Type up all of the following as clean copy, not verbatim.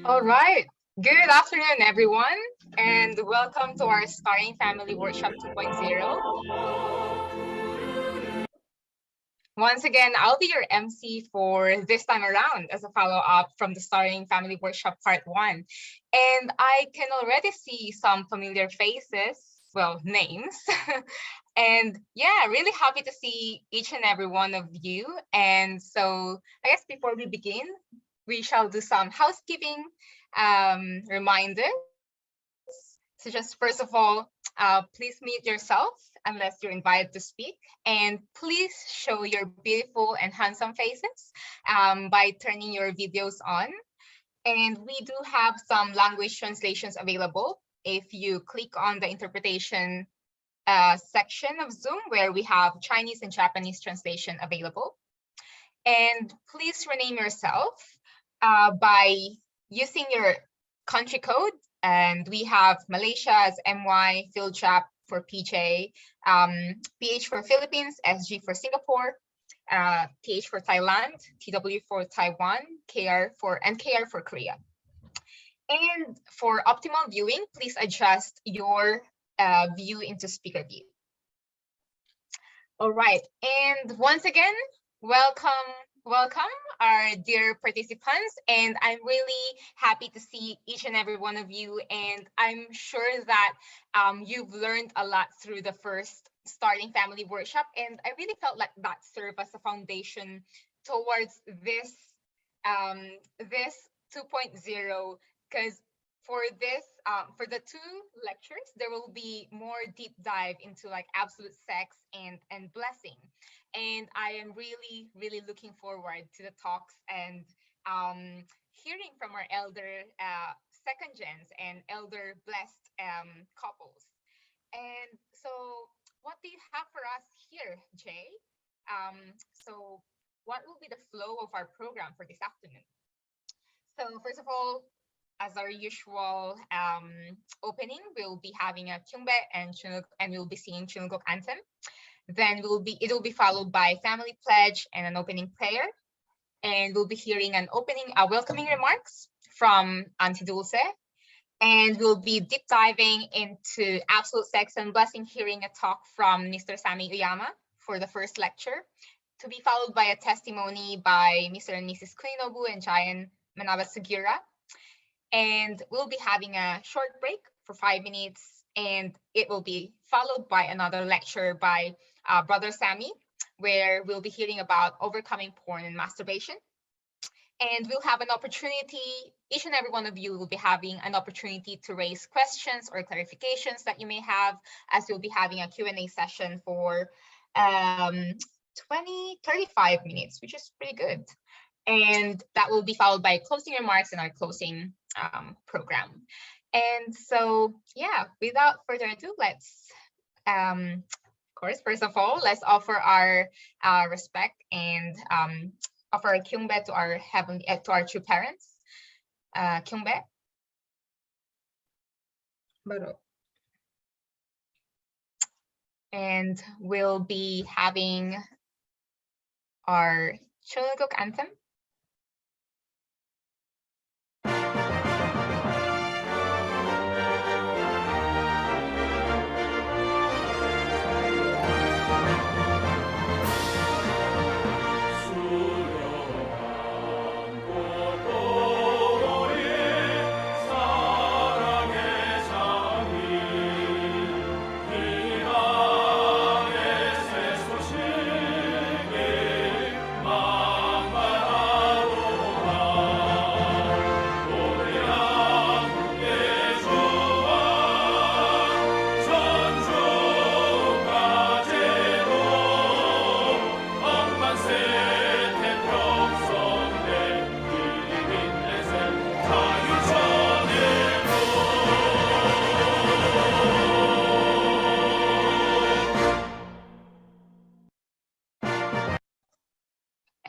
All right. Good afternoon, everyone, and welcome to our Starting Family Workshop 2.0. Once again, I'll be your MC for this time around as a follow-up from the Starting Family Workshop Part 1. And I can already see some familiar faces, well, names. And yeah, really happy to see each and every one of you. And so I guess before we begin, we shall do some housekeeping reminders. So just first of all, please mute yourself unless you're invited to speak. And please show your beautiful and handsome faces by turning your videos on. And we do have some language translations available if you click on the interpretation section of Zoom, where we have Chinese and Japanese translation available. And please rename yourself by using your country code. And we have Malaysia as MY, Philjap for PJ, PH for Philippines, SG for Singapore, TH for Thailand, TW for Taiwan, KR for Korea. And for optimal viewing, please adjust your view into speaker view. All right, and once again, welcome our dear participants, and I'm really happy to see each and every one of you, and I'm sure that you've learned a lot through the first Starting Family Workshop, and I really felt like that served as a foundation towards this 2.0, because for the two lectures, there will be more deep dive into like absolute sex and blessing. And I am really, really looking forward to the talks and hearing from our elder second gens and elder blessed couples. And so what do you have for us here, Jay? So what will be the flow of our program for this afternoon? So first of all, as our usual opening, we'll be having a Kyungbae and we'll be singing Chunugok anthem. Then it will be followed by family pledge and an opening prayer. And we'll be hearing welcoming remarks from Auntie Dulce. And we'll be deep diving into absolute sex and blessing, hearing a talk from Mr. Sami Uyama for the first lecture, to be followed by a testimony by Mr. and Mrs. Kuninobu and Jayan Manaba Sugira. And we'll be having a short break for 5 minutes, and it will be followed by another lecture by Brother Sammy, where we'll be hearing about overcoming porn and masturbation. And we'll have an opportunity, each and every one of you will be having an opportunity to raise questions or clarifications that you may have, as we'll be having a Q&A session for 35 minutes, which is pretty good. And that will be followed by closing remarks and our closing program. And so, yeah, without further ado, let's, of course, first of all, let's offer our respect and offer a kyungbae to our to our true parents. Kyungbae. And we'll be having our Chunugok anthem.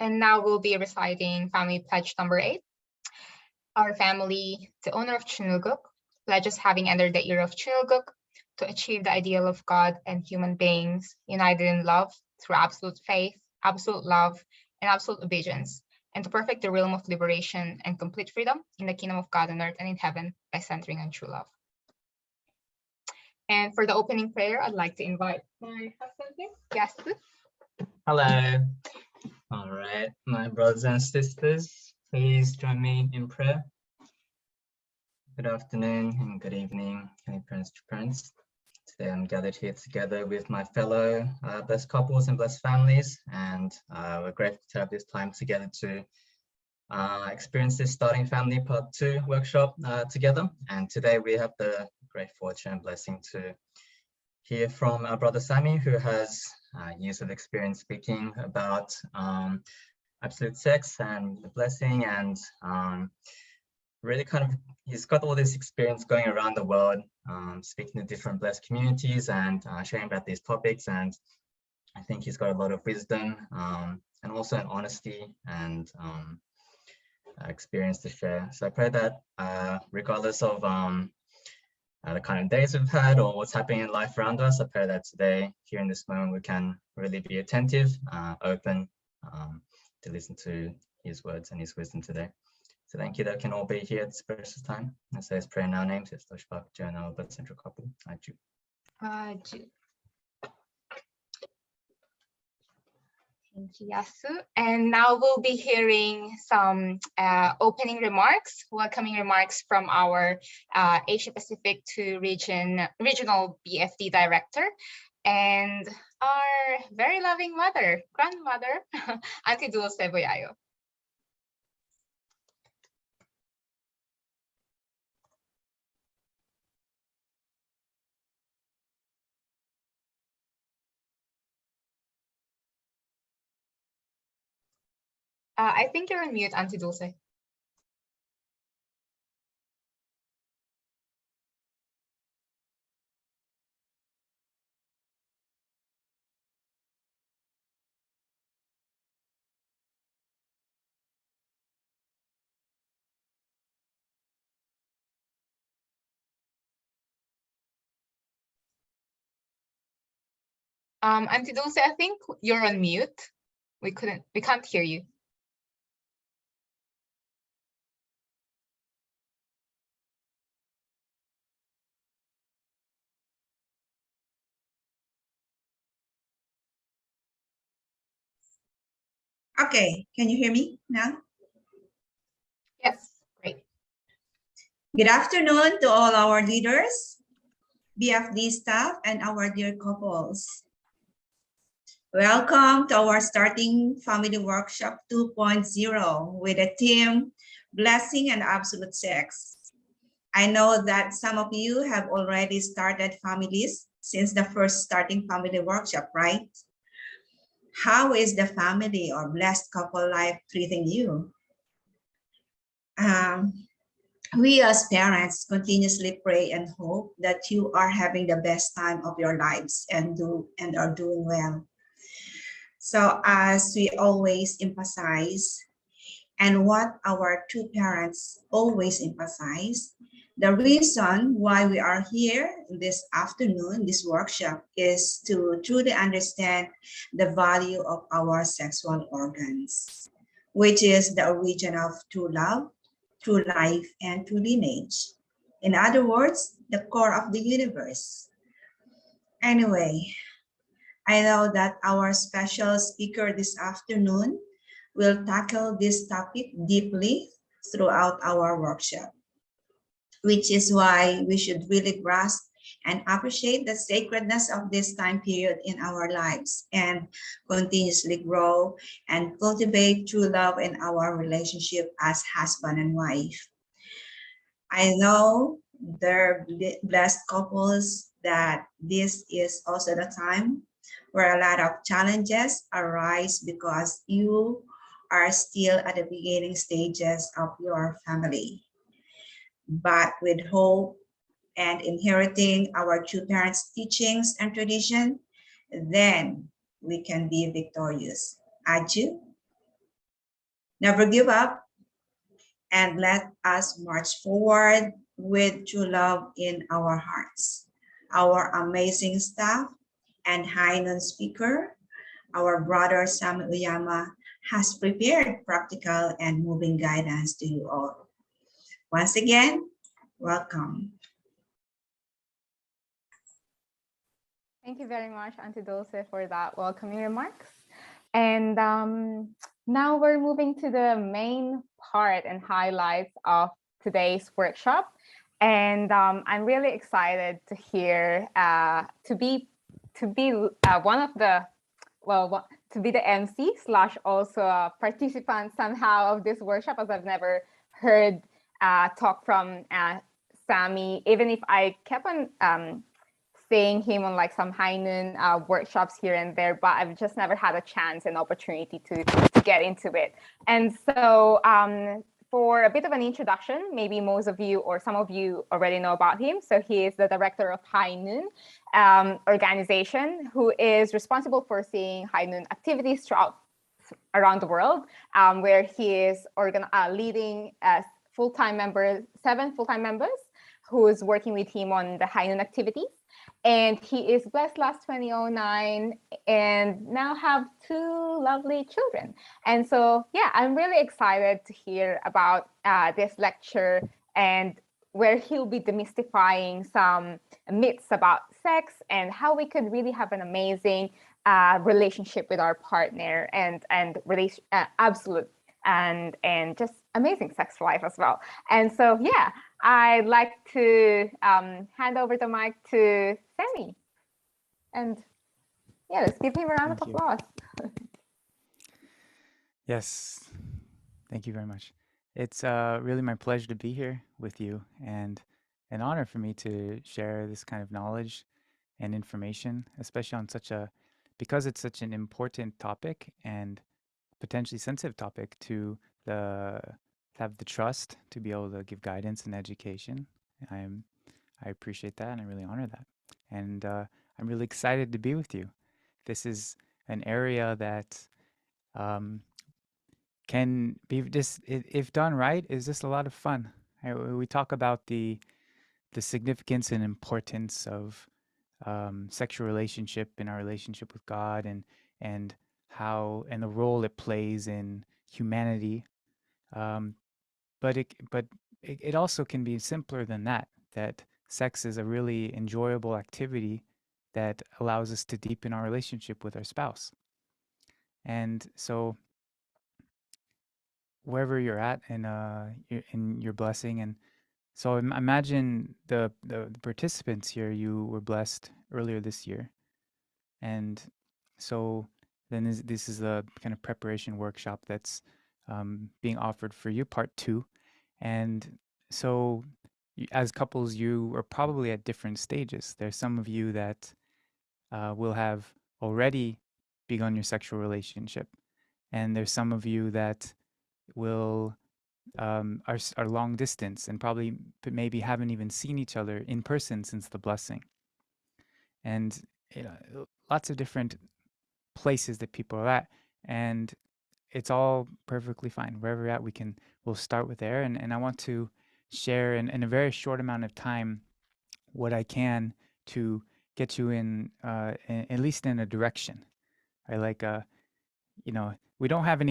And now we'll be reciting Family Pledge number 8. Our family, the owner of Chunugok, pledges having entered the era of Chunugok to achieve the ideal of God and human beings united in love through absolute faith, absolute love, and absolute obedience, and to perfect the realm of liberation and complete freedom in the kingdom of God on earth and in heaven by centering on true love. And for the opening prayer, I'd like to invite my husband here, Yasu. Hello. All right, my brothers and sisters, please join me in prayer. Good afternoon and good evening, any parents to parents. Today I'm gathered here together with my fellow blessed couples and blessed families, and we're grateful to have this time together to experience this Starting Family Part 2 workshop together. And today we have the great fortune and blessing to hear from our brother Sammy, who has years of experience speaking about absolute sex and the blessing, and really he's got all this experience going around the world, speaking to different blessed communities and sharing about these topics. And I think he's got a lot of wisdom and also an honesty and experience to share. So I pray that regardless of the kind of days we've had or what's happening in life around us, I pray that today, here in this moment, we can really be attentive, open to listen to his words and his wisdom today. So thank you that we can all be here at this precious time. I say this prayer in our names, it's Toshbak, Journal, but Central Couple. Aju. Aju. Thank you, Yasu. And now we'll be hearing some opening remarks, welcoming remarks from our Asia Pacific to regional BFD director and our very loving mother, grandmother, Auntie Dulce Boyayo. I think you're on mute, Auntie Dulce. Auntie Dulce, I think you're on mute. We can't hear you. Okay, can you hear me now? Yes, great. Good afternoon to all our leaders, BFD staff, and our dear couples. Welcome to our Starting Family Workshop 2.0 with the theme Blessing and Absolute Sex. I know that some of you have already started families since the first Starting Family Workshop, right? How is the family or blessed couple life treating you? We as parents continuously pray and hope that you are having the best time of your lives and are doing well. So as we always emphasize, and what our two parents always emphasize, the reason why we are here this afternoon, this workshop, is to truly understand the value of our sexual organs, which is the origin of true love, true life, and true lineage. In other words, the core of the universe. Anyway, I know that our special speaker this afternoon will tackle this topic deeply throughout our workshop, which is why we should really grasp and appreciate the sacredness of this time period in our lives and continuously grow and cultivate true love in our relationship as husband and wife. I know there are blessed couples that this is also the time where a lot of challenges arise because you are still at the beginning stages of your family. But with hope and inheriting our two parents' teachings and tradition, then we can be victorious. Aju, never give up, and let us march forward with true love in our hearts. Our amazing staff and Hainan speaker, our brother Sam Uyama, has prepared practical and moving guidance to you all. Once again, welcome. Thank you very much, Auntie Dulce, for that welcoming remarks. And now we're moving to the main part and highlights of today's workshop. And I'm really excited to hear, to be one of the, well, to be the MC slash also a participant somehow of this workshop, as I've never heard talk from Sammy, even if I kept on seeing him on like some Hainan workshops here and there, but I've just never had a chance and opportunity to get into it. And so for a bit of an introduction, maybe most of you or some of you already know about him. So he is the director of Hainan organization, who is responsible for seeing Hainan activities around the world, where he is leading full-time members, 7 full-time members, who is working with him on the Hainan activities. And he is blessed last 2009 and now have 2 lovely children. And so, yeah, I'm really excited to hear about this lecture and where he'll be demystifying some myths about sex and how we could really have an amazing relationship with our partner and absolute and just amazing sex life as well. And so, yeah, I'd like to hand over the mic to Sammy. And yeah, let's give him a round of applause. Yes, thank you very much. It's really my pleasure to be here with you and an honor for me to share this kind of knowledge and information, especially on because it's such an important topic and potentially sensitive topic to have the trust to be able to give guidance and education. I appreciate that and I really honor that. And I'm really excited to be with you. This is an area that can be just, if done right, is just a lot of fun. We talk about the significance and importance of sexual relationship in our relationship with God and how and the role it plays in humanity. But it also can be simpler than that. That sex is a really enjoyable activity that allows us to deepen our relationship with our spouse. And so wherever you're at in your blessing, and so imagine the participants here, you were blessed earlier this year. And so then this is the kind of preparation workshop that's being offered for you, part 2. And so as couples, you are probably at different stages. There's some of you that will have already begun your sexual relationship. And there's some of you that will are long distance and probably maybe haven't even seen each other in person since the blessing. And lots of different places that people are at, and it's all perfectly fine. Wherever we're at, we'll start with there. And I want to share in a very short amount of time what I can to get you in at least in a direction. Right? Like we don't have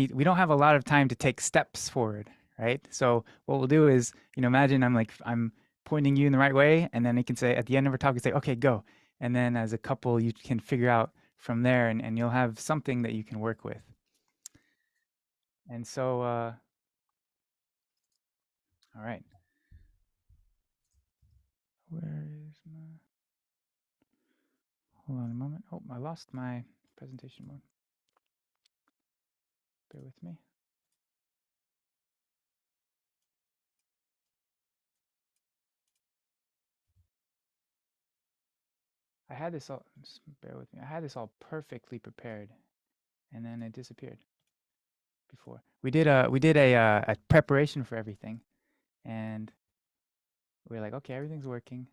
a lot of time to take steps forward, right? So what we'll do is, imagine I'm pointing you in the right way, and then you can say at the end of our talk, you say, okay, go. And then as a couple, you can figure out from there, and you'll have something that you can work with. And so, all right. Where is my, hold on a moment. Oh, I lost my presentation mode. Bear with me. I had this all, just bear with me. I had this all perfectly prepared, and then it disappeared before. We did a preparation for everything, and we were like, okay, everything's working.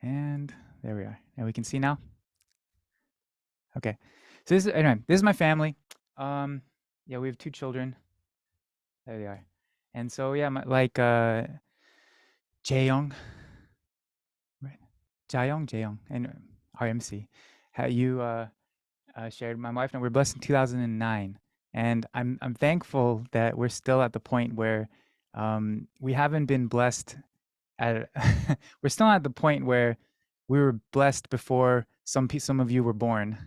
And there we are. And we can see now. Okay. So this is my family. Yeah, we have 2 children. There they are. And so yeah, Jaeyoung, right? Jaeyoung, and RMC. shared, my wife and I were blessed in 2009, and I'm thankful that we're still at the point where we haven't been blessed at we're still at the point where we were blessed before some of you were born.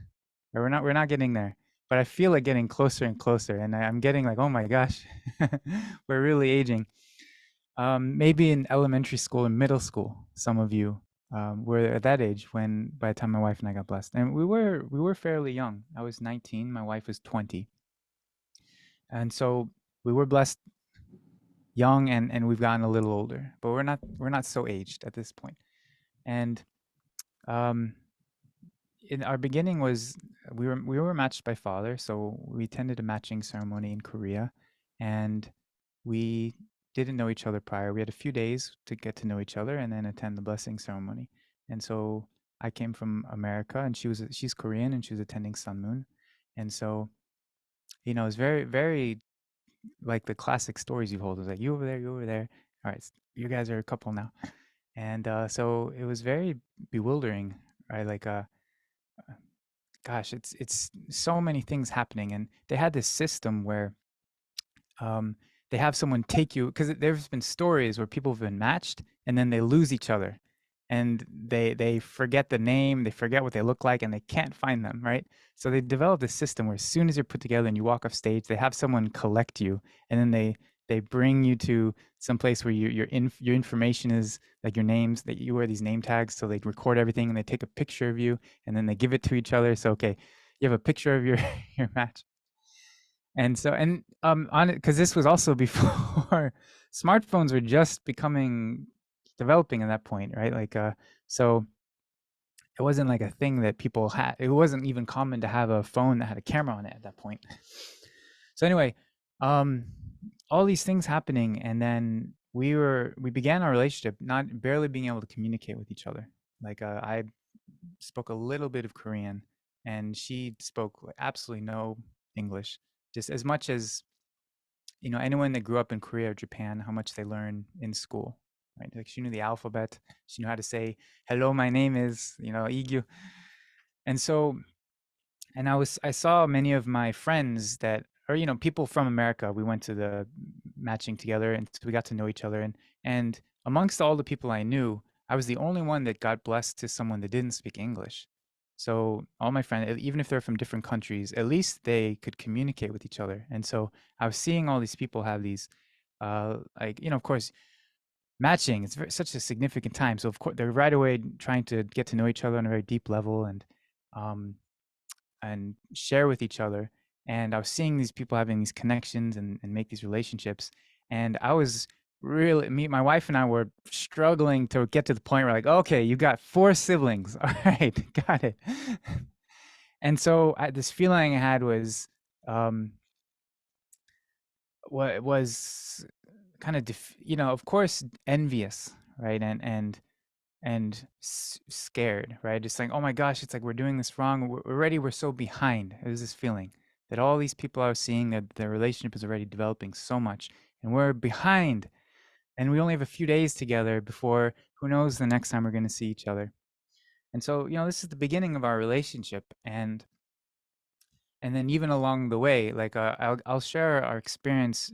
We're not getting there, but I feel like getting closer and closer, and I'm getting like, oh my gosh, we're really aging. Maybe in elementary school and middle school, some of you were at that age when, by the time my wife and I got blessed, and we were fairly young. I was 19, my wife was 20, and so we were blessed young, and we've gotten a little older, but we're not so aged at this point. And um, in our beginning was we were matched by father, so we attended a matching ceremony in Korea, and we didn't know each other prior. We had a few days to get to know each other and then attend the blessing ceremony. And so I came from America, and she's Korean, and she was attending Sun Moon. And so, you know, it's very, very like the classic stories you hold. It was like, you over there, you over there. All right, you guys are a couple now. And so it was very bewildering, right? Like, gosh, it's so many things happening. And they had this system where they have someone take you, because there's been stories where people have been matched and then they lose each other, and they forget the name, they forget what they look like, and they can't find them, right? So they developed a system where as soon as you're put together and you walk off stage, they have someone collect you, and then they bring you to some place where your information is, like your names, that you wear these name tags, so they record everything and they take a picture of you and then they give it to each other. So okay, you have a picture of your your match. And so, and on it, because this was also before smartphones were just developing at that point, right? Like, so it wasn't like a thing that people had. It wasn't even common to have a phone that had a camera on it at that point. So anyway, all these things happening, and then we began our relationship not barely being able to communicate with each other. Like, I spoke a little bit of Korean, and she spoke like absolutely no English, just as much as, you know, anyone that grew up in Korea or Japan, how much they learn in school, right? Like, she knew the alphabet, she knew how to say, hello, my name is, you know, Igyu. And so, and I saw many of my friends that are, you know, people from America. We went to the matching together, and so we got to know each other. And amongst all the people I knew, I was the only one that got blessed to someone that didn't speak English. So all my friends, even if they're from different countries, at least they could communicate with each other. And so I was seeing all these people have these, like, you know, of course, matching. It's such a significant time. So of course, they're right away trying to get to know each other on a very deep level, um, and share with each other. And I was seeing these people having these connections and make these relationships. And I was really, my wife and I were struggling to get to the point where, like, okay, you got 4 siblings. All right, got it. And so this feeling I had was, what was kind of, you know, of course, envious, right? And scared, right? Just like, oh my gosh, it's like we're doing this wrong. We're so behind. It was this feeling that all these people I was seeing, that their relationship is already developing so much, and we're behind. And we only have a few days together before, who knows, the next time we're going to see each other. And so, you know, this is the beginning of our relationship, and then even along the way, like, I'll share our experience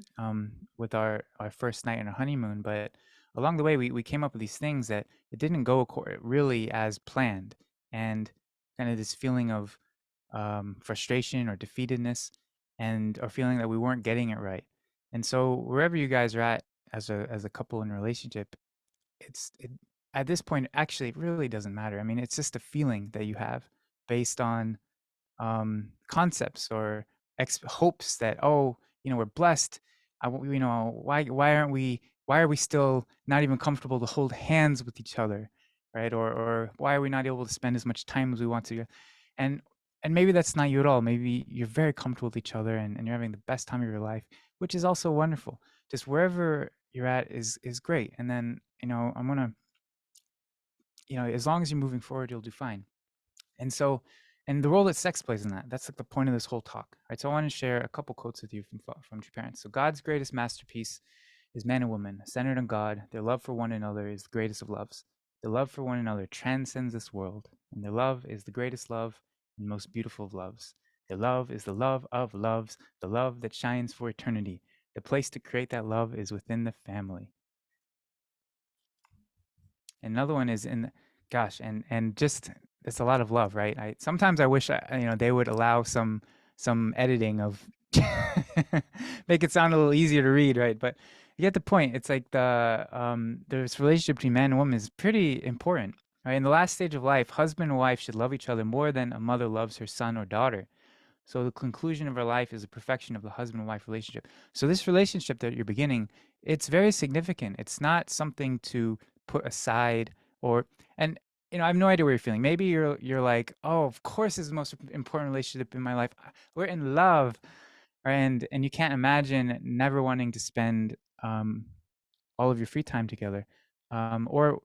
with our first night in our honeymoon, but along the way we came up with these things that it didn't go really as planned, and kind of this feeling of frustration or defeatedness, and or feeling that we weren't getting it right. And so wherever you guys are at as a couple in a relationship, at this point, actually, it really doesn't matter. I mean, it's just a feeling that you have based on concepts or hopes that, oh, you know, we're blessed. You know, why are we still not even comfortable to hold hands with each other, right? Or why are we not able to spend as much time as we want to? And maybe that's not you at all. Maybe you're very comfortable with each other, and you're having the best time of your life, which is also wonderful. Just wherever you're at is great. And then, you know, I'm gonna, you know, as long as you're moving forward, you'll do fine. And so, and the role that sex plays in that's like the point of this whole talk, right? So I want to share a couple quotes with you from True Parents. So God's greatest masterpiece is man and woman, centered on God. Their love for one another is the greatest of loves. The love for one another transcends this world, and their love is the greatest love, and most beautiful of loves. The love is the love of loves, the love that shines for eternity. The place to create that love is within the family. Another one is in, gosh, and just it's a lot of love, right? I sometimes I wish they would allow some editing of make it sound a little easier to read, right? But you get the point. It's like this relationship between man and woman is pretty important, right? In the last stage of life, husband and wife should love each other more than a mother loves her son or daughter. So the conclusion of our life is the perfection of the husband and wife relationship. So this relationship that you're beginning, it's very significant. It's not something to put aside or and I have no idea what you're feeling. Maybe you're like, oh, of course, this is the most important relationship in my life. We're in love, and you can't imagine never wanting to spend all of your free time together, or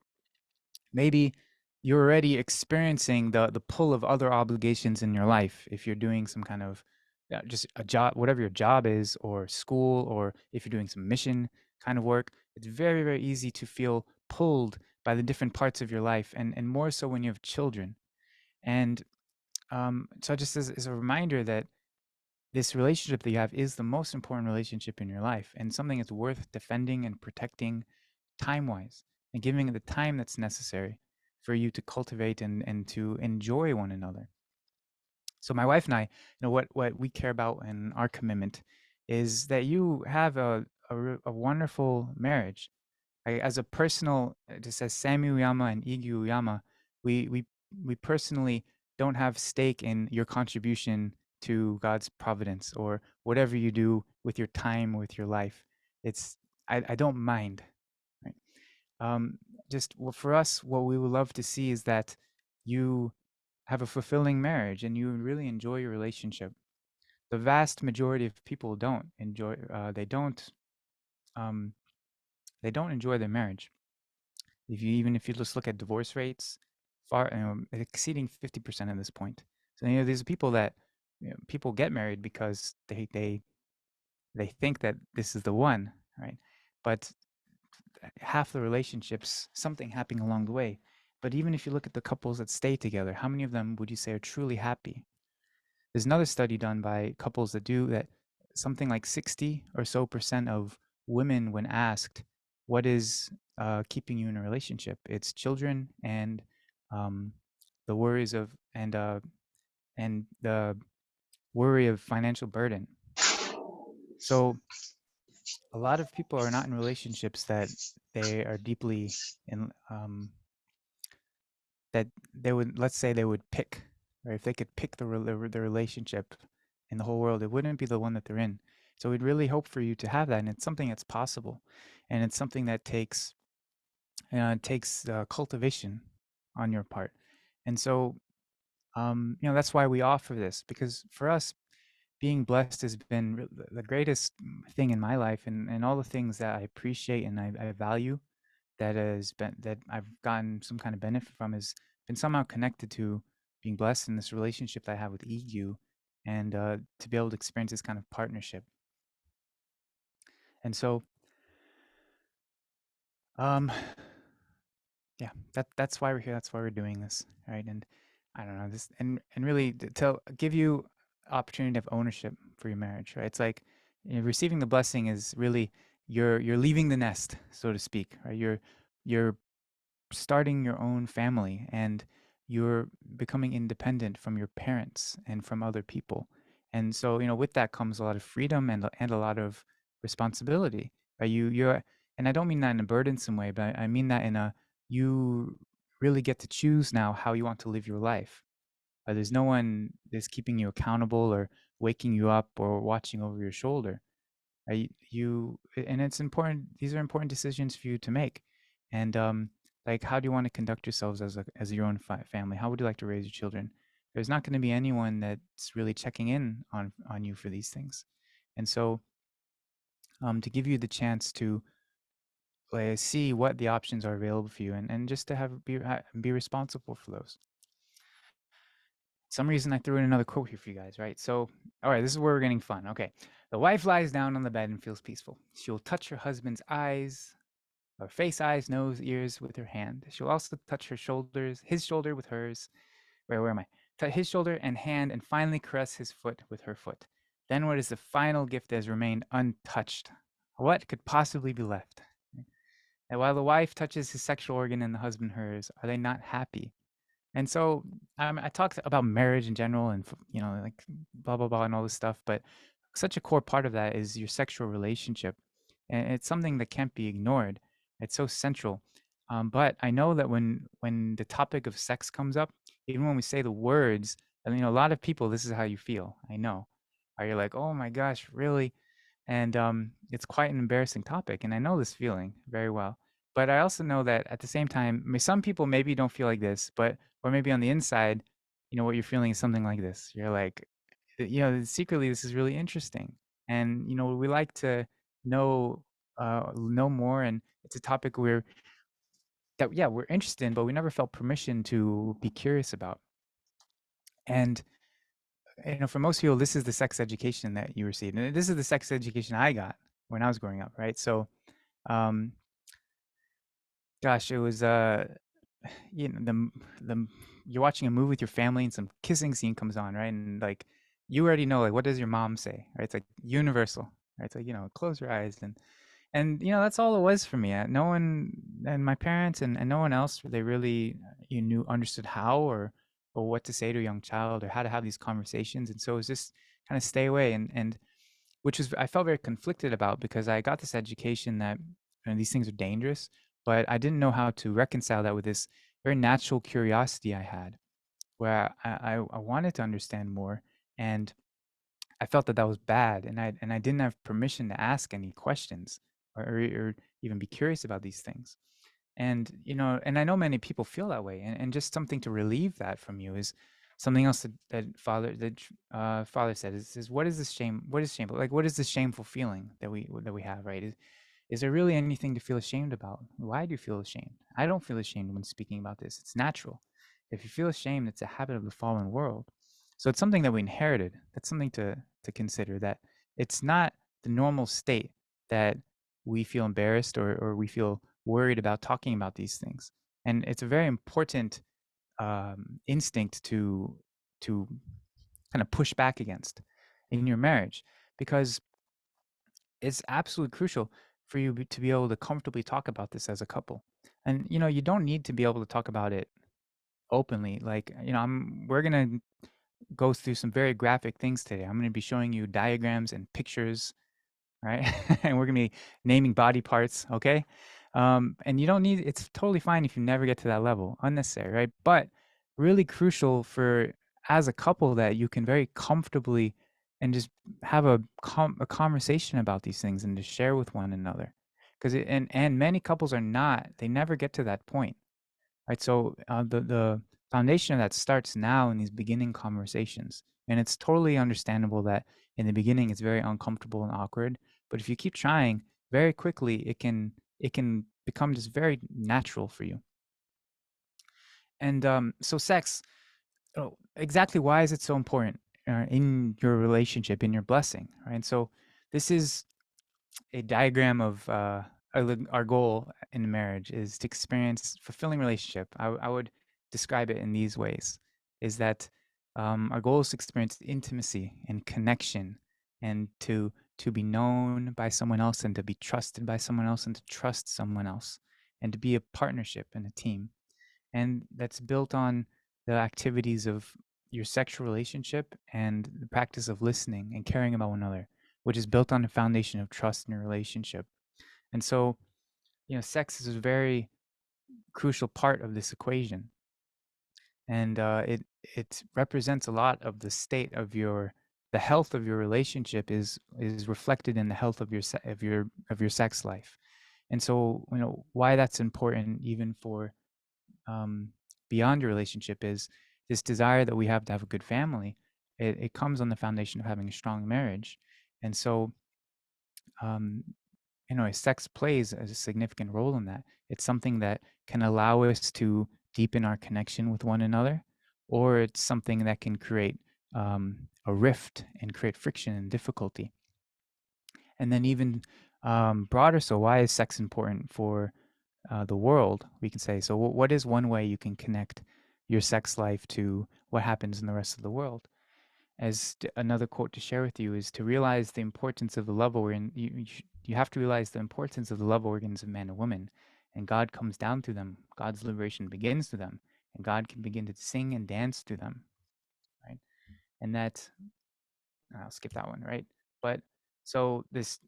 maybe you're already experiencing the pull of other obligations in your life if you're doing some kind of just a job, whatever your job is, or school, or if you're doing some mission kind of work. It's very, very easy to feel pulled by the different parts of your life, and more so when you have children. And so just as a reminder that this relationship that you have is the most important relationship in your life, and something that's worth defending and protecting time wise, and giving it the time that's necessary for you to cultivate and to enjoy one another. So my wife and I, what we care about in our commitment is that you have a wonderful marriage. As a personal, just as Sammy Uyama and Iggy Uyama, we personally don't have stake in your contribution to God's providence or whatever you do with your time, with your life. It's I don't mind. Right? Just for us, what we would love to see is that you have a fulfilling marriage and you really enjoy your relationship. The vast majority of people don't enjoy. Um, they don't enjoy their marriage. If you just look at divorce rates, far exceeding 50% at this point. So these are people that people get married because they think that this is the one, right? But half the relationships, something happening along the way. But even if you look at the couples that stay together, how many of them would you say are truly happy? There's another study done by couples that do that. Something like 60 or so percent of women, when asked, what is keeping you in a relationship? It's children and um, the worries of and the worry of financial burden. So a lot of people are not in relationships that they are deeply in, that they would, let's say they would pick, or if they could pick the relationship in the whole world, it wouldn't be the one that they're in. So we'd really hope for you to have that, and it's something that's possible, and it's something that takes cultivation on your part. And so that's why we offer this, because for us, being blessed has been the greatest thing in my life, and all the things that I appreciate and I value that I've gotten some kind of benefit from has been somehow connected to being blessed in this relationship that I have with EQ, and to be able to experience this kind of partnership. And so, yeah, that's why we're here. That's why we're doing this, right? And I don't know this, and really to give you opportunity of ownership for your marriage, right? It's like receiving the blessing is really you're leaving the nest, so to speak, right? You're starting your own family, and you're becoming independent from your parents and from other people. And so with that comes a lot of freedom and a lot of responsibility, right? You're, and I don't mean that in a burdensome way, but I mean that in a, you really get to choose now how you want to live your life. There's no one that's keeping you accountable or waking you up or watching over your shoulder. And it's important, these are important decisions for you to make. And like, how do you want to conduct yourselves as your own family? How would you like to raise your children? There's not going to be anyone that's really checking in on you for these things. And so to give you the chance to see what the options are available for you, and just to be responsible for those. Some reason I threw in another quote here for you guys, right? So, all right, this is where we're getting fun. Okay. The wife lies down on the bed and feels peaceful. She'll touch her husband's eyes, or face, eyes, nose, ears with her hand. She'll also touch his shoulder with hers. Where am I? his shoulder and hand, and finally caress his foot with her foot. Then what is the final gift that has remained untouched? What could possibly be left? And while the wife touches his sexual organ and the husband hers, are they not happy? And so I talked about marriage in general and, like blah, blah, blah, and all this stuff. But such a core part of that is your sexual relationship. And it's something that can't be ignored. It's so central. But I know that when the topic of sex comes up, even when we say the words, and, a lot of people, this is how you feel. I know. Are you like, oh my gosh, really? And it's quite an embarrassing topic. And I know this feeling very well. But I also know that at the same time, some people maybe don't feel like this, or maybe on the inside, what you're feeling is something like this. You're like, secretly, this is really interesting. And, we like to know more. And it's a topic we're interested in, but we never felt permission to be curious about. And, for most people, this is the sex education that you received. And this is the sex education I got when I was growing up, right? So, gosh, it was the you're watching a movie with your family and some kissing scene comes on, right? And like you already know, like, what does your mom say, right? It's like universal, right? It's like, close your eyes, and that's all it was for me. No one, and my parents and no one else, they really understood how or what to say to a young child or how to have these conversations. And so it was just kind of stay away, and which was, I felt very conflicted about, because I got this education that these things are dangerous, but I didn't know how to reconcile that with this very natural curiosity I had, where I wanted to understand more, and I felt that was bad, and I didn't have permission to ask any questions or even be curious about these things. And and I know many people feel that way, and just something to relieve that from you is something else that father said is what is this shame? What is shameful? Like, what is this shameful feeling that we have, right? Is there really anything to feel ashamed about? Why do you feel ashamed? I don't feel ashamed when speaking about this. It's natural. If you feel ashamed, it's a habit of the fallen world. So it's something that we inherited. That's something to consider, that it's not the normal state that we feel embarrassed or we feel worried about talking about these things. And it's a very important instinct to kind of push back against in your marriage, because it's absolutely crucial for you to be able to comfortably talk about this as a couple. And you don't need to be able to talk about it openly. Like, we're gonna go through some very graphic things today. I'm gonna be showing you diagrams and pictures, right? And we're gonna be naming body parts, okay? And you don't need, it's totally fine if you never get to that level, unnecessary, right? But really crucial for, as a couple, that you can very comfortably and just have a conversation about these things and to share with one another. Because and many couples are not, they never get to that point, right? So the foundation of that starts now in these beginning conversations. And it's totally understandable that in the beginning it's very uncomfortable and awkward. But if you keep trying, very quickly it can become just very natural for you. And so sex, exactly why is it so important in your relationship, in your blessing, right? And so this is a diagram of our goal in marriage is to experience fulfilling relationship. I would describe it in these ways, is that our goal is to experience intimacy and connection, and to be known by someone else, and to be trusted by someone else, and to trust someone else, and to be a partnership and a team. And that's built on the activities of your sexual relationship and the practice of listening and caring about one another, which is built on a foundation of trust in a relationship. And so, sex is a very crucial part of this equation. And it represents a lot of the state of the health of your relationship is reflected in the health of your sex life. And so, why that's important even for beyond your relationship is this desire that we have to have a good family. It comes on the foundation of having a strong marriage. And so, sex plays a significant role in that. It's something that can allow us to deepen our connection with one another, or it's something that can create a rift and create friction and difficulty. And then even broader, so why is sex important for the world? We can say, so what is one way you can connect your sex life to what happens in the rest of the world. Another quote to share with you is to realize the importance of the love organ. You have to realize the importance of the love organs of man and woman, and God comes down through them. God's liberation begins through them, and God can begin to sing and dance through them, right? And that, I'll skip that one, right? But so this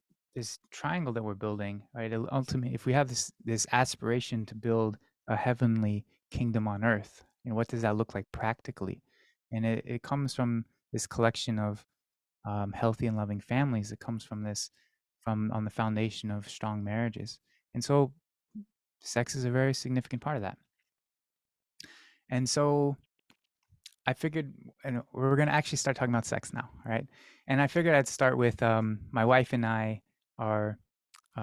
triangle that we're building, right? Ultimately, if we have this aspiration to build a heavenly kingdom on earth, what does that look like practically? And it comes from this collection of healthy and loving families. It comes from on the foundation of strong marriages. And so sex is a very significant part of that. And so I figured, we're going to actually start talking about sex now, right? And I figured I'd start with my wife and I, our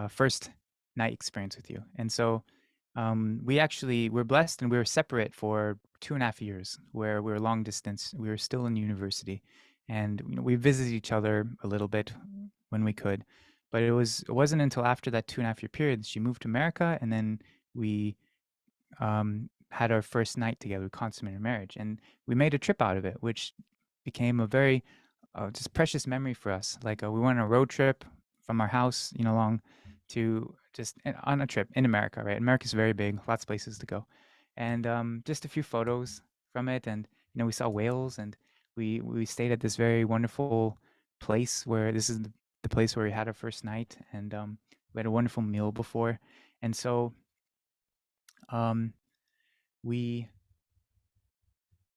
first night experience with you. And so we're blessed, and we were separate for 2.5 years, where we were long distance. We were still in university, and we visited each other a little bit when we could. But it wasn't until after that 2.5 year period she moved to America, and then we had our first night together, we consummated marriage, and we made a trip out of it, which became a very just precious memory for us. Like we went on a road trip from our house, along to just on a trip in America, right? America's very big, lots of places to go, and just a few photos from it, and we saw whales, and we stayed at this very wonderful place where this is the place where we had our first night, and we had a wonderful meal before, and so we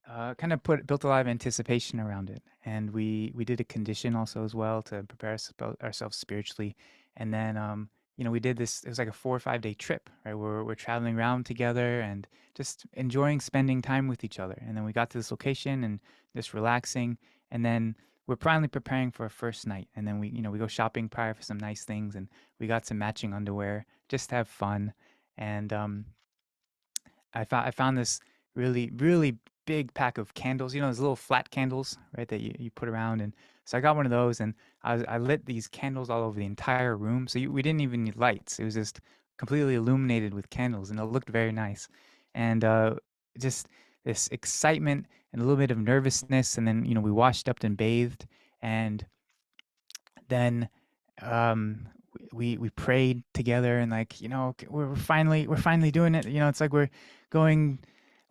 kind of built a lot of anticipation around it, and we did a condition also as well to prepare ourselves spiritually, and then we did this. It was like a 4 or 5 day trip, right? We're traveling around together and just enjoying spending time with each other, and then we got to this location and just relaxing, and then we're finally preparing for our first night, and then we go shopping prior for some nice things, and we got some matching underwear just to have fun, and I found this really, really big pack of candles, those little flat candles, right, that you put around. And so I got one of those, and I lit these candles all over the entire room. So we didn't even need lights. It was just completely illuminated with candles, and it looked very nice. And just this excitement and a little bit of nervousness. And then, we washed up and bathed. And then we prayed together, and we're finally doing it. It's like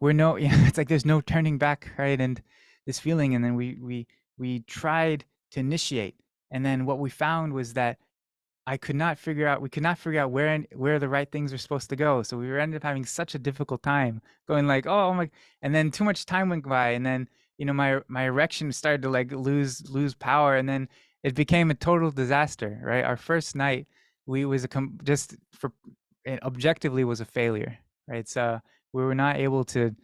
it's like there's no turning back, right? And this feeling, and then we tried to initiate, and then what we found was that we could not figure out where the right things were supposed to go. So we ended up having such a difficult time going like, oh my, and then too much time went by, and then my erection started to like lose power, and then it became a total disaster, right? Our first night, objectively was a failure, right? So we were not able to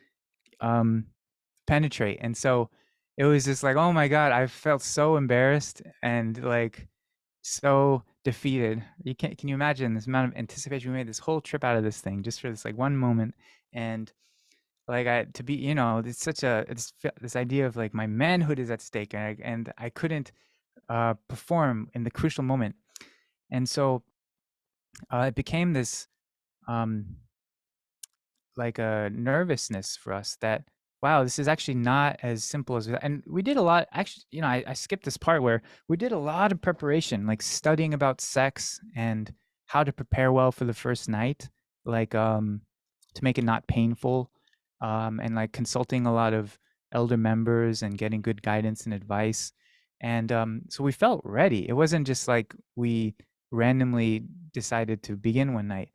penetrate, and so it was just like, oh my God, I felt so embarrassed and like so defeated. Can you imagine this amount of anticipation? We made this whole trip out of this thing just for this like one moment, and like it's such this idea of like my manhood is at stake, and I couldn't perform in the crucial moment, and so it became this like a nervousness for us that, wow, this is actually not as simple as that. And we did a lot, actually, I skipped this part where we did a lot of preparation, like studying about sex and how to prepare well for the first night, like to make it not painful, and like consulting a lot of elder members and getting good guidance and advice. And so we felt ready. It wasn't just like we randomly decided to begin one night.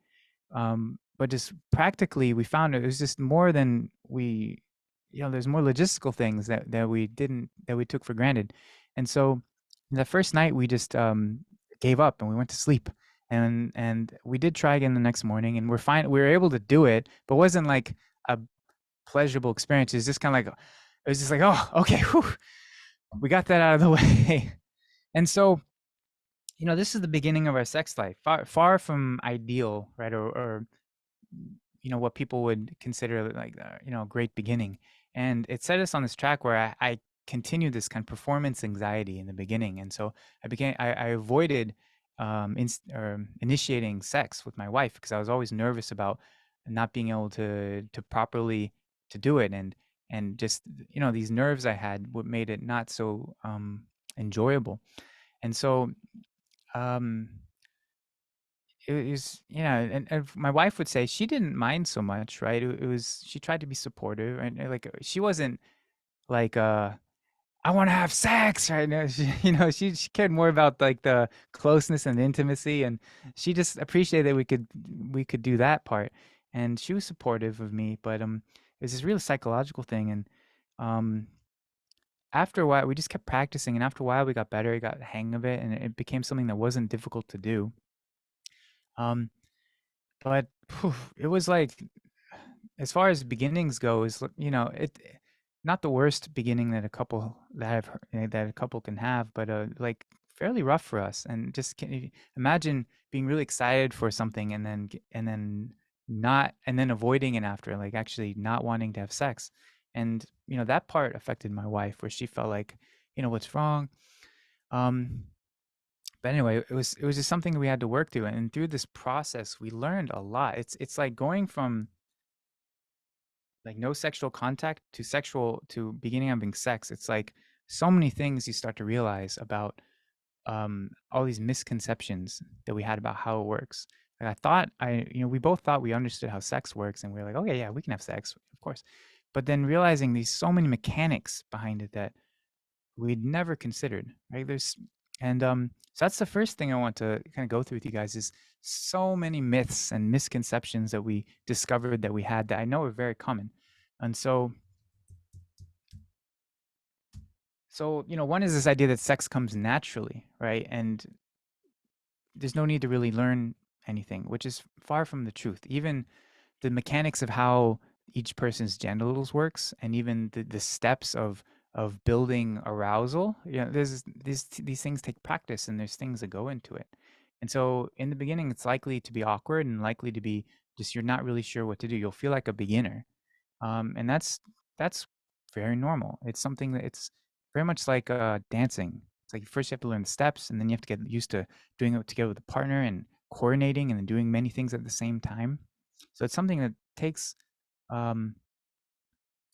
But just practically, we found it was just more than there's more logistical things that we took for granted. And so the first night we just gave up and we went to sleep, and we did try again the next morning, and we were able to do it, but it wasn't like a pleasurable experience. It was just kind of like, it was just like, oh, okay, whew, we got that out of the way. And so, this is the beginning of our sex life, far from ideal, right? Or what people would consider like, a great beginning. And it set us on this track where I continued this kind of performance anxiety in the beginning. And so I avoided initiating sex with my wife because I was always nervous about not being able to properly to do it. And and just these nerves I had, what made it not so enjoyable. And so um it was, and my wife would say she didn't mind so much, right? It was, she tried to be supportive, and like she wasn't like I want to have sex right now. She, she cared more about like the closeness and intimacy, and she just appreciated that we could do that part. And she was supportive of me, but it was this real psychological thing. And um, after a while, we just kept practicing, and after a while, we got better. We got the hang of it, and it became something that wasn't difficult to do. Um, but it was like, as far as beginnings go, is it not the worst beginning that a couple that a couple can have, but like fairly rough for us. And just can you imagine being really excited for something and then not, and then avoiding it after, like actually not wanting to have sex. And that part affected my wife, where she felt like, what's wrong. um but anyway, it was just something we had to work through, and through this process we learned a lot. It's like going from like no sexual contact to beginning having sex. It's like so many things you start to realize about all these misconceptions that we had about how it works. Like I thought we both thought we understood how sex works, and we were like, okay, yeah, we can have sex, of course. But then realizing these so many mechanics behind it that we'd never considered, right? So that's the first thing I want to kind of go through with you guys, is so many myths and misconceptions that we discovered that we had, that I know are very common. And so one is this idea that sex comes naturally, right? And there's no need to really learn anything, which is far from the truth. Even the mechanics of how each person's genitals works, and even the steps of building arousal, there's these things take practice, and there's things that go into it. And so in the beginning, it's likely to be awkward and likely to be just, you're not really sure what to do. You'll feel like a beginner. And that's very normal. It's something that, it's very much like dancing. It's like first you have to learn the steps, and then you have to get used to doing it together with a partner and coordinating, and then doing many things at the same time. So it's something that takes um,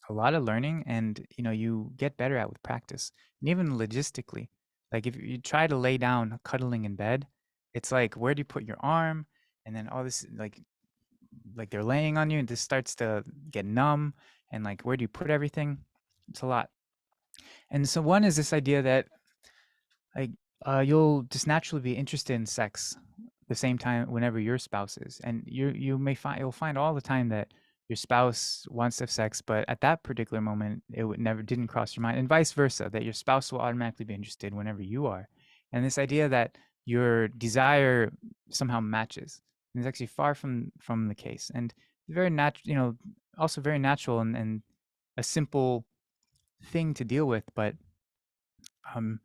a lot of learning, and you get better at with practice. And even logistically, like if you try to lay down cuddling in bed, it's like, where do you put your arm? And then all this, like they're laying on you, and this starts to get numb, and like, where do you put everything? It's a lot. And so one is this idea that like you'll just naturally be interested in sex the same time whenever your spouse is, and you'll find all the time that your spouse wants to have sex, but at that particular moment it would never didn't cross your mind, and vice versa, that your spouse will automatically be interested whenever you are. And this idea that your desire somehow matches is actually far from the case, and very natural, also very natural, and a simple thing to deal with, but um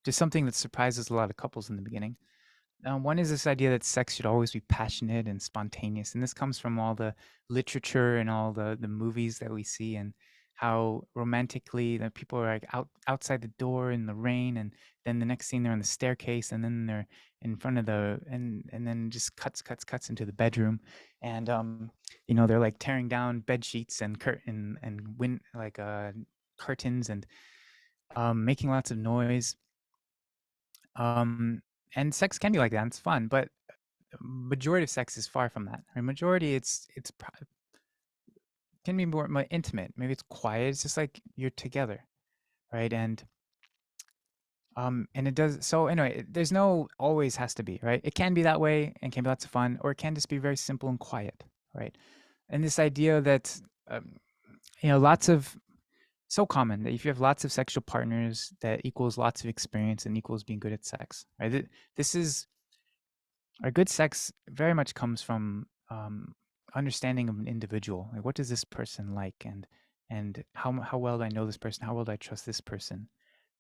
just something that surprises a lot of couples in the beginning. One is this idea that sex should always be passionate and spontaneous, and this comes from all the literature and all the movies that we see, and how romantically that people are like outside the door in the rain, and then the next scene they're on the staircase, and then they're in front of and then just cuts into the bedroom, and they're like tearing down bed sheets and curtain and curtains, and making lots of noise. And sex can be like that. It's fun, but majority of sex is far from that. I mean, majority, can be more intimate. Maybe it's quiet. It's just like you're together, right? And it does. So anyway, there's no always has to be, right? It can be that way and can be lots of fun, or it can just be very simple and quiet, right? And this idea that lots of so common that if you have lots of sexual partners, that equals lots of experience and equals being good at sex, right? This is our good sex very much comes from understanding of an individual. Like, what does this person like, and how well do I know this person? How well do I trust this person?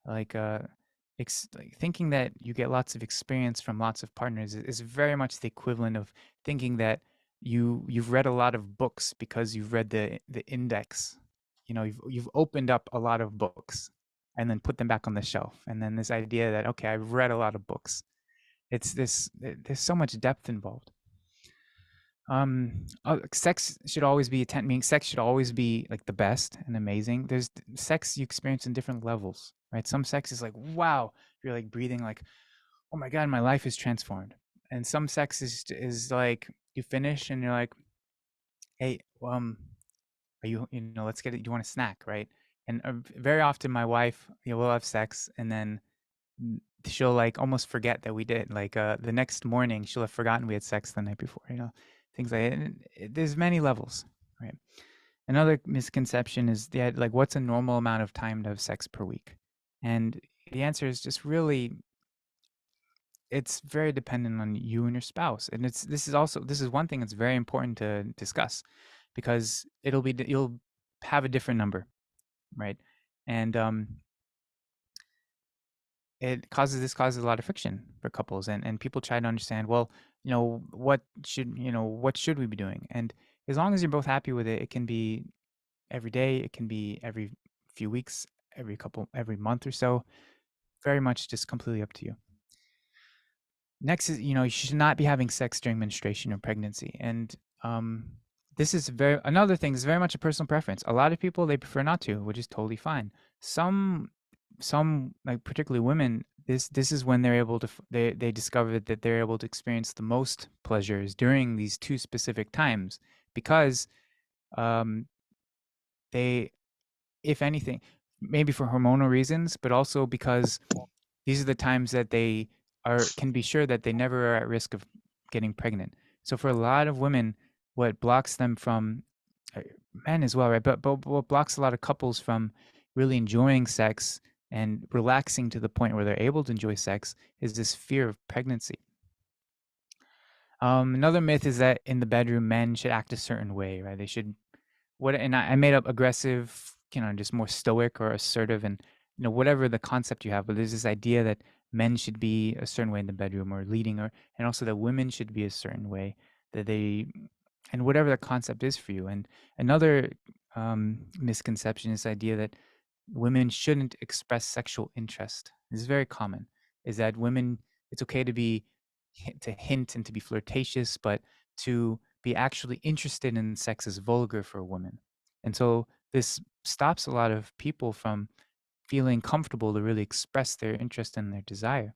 Like, like thinking that you get lots of experience from lots of partners is very much the equivalent of thinking that you've read a lot of books because you've read the index. You've opened up a lot of books and then put them back on the shelf, and then this idea that, okay, I've read a lot of books. There's so much depth involved. Sex should always be meaning sex should always be like the best and amazing. There's sex you experience in different levels, right? Some sex is like, wow, you're like breathing like, oh my God, my life is transformed. And some sex is like you finish and you're like, hey, are you know, let's get it. You want a snack, right? And very often my wife, we'll have sex and then she'll like almost forget that we did. Like the next morning, she'll have forgotten we had sex the night before. Things like that. And there's many levels, right? Another misconception is like what's a normal amount of time to have sex per week? And the answer is just really it's very dependent on you and your spouse. And this is one thing that's very important to discuss because you'll have a different number, right? And this causes a lot of friction for couples and people try to understand, well, what should we be doing? And as long as you're both happy with it, it can be every day, it can be every few weeks, every month or so, very much just completely up to you. Next is, you should not be having sex during menstruation or pregnancy. And this is another thing is very much a personal preference. A lot of people, they prefer not to, which is totally fine. Some like particularly women, this is when they're able to they discover that they're able to experience the most pleasures during these two specific times because they, if anything, maybe for hormonal reasons, but also because these are the times that they can be sure that they never are at risk of getting pregnant. So for a lot of women, what blocks them from men as well, right? But what blocks a lot of couples from really enjoying sex and relaxing to the point where they're able to enjoy sex is this fear of pregnancy. Another myth is that in the bedroom, men should act a certain way, right? They should and I made up aggressive, just more stoic or assertive, and whatever the concept you have. But there's this idea that men should be a certain way in the bedroom or leading, and also that women should be a certain way and whatever the concept is for you. And another misconception is the idea that women shouldn't express sexual interest. This is very common. Is that women? It's okay to hint and to be flirtatious, but to be actually interested in sex is vulgar for a woman. And so this stops a lot of people from feeling comfortable to really express their interest and their desire.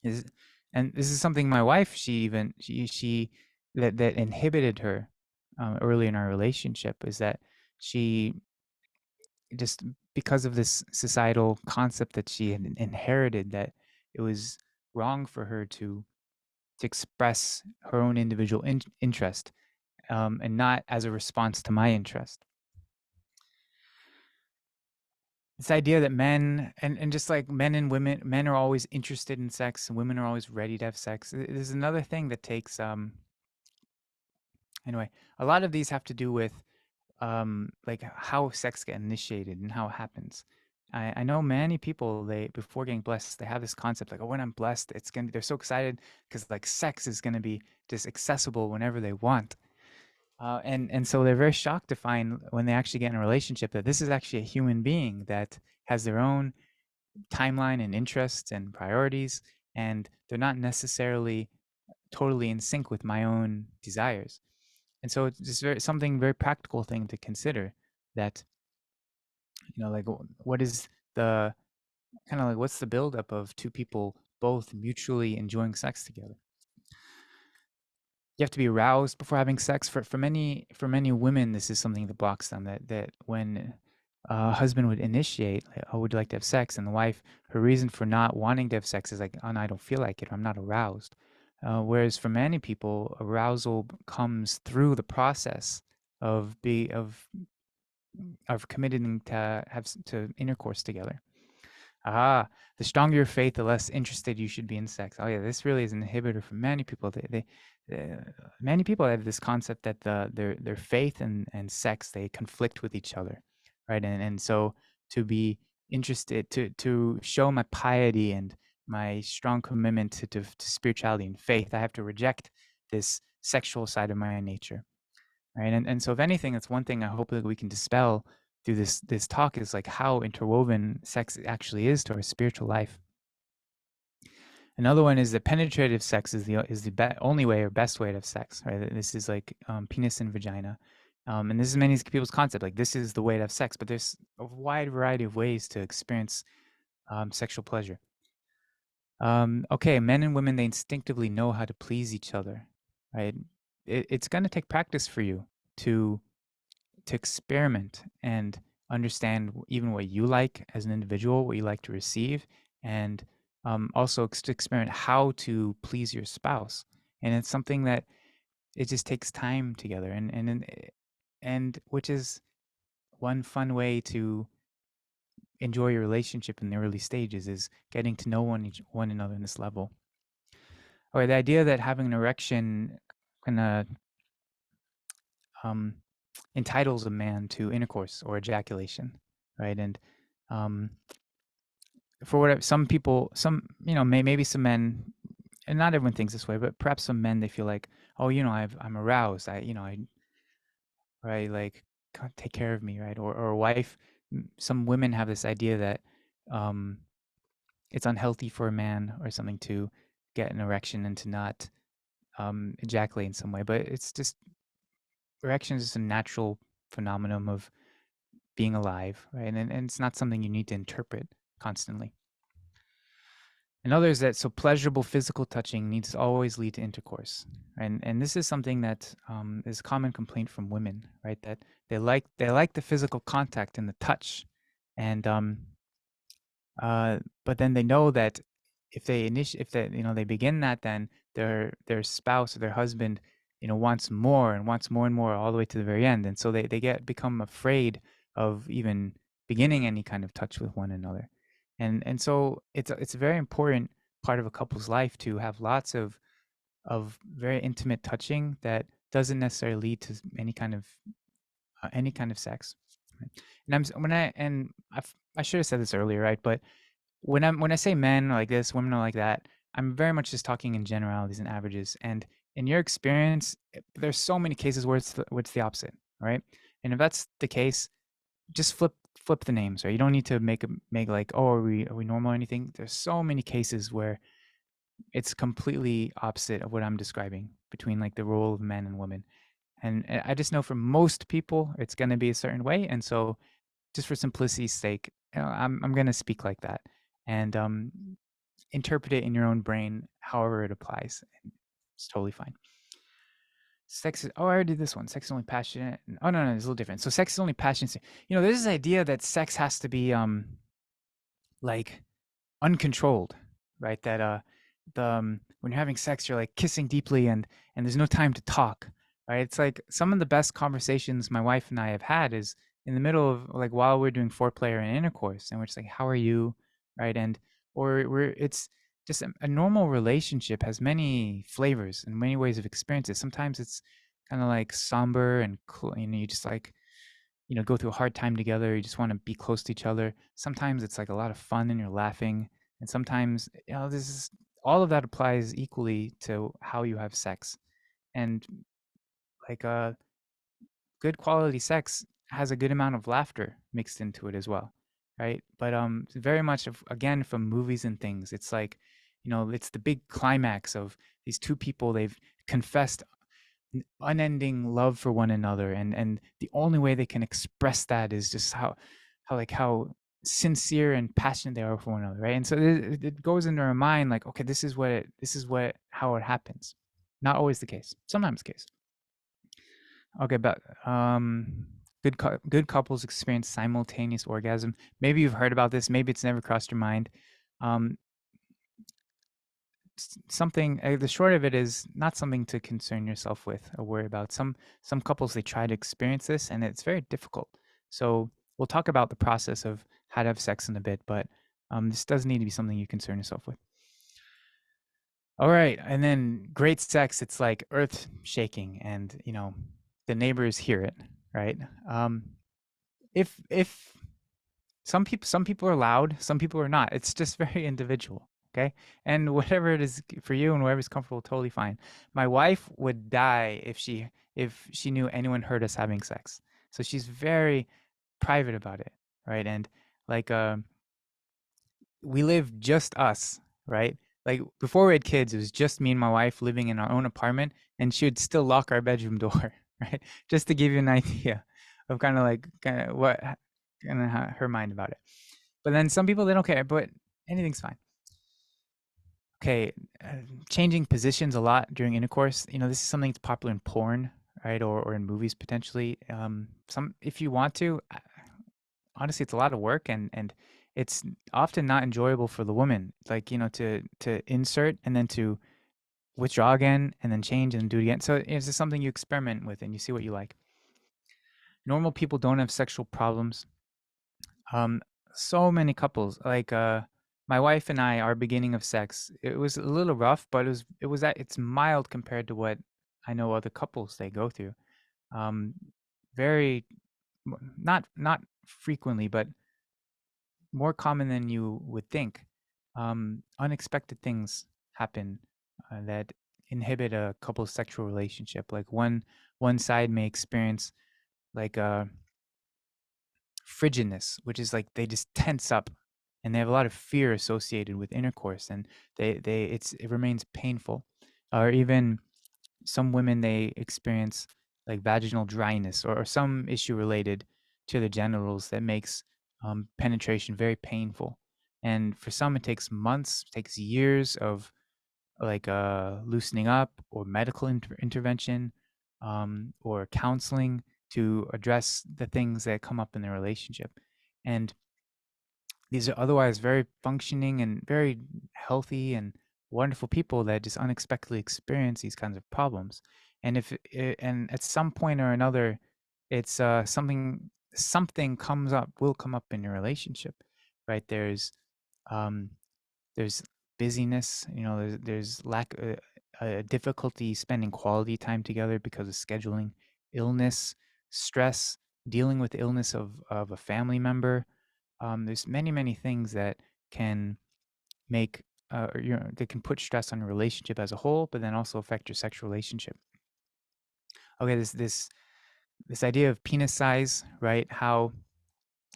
And this is something my wife, she that inhibited her early in our relationship, is that she just, because of this societal concept that she had inherited, that it was wrong for her to express her own individual interest and not as a response to my interest. This idea that men and just like men and women, men are always interested in sex and women are always ready to have sex. There's another thing that takes anyway, a lot of these have to do with like how sex get initiated and how it happens. I know many people, they, before getting blessed, they have this concept like, oh, when I'm blessed, they're so excited because like sex is going to be just accessible whenever they want. And so they're very shocked to find when they actually get in a relationship that this is actually a human being that has their own timeline and interests and priorities, and they're not necessarily totally in sync with my own desires. And so it's just something very practical thing to consider, that like what is the kind of like what's the buildup of two people both mutually enjoying sex together. You have to be aroused before having sex. For many women, this is something that blocks them. That when a husband would initiate, like, oh, would you like to have sex? And the wife, her reason for not wanting to have sex is like, oh, no, I don't feel like it. Or I'm not aroused. Whereas for many people, arousal comes through the process of committing to intercourse together. The stronger your faith, the less interested you should be in sex. Oh yeah, this really is an inhibitor for many people. Many people have this concept that their faith and sex, they conflict with each other, right? And so to be interested, to show my piety and my strong commitment to spirituality and faith, I have to reject this sexual side of my nature, right? And so if anything, that's one thing I hope that we can dispel through this talk, is like how interwoven sex actually is to our spiritual life. Another one is that penetrative sex is the only way or best way to have sex, right? This is like penis and vagina. And this is many people's concept, like this is the way to have sex, but there's a wide variety of ways to experience sexual pleasure. Okay, men and women, they instinctively know how to please each other, right? It's going to take practice for you to experiment and understand even what you like as an individual, what you like to receive, and also to experiment how to please your spouse. And it's something that it just takes time together, and which is one fun way to enjoy your relationship in the early stages, is getting to know one another in this level. Or the idea that having an erection kind of entitles a man to intercourse or ejaculation, right? And for whatever, some people, maybe some men, and not everyone thinks this way, but perhaps some men, they feel like, oh, I'm aroused. I like, can't take care of me, right? Or a wife. Some women have this idea that it's unhealthy for a man or something to get an erection and to not ejaculate in some way, but it's just, erection is just a natural phenomenon of being alive, right? And it's not something you need to interpret constantly. And others that, so pleasurable physical touching needs to always lead to intercourse, and this is something that is a common complaint from women, right? That they like the physical contact and the touch, and but then they know that if they they begin that, then their spouse or their husband wants more and more all the way to the very end, and so they become afraid of even beginning any kind of touch with one another. And so it's a very important part of a couple's life to have lots of very intimate touching that doesn't necessarily lead to any kind of sex. Right? I should have said this earlier, right? But when I say men are like this, women are like that, I'm very much just talking in generalities and averages. And in your experience, there's so many cases where it's the opposite, right? And if that's the case, just flip the names, right? You don't need to make like, oh, are we normal or anything? There's so many cases where it's completely opposite of what I'm describing between like the role of men and women. And I just know for most people, it's going to be a certain way. And so just for simplicity's sake, I'm going to speak like that, and interpret it in your own brain however it applies. It's totally fine. Sex is, oh, I already did this one. Sex is only passionate. Oh, no, it's a little different. So sex is only passionate. There's this idea that sex has to be like uncontrolled, right? That when you're having sex, you're like kissing deeply, and there's no time to talk, right? It's like some of the best conversations my wife and I have had is in the middle of, like, while we're doing foreplay or an intercourse, and we're just like, how are you, right? And it's just a normal relationship has many flavors and many ways of experiences. Sometimes it's kind of like somber and you just like go through a hard time together. You just want to be close to each other. Sometimes it's like a lot of fun and you're laughing. And sometimes, this is, all of that applies equally to how you have sex. And like good quality sex has a good amount of laughter mixed into it as well, right? But very much again from movies and things. It's like, it's the big climax of these two people. They've confessed unending love for one another, and the only way they can express that is just how sincere and passionate they are for one another, right? And so it goes into our mind like, okay, this is how it happens. Not always the case, sometimes the case. Okay, but good couples experience simultaneous orgasm. Maybe you've heard about this, maybe it's never crossed your mind. Something, the short of it is not something to concern yourself with or worry about. Some couples, they try to experience this and it's very difficult. So we'll talk about the process of how to have sex in a bit, but this doesn't need to be something you concern yourself with. All right, and then great sex, it's like earth shaking, and the neighbors hear it, right? If some people are loud, some people are not. It's just very individual. Okay. And whatever it is for you and whatever's comfortable, totally fine. My wife would die if she knew anyone heard us having sex. So she's very private about it. Right. And like, we live just us, right? like before we had kids, it was just me and my wife living in our own apartment, and she would still lock our bedroom door, right? Just to give you an idea of kind of what kind of her mind about it. But then some people, they don't care, but anything's fine. Okay, changing positions a lot during intercourse. You know, this is something that's popular in porn, right, or in movies potentially. Some, if you want to, honestly, it's a lot of work, and it's often not enjoyable for the woman. Like, you know, to insert and then to withdraw again and then change and do it again. So it's just something you experiment with and you see what you like. Normal people don't have sexual problems. So many couples, like my wife and I, our beginning of sex, it was a little rough, but it's mild compared to what I know other couples they go through. Very not frequently, but more common than you would think. Unexpected things happen that inhibit a couple's sexual relationship. Like one side may experience like a frigidness, which is like they just tense up and they have a lot of fear associated with intercourse, and it remains painful. Or even some women, they experience like vaginal dryness or some issue related to the genitals that makes penetration very painful. And for some, it takes months, takes years of like loosening up or medical intervention or counseling to address the things that come up in the relationship. And these are otherwise very functioning and very healthy and wonderful people that just unexpectedly experience these kinds of problems. And and at some point or another, it's something will come up in your relationship, right? Um, there's busyness, you know, there's lack difficulty spending quality time together because of scheduling, illness, stress, dealing with the illness of a family member. There's many things that can make that can put stress on your relationship as a whole, but then also affect your sexual relationship. Okay, this idea of penis size, right? How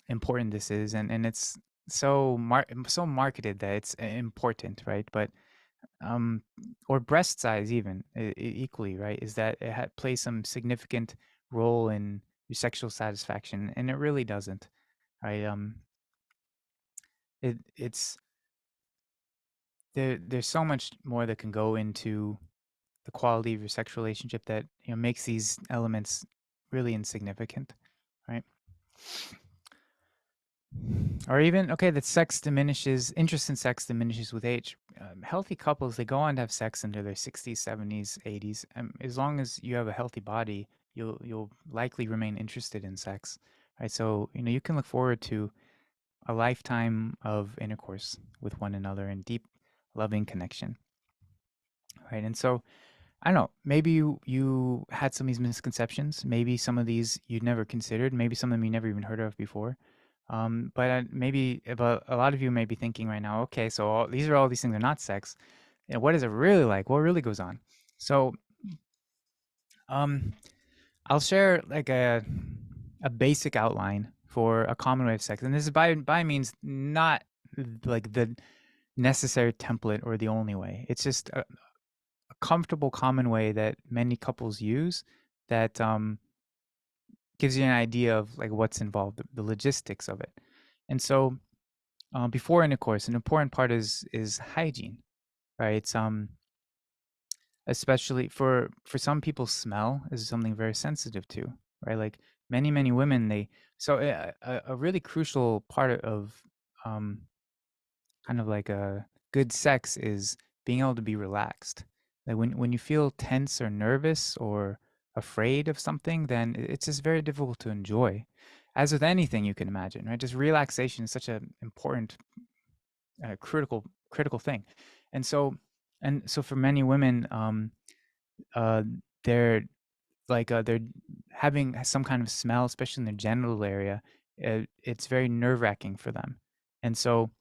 important this is, and it's so marketed that it's important, right? But or breast size even equally, right? Is that it plays some significant role in your sexual satisfaction, and it really doesn't, right? It's there's so much more that can go into the quality of your sexual relationship that, you know, makes these elements really insignificant, right? Or even, okay, that interest in sex diminishes with age. Healthy couples, they go on to have sex into their 60s, 70s, 80s. As long as you have a healthy body, you'll likely remain interested in sex, right? So, you know, you can look forward to a lifetime of intercourse with one another and deep, loving connection, right? And so, I don't know, maybe you had some of these misconceptions. Maybe some of these you'd never considered. Maybe some of them you never even heard of before. But maybe about a lot of you may be thinking right now, okay, so these things are not sex. You know, what is it really like? What really goes on? So, I'll share like a basic outline for a common way of sex, and this is by means not like the necessary template or the only way. It's just a comfortable, common way that many couples use that gives you an idea of like what's involved, the logistics of it. And so, before intercourse, an important part is hygiene, right? It's especially for some people, smell is something very sensitive to, right? Like many women, a really crucial part of kind of like a good sex is being able to be relaxed. Like when you feel tense or nervous or afraid of something, then it's just very difficult to enjoy. As with anything you can imagine, right? Just relaxation is such an important, critical thing. And so for many women, uh, they're they're having some kind of smell, especially in their genital area. It's very nerve wracking for them. And so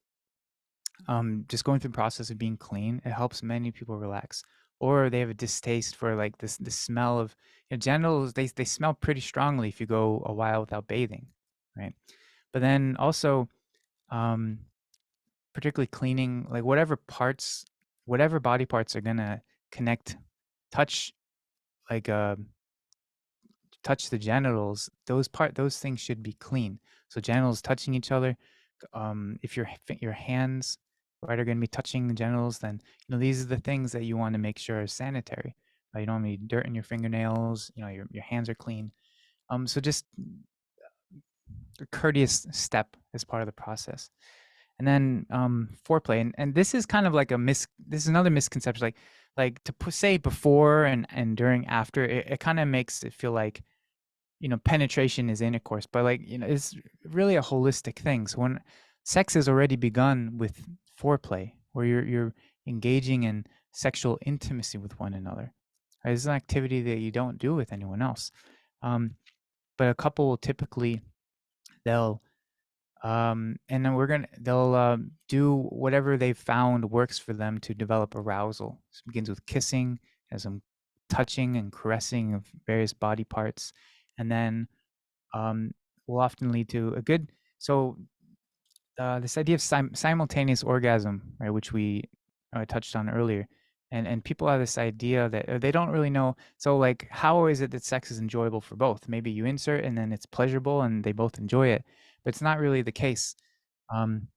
just going through the process of being clean, it helps many people relax. Or they have a distaste for like the smell of, you know, genitals. They smell pretty strongly if you go a while without bathing, right? But then also, particularly cleaning, like whatever parts whatever body parts are gonna connect, touch, like touch the genitals, those things should be clean. So genitals touching each other. If your hands, right, are going to be touching the genitals, then these are the things that you want to make sure are sanitary. You don't want any dirt in your fingernails. Your hands are clean. So just a courteous step as part of the process. And then foreplay, and this is kind of like this is another misconception, like to say before and during, after, it kind of makes it feel like penetration is intercourse, but it's really a holistic thing. So when sex has already begun with foreplay, where you're engaging in sexual intimacy with one another, right? It's an activity that you don't do with anyone else. But a couple will typically, they'll and then they'll do whatever they've found works for them to develop arousal. So it begins with kissing, as some touching and caressing of various body parts, and then will often lead to a good. So this idea of simultaneous orgasm, right, which we touched on earlier, and people have this idea that they don't really know. So like, how is it that sex is enjoyable for both? Maybe you insert and then it's pleasurable and they both enjoy it, but it's not really the case. Men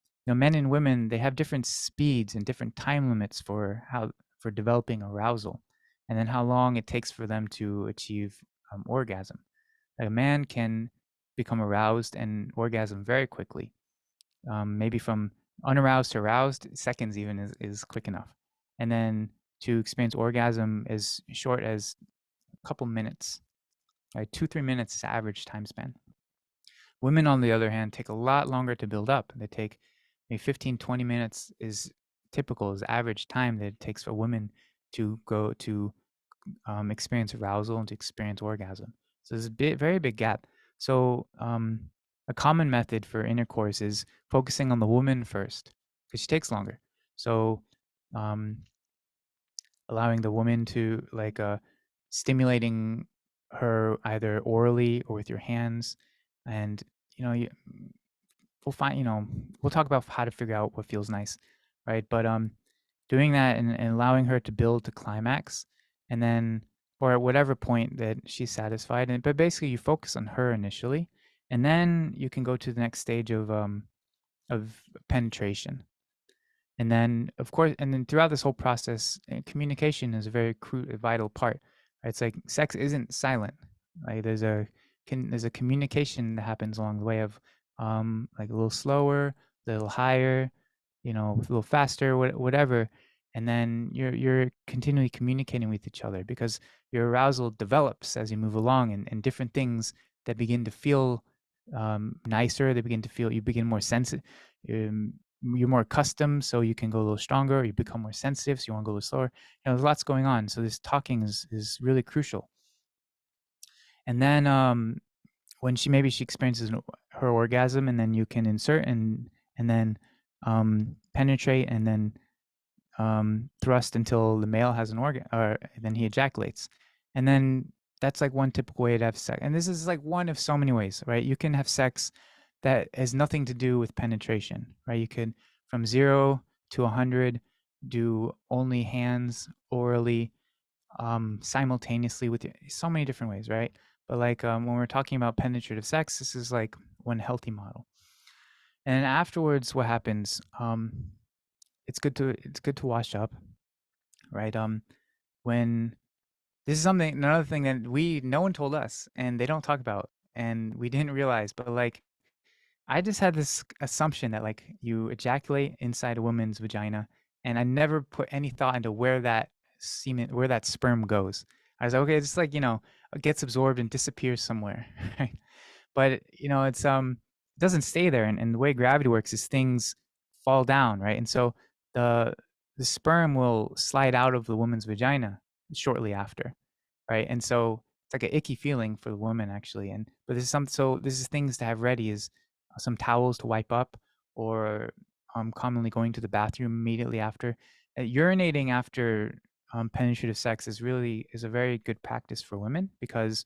and women, they have different speeds and different time limits for developing arousal, and then how long it takes for them to achieve orgasm. Like a man can become aroused and orgasm very quickly. Maybe from unaroused to aroused, seconds even is quick enough. And then to experience orgasm as short as a couple minutes, right? 2-3 minutes is average time span. Women, on the other hand, take a lot longer to build up. They take maybe 15-20 minutes is typical, is average time that it takes for women to go to experience arousal and to experience orgasm. So there's a very big gap. So a common method for intercourse is focusing on the woman first, because she takes longer. So allowing the woman to stimulating her either orally or with your hands, and we'll find we'll talk about how to figure out what feels nice, right? But doing that and allowing her to build to climax, and then, or at whatever point that she's satisfied, but basically you focus on her initially, and then you can go to the next stage of penetration. And then, of course, and then throughout this whole process, communication is a very vital part. Right? It's like sex isn't silent. Like there's a communication that happens along the way of like a little slower, a little higher, a little faster, whatever. And then you're continually communicating with each other, because your arousal develops as you move along, and different things that begin to feel nicer. You begin more sensitive. You're more accustomed, so you can go a little stronger. You become more sensitive, so you want to go a little slower. There's lots going on. So this talking is really crucial. And then when she experiences her orgasm, and then you can insert and then penetrate, and then thrust until the male has an orgasm, or then he ejaculates. And then that's like one typical way to have sex. And this is like one of so many ways, right? You can have sex that has nothing to do with penetration, right? You could, from 0 to 100, do only hands, orally, simultaneously with so many different ways, right? But like when we're talking about penetrative sex, this is like one healthy model. And afterwards, what happens? It's good to wash up, right? When this is another thing that no one told us, and they don't talk about, and we didn't realize, but like, I just had this assumption that like you ejaculate inside a woman's vagina, and I never put any thought into where that sperm goes. I was like, okay, it's like, it gets absorbed and disappears somewhere. Right? But it's it doesn't stay there, and the way gravity works is things fall down, right? And so the sperm will slide out of the woman's vagina shortly after, right? And so it's like an icky feeling for the woman, actually. But this is things to have ready, is some towels to wipe up, or commonly going to the bathroom immediately after. Urinating after penetrative sex is a very good practice for women, because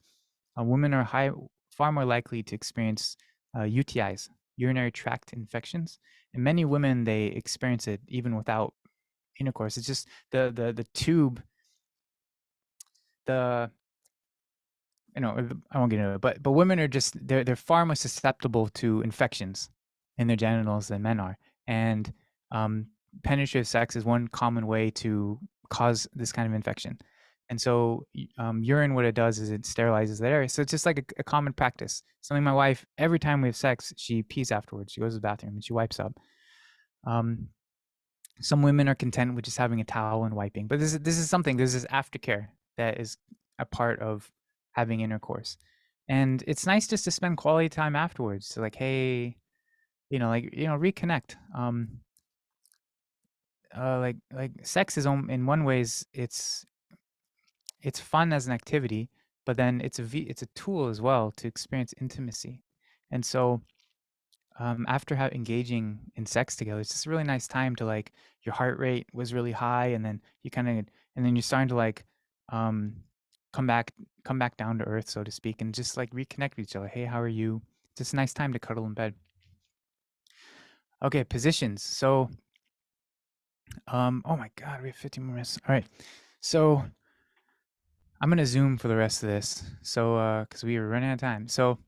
women are far more likely to experience UTIs, urinary tract infections, and many women, they experience it even without intercourse. It's just the tube, I won't get into it, but women are just they're far more susceptible to infections in their genitals than men are, and penetrative sex is one common way to cause this kind of infection. And so urine, what it does is it sterilizes that area. So it's just like a common practice. Something my wife, every time we have sex, she pees afterwards. She goes to the bathroom and she wipes up. Some women are content with just having a towel and wiping, but this is aftercare that is a part of having intercourse. And it's nice just to spend quality time afterwards. So like, hey, reconnect. Like sex is in one ways it's fun as an activity, but then it's a tool as well to experience intimacy. And so after engaging in sex together, it's just a really nice time to like your heart rate was really high, and then you're starting to like come back down to earth, so to speak, and just like reconnect with each other. Hey, how are you? It's just a nice time to cuddle in bed. Okay, positions. So oh my God, we have 15 more minutes. All right. So I'm going to zoom for the rest of this. So, cause we were running out of time. So,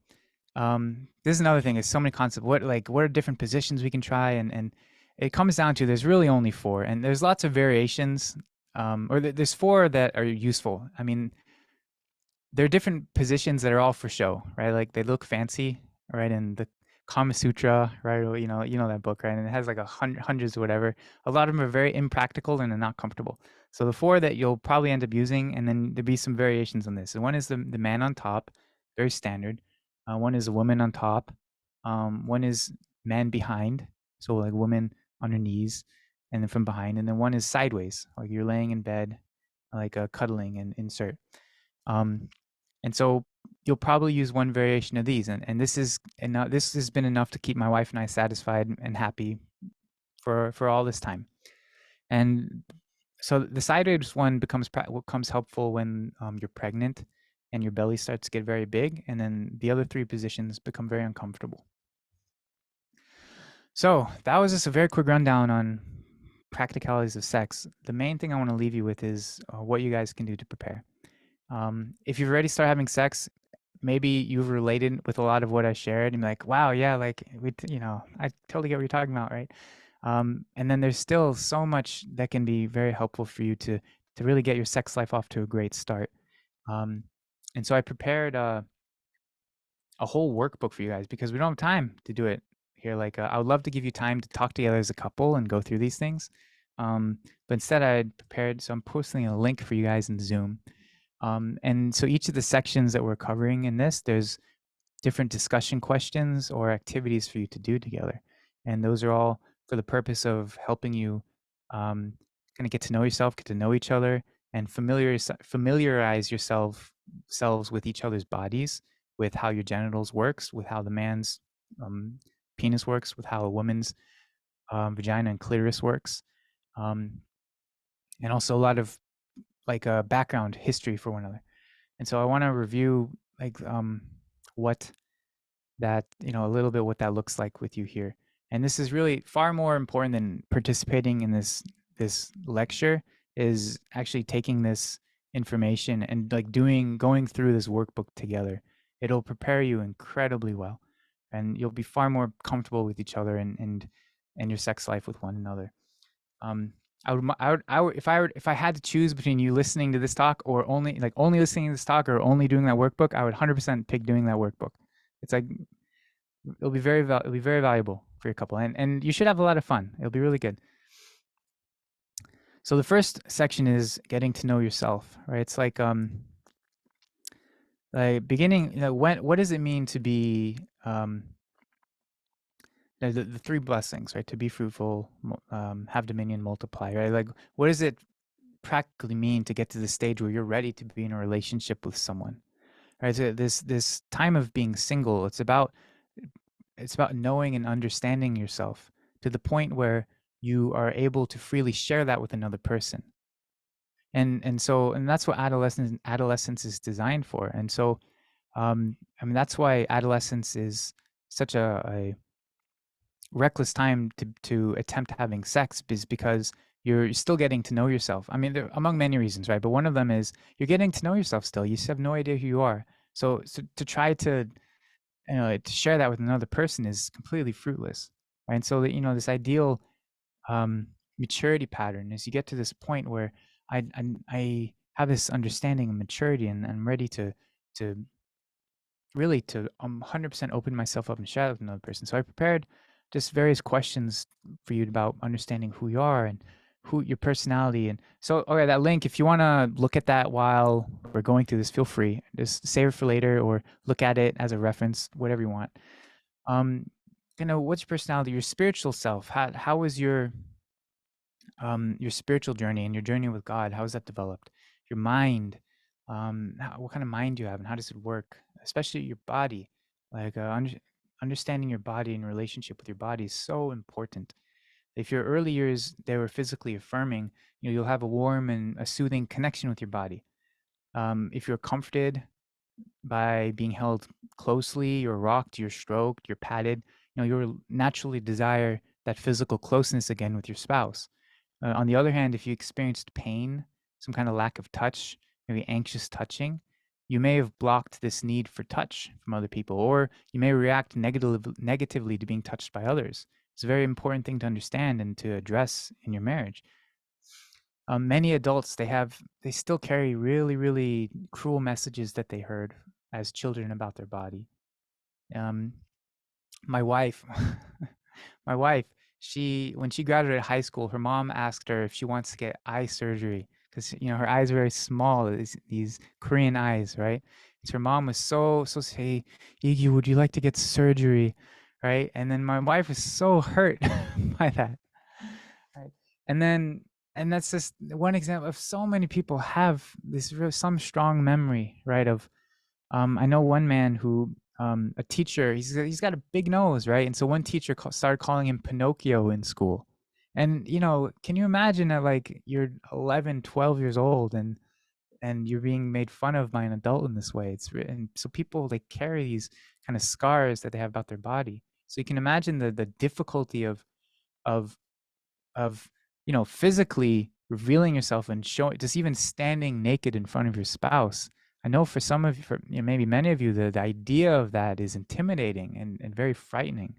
this is another thing, is so many concepts. What are different positions we can try? And it comes down to, there's really only 4, and there's lots of variations. There's 4 that are useful. I mean, there are different positions that are all for show, right? Like they look fancy, right? And the Kama Sutra, right? You know that book, right? And it has like hundreds or whatever. A lot of them are very impractical and are not comfortable. So the 4 that you'll probably end up using, and then there'll be some variations on this. And one is the man on top, very standard. One is a woman on top. One is man behind, so like woman on her knees, and then from behind. And then one is sideways, like you're laying in bed, like cuddling and insert. And so you'll probably use one variation of these, and this has been enough to keep my wife and I satisfied and happy for all this time. And so the sideways one becomes helpful when you're pregnant and your belly starts to get very big, and then the other 3 positions become very uncomfortable. So that was just a very quick rundown on practicalities of sex. The main thing I want to leave you with is what you guys can do to prepare. If you've already started having sex, maybe you've related with a lot of what I shared and like, wow, yeah, like I totally get what you're talking about, right? And then there's still so much that can be very helpful for you to really get your sex life off to a great start. And so I prepared a whole workbook for you guys, because we don't have time to do it here. Like I would love to give you time to talk together as a couple and go through these things. But instead I had prepared, so I'm posting a link for you guys in Zoom. And so each of the sections that we're covering in this, there's different discussion questions or activities for you to do together. And those are all for the purpose of helping you kind of get to know yourself, get to know each other, and familiarize yourselves with each other's bodies, with how your genitals works, with how the man's penis works, with how a woman's vagina and clitoris works. And also a lot of like a background history for one another. And so I want to review like what that, a little bit what that looks like with you here. And this is really far more important than participating in this lecture, is actually taking this information and like going through this workbook together. It'll prepare you incredibly well, and you'll be far more comfortable with each other and your sex life with one another. I would if I had to choose between you listening to this talk or only listening to this talk or only doing that workbook, I would 100% pick doing that workbook. It's like it'll be very valuable for your couple, and you should have a lot of fun. It'll be really good. So the first section is getting to know yourself, right? It's like beginning. What does it mean to be the 3 blessings, right? To be fruitful, have dominion, multiply, right? Like, what does it practically mean to get to the stage where you're ready to be in a relationship with someone, right? So this time of being single, it's about knowing and understanding yourself to the point where you are able to freely share that with another person. And that's what adolescence is designed for. And so, that's why adolescence is such a reckless time to attempt having sex, is because you're still getting to know yourself. I mean, among many reasons, right? But one of them is you're getting to know yourself still. You just have no idea who you are. So to try to, to share that with another person is completely fruitless, right? And so that, this ideal maturity pattern is you get to this point where I have this understanding of maturity, and I'm ready to really to 100% open myself up and share that with another person. So I prepared just various questions for you about understanding who you are and who your personality. And so, okay, that link, if you want to look at that while we're going through this, feel free. Just save it for later or look at it as a reference, whatever you want. What's your personality, your spiritual self? How was your spiritual journey and your journey with God? How has that developed? Your mind, what kind of mind do you have and how does it work? Especially your body, like understanding your body and relationship with your body is so important. If your early years, they were physically affirming, you'll have a warm and a soothing connection with your body. If you're comforted by being held closely, you're rocked, you're stroked, you're patted, you'll naturally desire that physical closeness again with your spouse. On the other hand, if you experienced pain, some kind of lack of touch, maybe anxious touching, you may have blocked this need for touch from other people, or you may react negatively to being touched by others. It's a very important thing to understand and to address in your marriage. Many adults, they still carry really, really cruel messages that they heard as children about their body. My wife, when she graduated high school, her mom asked her if she wants to get eye surgery because her eyes are very small, these Korean eyes, right? So her mom was so say, Iggy, would you like to get surgery, right? And then my wife was so hurt by that, right? And that's just one example of so many people have this some strong memory, right? Of I know one man who a teacher, he's got a big nose, right? And so one teacher started calling him Pinocchio in school. And can you imagine that, like, you're 11, 12 years old and you're being made fun of by an adult in this way? And so people, they carry these kind of scars that they have about their body. So you can imagine the difficulty of physically revealing yourself and showing, just even standing naked in front of your spouse. I know for some of you, maybe many of you, the idea of that is intimidating and very frightening.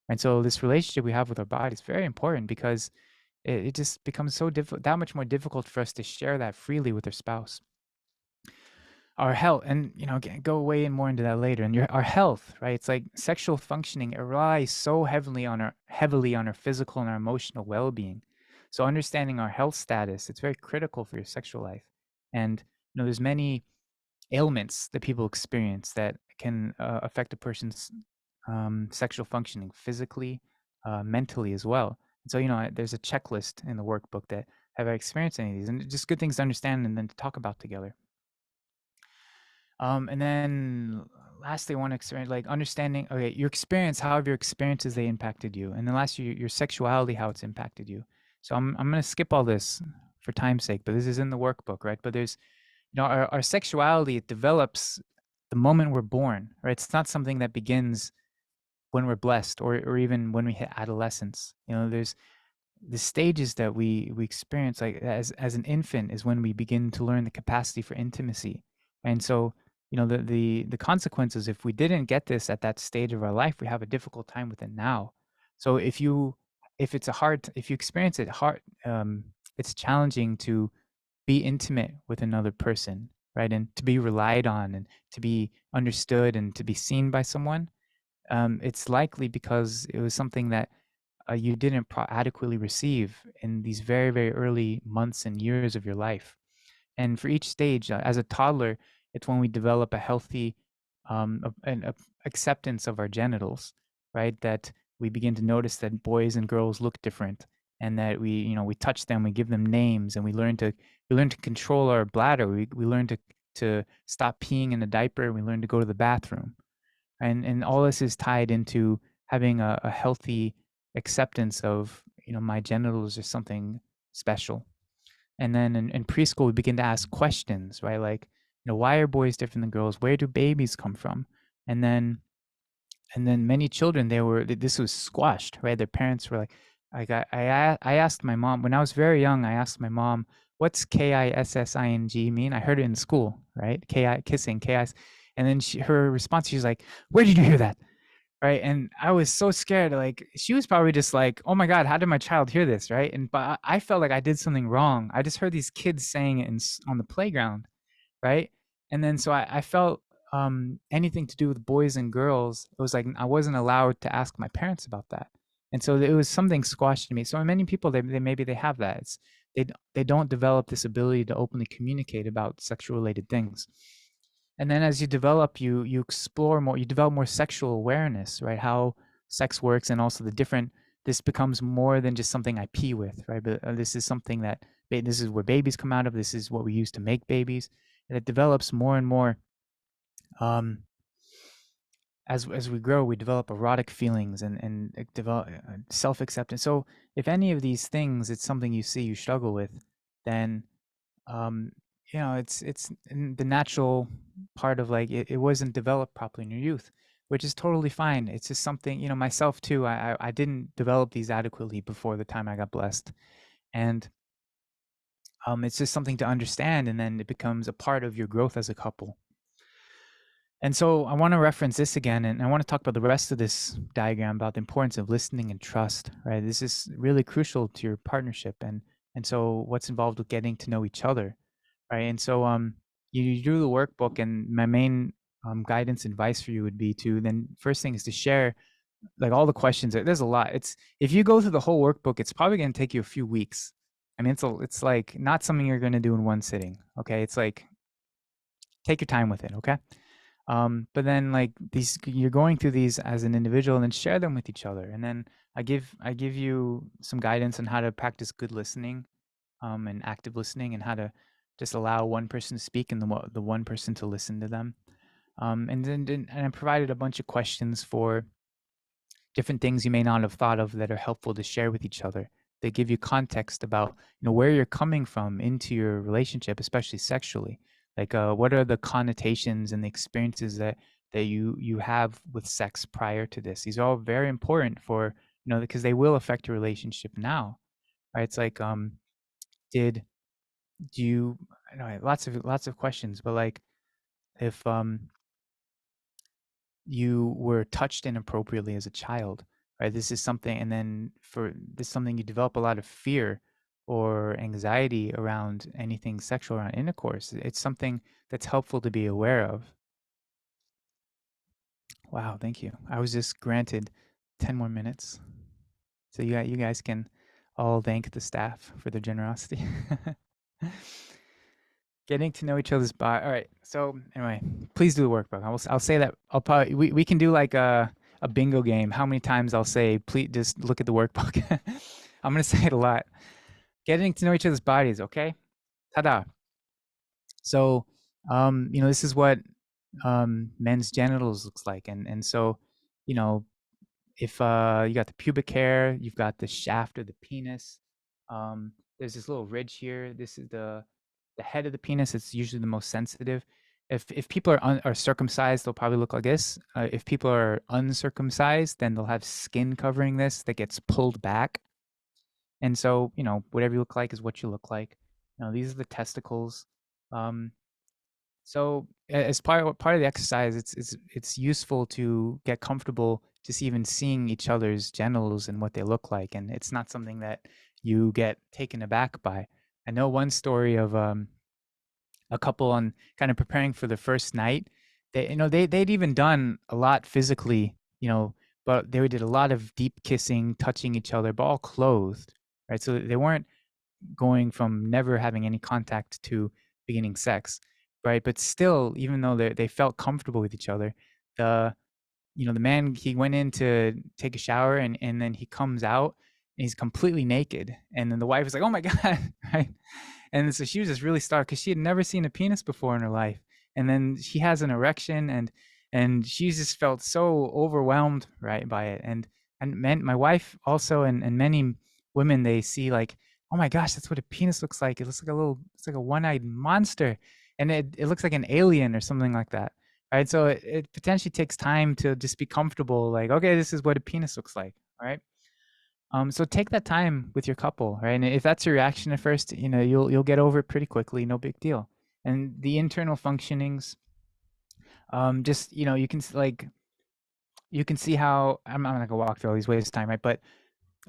And so this relationship we have with our body is very important because it just becomes so difficult, that much more difficult for us to share that freely with our spouse. Our health, and go way more into that later. And our health, right? It's like sexual functioning relies so heavily on our physical and our emotional well-being. So understanding our health status, it's very critical for your sexual life. And there's many ailments that people experience that can affect a person's sexual functioning physically, mentally as well. And so there's a checklist in the workbook that have I experienced any of these, and just good things to understand and then to talk about together. And then lastly, I want to experience, like, understanding, okay, your experience, how have your experiences, they impacted you? And then lastly, your sexuality, how it's impacted you. So I'm going to skip all this for time's sake, but this is in the workbook, right? But there's, our sexuality, it develops the moment we're born, right? It's not something that begins when we're blessed or even when we hit adolescence. There's the stages that we experience, like as an infant, is when we begin to learn the capacity for intimacy. And so, the consequences, if we didn't get this at that stage of our life, we have a difficult time with it now. So if you experience it hard, it's challenging to be intimate with another person, right? And to be relied on and to be understood and to be seen by someone. It's likely because it was something that you didn't adequately receive in these very, very early months and years of your life. And for each stage, as a toddler, it's when we develop a healthy acceptance of our genitals, right? That we begin to notice that boys and girls look different, and that we touch them, we give them names, and we learn to control our bladder. We learn to stop peeing in a diaper. We learn to go to the bathroom, and all this is tied into having a healthy acceptance of my genitals are something special. And then in preschool, we begin to ask questions, right? Like, why are boys different than girls? Where do babies come from? And then many children, this was squashed, right? Their parents were like, I asked my mom when I was very young. I asked my mom, "What's kissing mean?" I heard it in school, right? Kissing, and then her response, she was like, "Where did you hear that?" Right? And I was so scared. Like she was probably just like, "Oh my God, how did my child hear this?" Right? And but I felt like I did something wrong. I just heard these kids saying it on the playground, right? And then so I felt anything to do with boys and girls, it was like I wasn't allowed to ask my parents about that. And so it was something squashed in me. So many people, they maybe they have that. They don't develop this ability to openly communicate about sexual related things. And then as you develop, you explore more, you develop more sexual awareness, right? How sex works, and also the different. This becomes more than just something I pee with, right? But this is something that this is where babies come out of. This is what we use to make babies, and it develops more and more. As we grow, we develop erotic feelings and develop self acceptance. So if any of these things, it's something you see you struggle with, then um, it's in the natural part of like it wasn't developed properly in your youth, which is totally fine. It's just something, myself too. I didn't develop these adequately before the time I got blessed, and it's just something to understand, and then it becomes a part of your growth as a couple. And so I want to reference this again, and I want to talk about the rest of this diagram about the importance of listening and trust, right? This is really crucial to your partnership, and so what's involved with getting to know each other, right? And so you do the workbook, and my main guidance advice for you would be to then first thing is to share like all the questions. There's a lot. It's if you go through the whole workbook, it's probably going to take you a few weeks. I mean, it's like not something you're going to do in one sitting. Okay, it's like take your time with it. Okay. But then like these, you're going through these as an individual, and then share them with each other. And then I give you some guidance on how to practice good listening, and active listening, and how to just allow one person to speak and the one person to listen to them. And then I provided a bunch of questions for different things you may not have thought of that are helpful to share with each other. They give you context about where you're coming from into your relationship, especially sexually. Like what are the connotations and the experiences that you have with sex prior to this? These are all very important for because they will affect your relationship now, right? It's like do you I know lots of questions, but like if you were touched inappropriately as a child, right? This is something, and then for this something you develop a lot of fear or anxiety around anything sexual, around intercourse. It's something that's helpful to be aware of. Wow, thank you. I was just granted 10 more minutes. So you guys can all thank the staff for their generosity. Getting to know each other's body. All right. So anyway, please do the workbook. I'll say that I'll probably we can do like a bingo game. How many times I'll say, please just look at the workbook. I'm gonna say it a lot. Getting to know each other's bodies. Okay. Ta-da. So this is what men's genitals looks like, and so if you got the pubic hair, you've got the shaft of the penis. There's this little ridge here. This is the head of the penis. It's usually the most sensitive. If people are circumcised, they'll probably look like this. If people are uncircumcised, then they'll have skin covering this that gets pulled back. And so whatever you look like is what you look like. These are the testicles. So as part of the exercise, it's useful to get comfortable just even seeing each other's genitals and what they look like, and it's not something that you get taken aback by. I know one story of a couple on kind of preparing for the first night. They'd even done a lot physically, but they did a lot of deep kissing, touching each other, but all clothed, right? So they weren't going from never having any contact to beginning sex, right? But still, even though they felt comfortable with each other, the man, he went in to take a shower, and then he comes out and he's completely naked, and then the wife was like, "Oh my God," right? And so she was just really startled because she had never seen a penis before in her life, and then she has an erection, and she just felt so overwhelmed, right, by it. And my wife also, and many women, they see like, oh my gosh, that's what a penis looks like. It looks like it's like a one-eyed monster, and it looks like an alien or something like that, right? So it potentially takes time to just be comfortable, like, okay, this is what a penis looks like, all right? So take that time with your couple, right? And if that's your reaction at first, you'll get over it pretty quickly, no big deal. And the internal functionings, just you can you can see how I'm not gonna walk through all these ways of time, right? But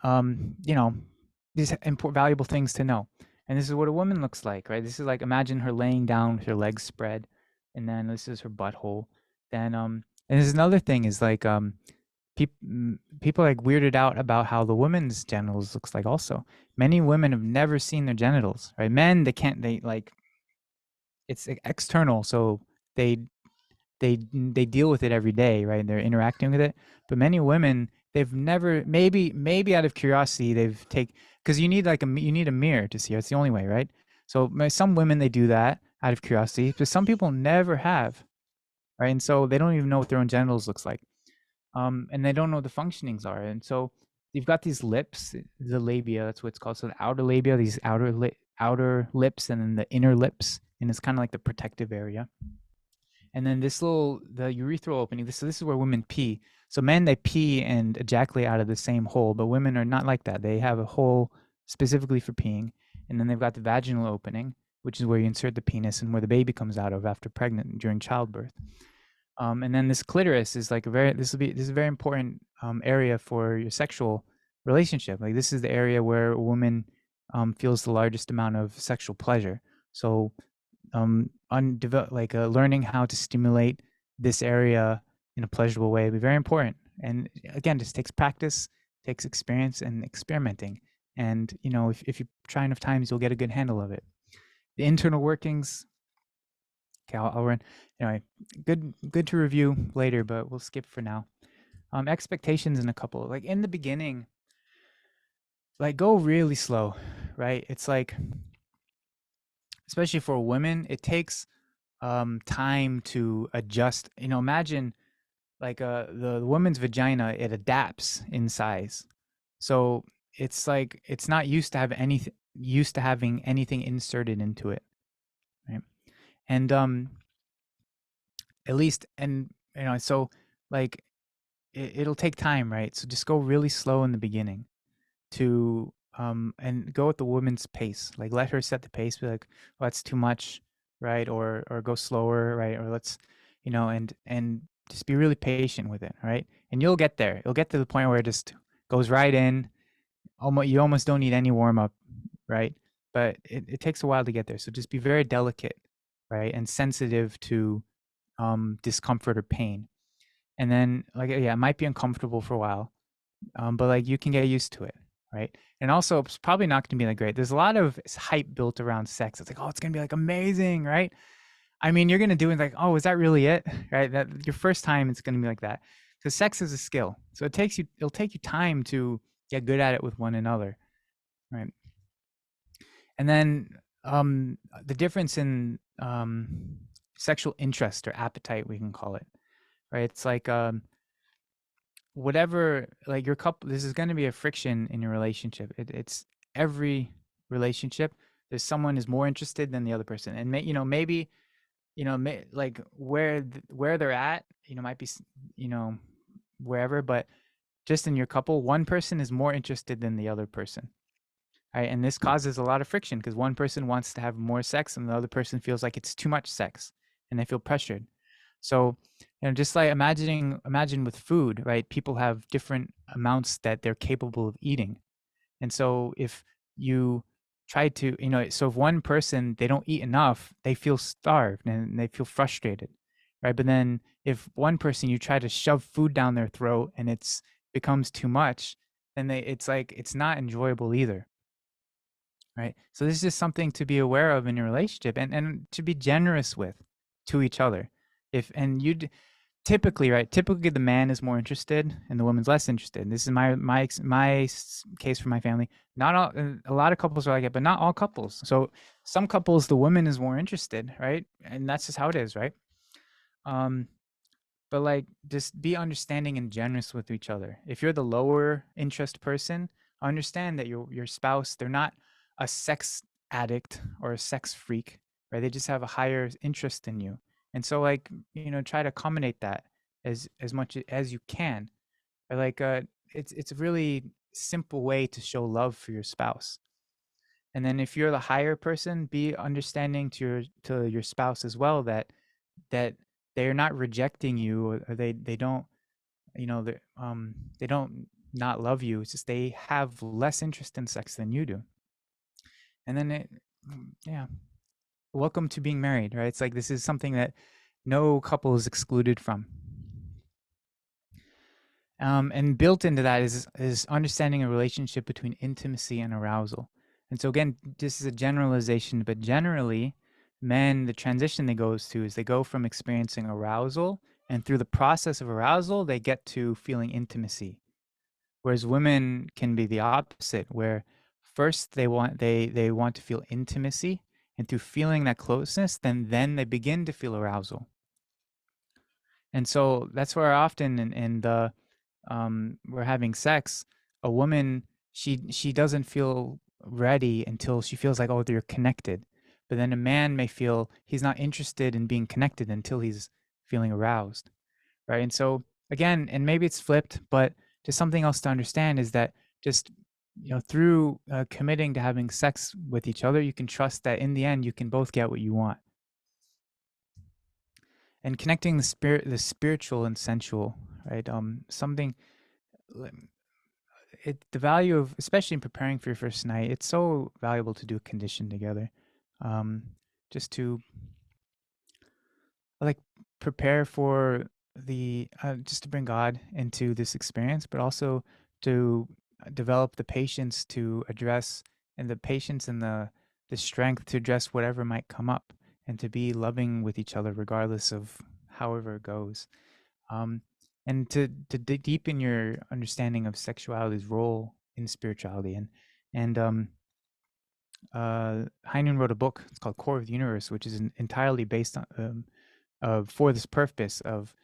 you know, these important, valuable things to know. And this is what a woman looks like, right? This is like, imagine her laying down with her legs spread, and then this is her butthole. Then and there's another thing is like people like weirded out about how the women's genitals looks like also. Many women have never seen their genitals, right? Men, they like, it's external, so they they deal with it every day, right? They're interacting with it. But many women, they've never, maybe out of curiosity, they've because you need like you need a mirror to see her. It's the only way, right? So some women, they do that out of curiosity, but some people never have, right? And so they don't even know what their own genitals looks like, and they don't know what the functionings are. And so you've got these lips, the labia, that's what it's called. So the outer labia, these outer lips, and then the inner lips, and it's kind of like the protective area. And then the urethral opening, this is where women pee. So men, they pee and ejaculate out of the same hole, but women are not like that. They have a hole specifically for peeing. And then they've got the vaginal opening, which is where you insert the penis and where the baby comes out of after pregnant during childbirth. And then this clitoris is like this is a very important area for your sexual relationship. Like, this is the area where a woman feels the largest amount of sexual pleasure. So learning how to stimulate this area in a pleasurable way would be very important. And again, just takes practice, takes experience and experimenting. And if you try enough times, you'll get a good handle of it. The internal workings. Okay, I'll run. Anyway, good to review later, but we'll skip for now. Expectations in a couple. Like, in the beginning, like, go really slow, right? It's like, especially for women, it takes time to adjust. Imagine like the woman's vagina, it adapts in size. So it's like it's not used to having anything inserted into it, right? And at least, and so like it'll take time, right? So just go really slow in the beginning to and go at the woman's pace. Like, let her set the pace, be like, oh, that's too much, right? Or go slower, right? Or let's and just be really patient with it, right? And you'll get there. You'll get to the point where it just goes right in. You almost don't need any warm up, right? But it takes a while to get there. So just be very delicate, right? And sensitive to discomfort or pain. And then, like, yeah, it might be uncomfortable for a while, but like, you can get used to it, right? And also, it's probably not going to be that great. There's a lot of hype built around sex. It's like, oh, it's going to be like amazing, right? I mean, you're going to do it like, oh, is that really it? Right? That your first time, it's going to be like that. Because sex is a skill. So it'll take you time to get good at it with one another, right? And then the difference in sexual interest or appetite, we can call it, right? It's like whatever, like, your couple, this is going to be a friction in your relationship. It's every relationship. There's someone is more interested than the other person, and maybe like where they're at, might be wherever, but just in your couple, one person is more interested than the other person, right? And this causes a lot of friction because one person wants to have more sex and the other person feels like it's too much sex and they feel pressured. So just like imagine with food, right? People have different amounts that they're capable of eating. And so if you try to, so if one person, they don't eat enough, they feel starved and they feel frustrated, right? But then if one person, you try to shove food down their throat and it's becomes too much, then it's like, it's not enjoyable either, right? So this is just something to be aware of in your relationship and to be generous with to each other. Typically, right? Typically, the man is more interested and the woman's less interested. This is my case for my family. Not all, a lot of couples are like it, but not all couples. So some couples, the woman is more interested, right? And that's just how it is, right? But like, just be understanding and generous with each other. If you're the lower interest person, understand that your spouse, they're not a sex addict or a sex freak, right? They just have a higher interest in you. And so, like, try to accommodate that as much as you can. Or like, it's really simple way to show love for your spouse. And then if you're the higher person, be understanding to your spouse as well, that they're not rejecting you, or they don't, they don't not love you. It's just they have less interest in sex than you do. And then yeah, welcome to being married, right? It's like this is something that no couple is excluded from. And built into that is understanding a relationship between intimacy and arousal. And so again, this is a generalization, but generally, men, the transition they go through is they go from experiencing arousal, and through the process of arousal, they get to feeling intimacy. Whereas women can be the opposite, where first they want to feel intimacy, and through feeling that closeness, then they begin to feel arousal. And so that's where often in the we're having sex, a woman, she doesn't feel ready until she feels like, oh, they're connected. But then a man may feel he's not interested in being connected until he's feeling aroused, right? And so again, and maybe it's flipped, but just something else to understand is that just through committing to having sex with each other, you can trust that in the end you can both get what you want. And connecting the spiritual and sensual, right? Something the value of, especially in preparing for your first night, it's so valuable to do a condition together, just to like prepare for the just to bring God into this experience, but also to develop the patience to address, and the patience and the strength to address whatever might come up, and to be loving with each other regardless of however it goes. And to deepen your understanding of sexuality's role in spirituality. And Heinlein wrote a book, it's called Core of the Universe, which is entirely based on for this purpose of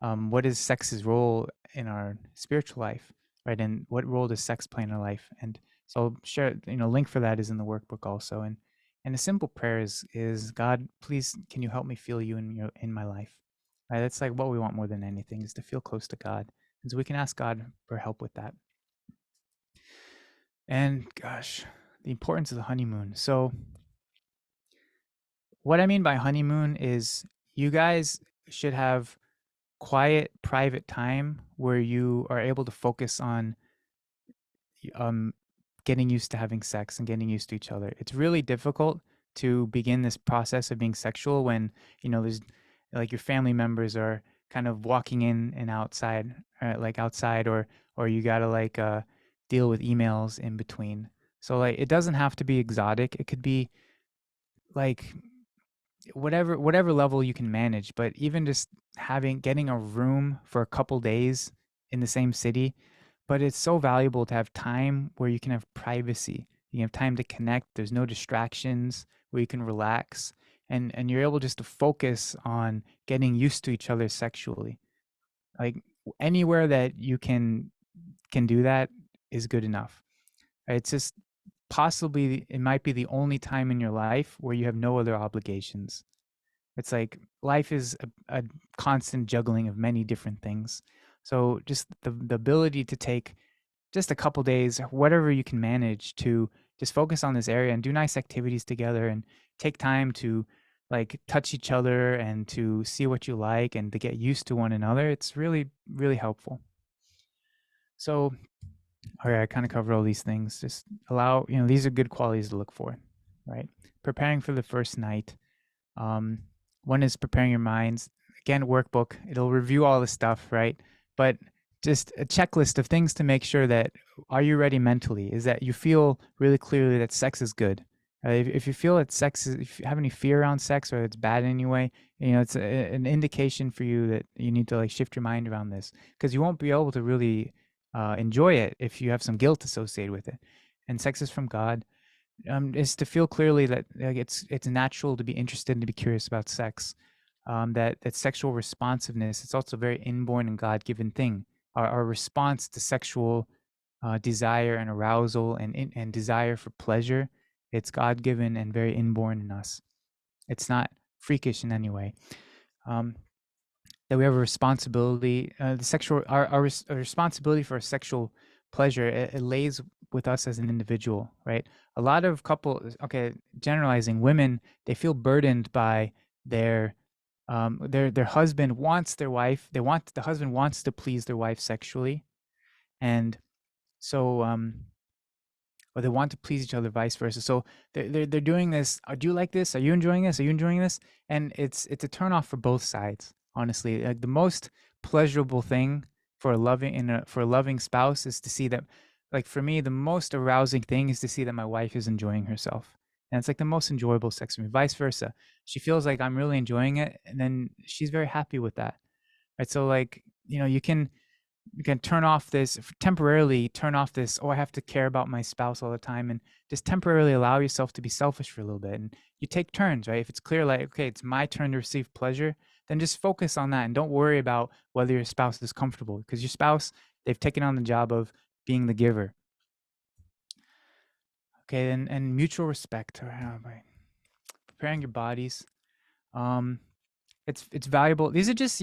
what is sex's role in our spiritual life, right? And what role does sex play in our life? And so I'll share, link for that is in the workbook also. And a simple prayer is God, please, can you help me feel you in my life? Right? That's like what we want more than anything, is to feel close to God. And so we can ask God for help with that. And gosh, the importance of the honeymoon. So what I mean by honeymoon is you guys should have quiet, private time where you are able to focus on getting used to having sex and getting used to each other. It's really difficult to begin this process of being sexual when, there's like your family members are kind of walking in and outside, or you got to deal with emails in between. So like, it doesn't have to be exotic. It could be like whatever level you can manage, but even just getting a room for a couple days in the same city. But it's so valuable to have time where you can have privacy. You have time to connect. There's no distractions, where you can relax, and you're able just to focus on getting used to each other sexually. Like anywhere that you can do that is good enough. It's just possibly, it might be the only time in your life where you have no other obligations. It's like life is a constant juggling of many different things. So just the ability to take just a couple days, whatever you can manage, to just focus on this area and do nice activities together, and take time to like touch each other and to see what you like and to get used to one another. It's really, really helpful. So, all right, I kind of covered all these things. Just allow, these are good qualities to look for, right? Preparing for the first night. One is preparing your minds. Again, workbook, it'll review all the stuff, right? But just a checklist of things to make sure that, are you ready mentally? Is that you feel really clearly that sex is good. If you feel that if you have any fear around sex, or it's bad in any way, it's an indication for you that you need to shift your mind around this, because you won't be able to really enjoy it if you have some guilt associated with it. And sex is from God. Is to feel clearly that it's natural to be interested and to be curious about sex. That sexual responsiveness, it's also a very inborn and God-given thing. Our response to sexual desire and arousal and desire for pleasure, it's God-given and very inborn in us. It's not freakish in any way. That we have a responsibility, our responsibility for our sexual pleasure, it lays with us as an individual, right? A lot of couples, okay, generalizing, women, they feel burdened by their husband wants their wife, the husband wants to please their wife sexually, and so or they want to please each other, vice versa. So they're doing this. Do you like this? Are you enjoying this? Are you enjoying this? And it's a turn off for both sides. Honestly, like the most pleasurable thing for a loving spouse is to see that. Like for me, the most arousing thing is to see that my wife is enjoying herself, and it's like the most enjoyable sex for me. Vice versa, she feels like I'm really enjoying it, and then she's very happy with that. Right? So like you can turn off this temporarily, oh, I have to care about my spouse all the time, and just temporarily allow yourself to be selfish for a little bit. And you take turns, right? If it's clear, like, okay, it's my turn to receive pleasure, then just focus on that and don't worry about whether your spouse is comfortable, because your spouse, they've taken on the job of being the giver. Okay, and mutual respect, right? Preparing your bodies. It's valuable. These are just,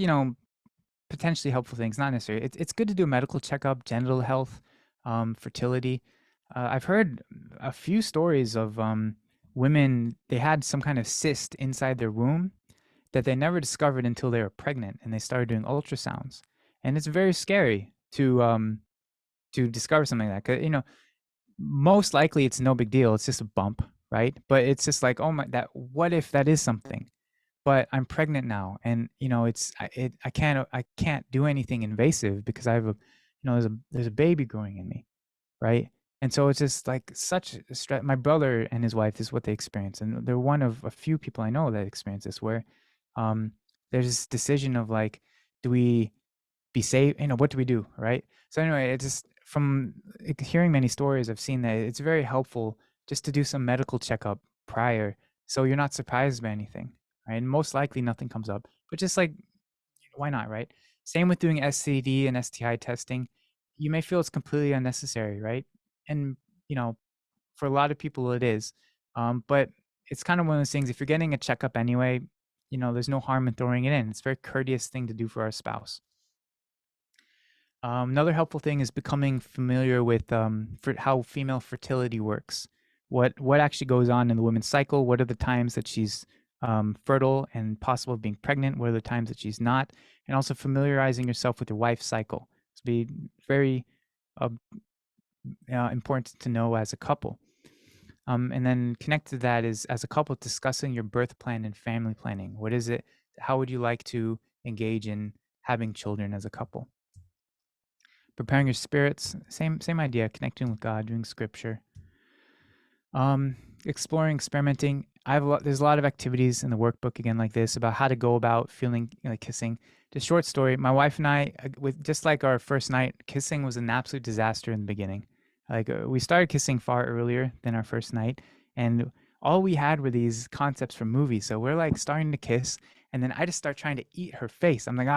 potentially helpful things, not necessary. It's good to do a medical checkup, genital health, fertility. I've heard a few stories of women, they had some kind of cyst inside their womb that they never discovered until they were pregnant, and they started doing ultrasounds. And it's very scary to discover something like that. 'Cause, most likely it's no big deal. It's just a bump, right? But it's just like, oh my, what if that is something? But I'm pregnant now, and I can't do anything invasive because I have there's a baby growing in me, right? And so it's just like such a stress. My brother and his wife, this is what they experience, and they're one of a few people I know that experience this, where there's this decision of like, do we be safe? What do we do, right? So anyway, it's just from hearing many stories, I've seen that it's very helpful just to do some medical checkup prior, so you're not surprised by anything. Right? And most likely nothing comes up, but just like, why not, right? Same with doing STD and STI testing. You may feel it's completely unnecessary, right? And, for a lot of people it is. But it's kind of one of those things, if you're getting a checkup anyway, there's no harm in throwing it in. It's a very courteous thing to do for our spouse. Another helpful thing is becoming familiar with how female fertility works. What actually goes on in the woman's cycle? What are the times that she's fertile and possible of being pregnant? What are the times that she's not? And also familiarizing yourself with your wife's cycle. It's be very important to know as a couple. And then connected to that is, as a couple, discussing your birth plan and family planning. What is it? How would you like to engage in having children as a couple? Preparing your spirits, same idea, connecting with God, doing scripture. Exploring, experimenting. There's a lot of activities in the workbook, again, like this, about how to go about feeling like kissing. Just short story, my wife and I, with just like our first night, kissing was an absolute disaster in the beginning. Like we started kissing far earlier than our first night, and all we had were these concepts from movies. So we're like starting to kiss, and then I just start trying to eat her face. I'm like,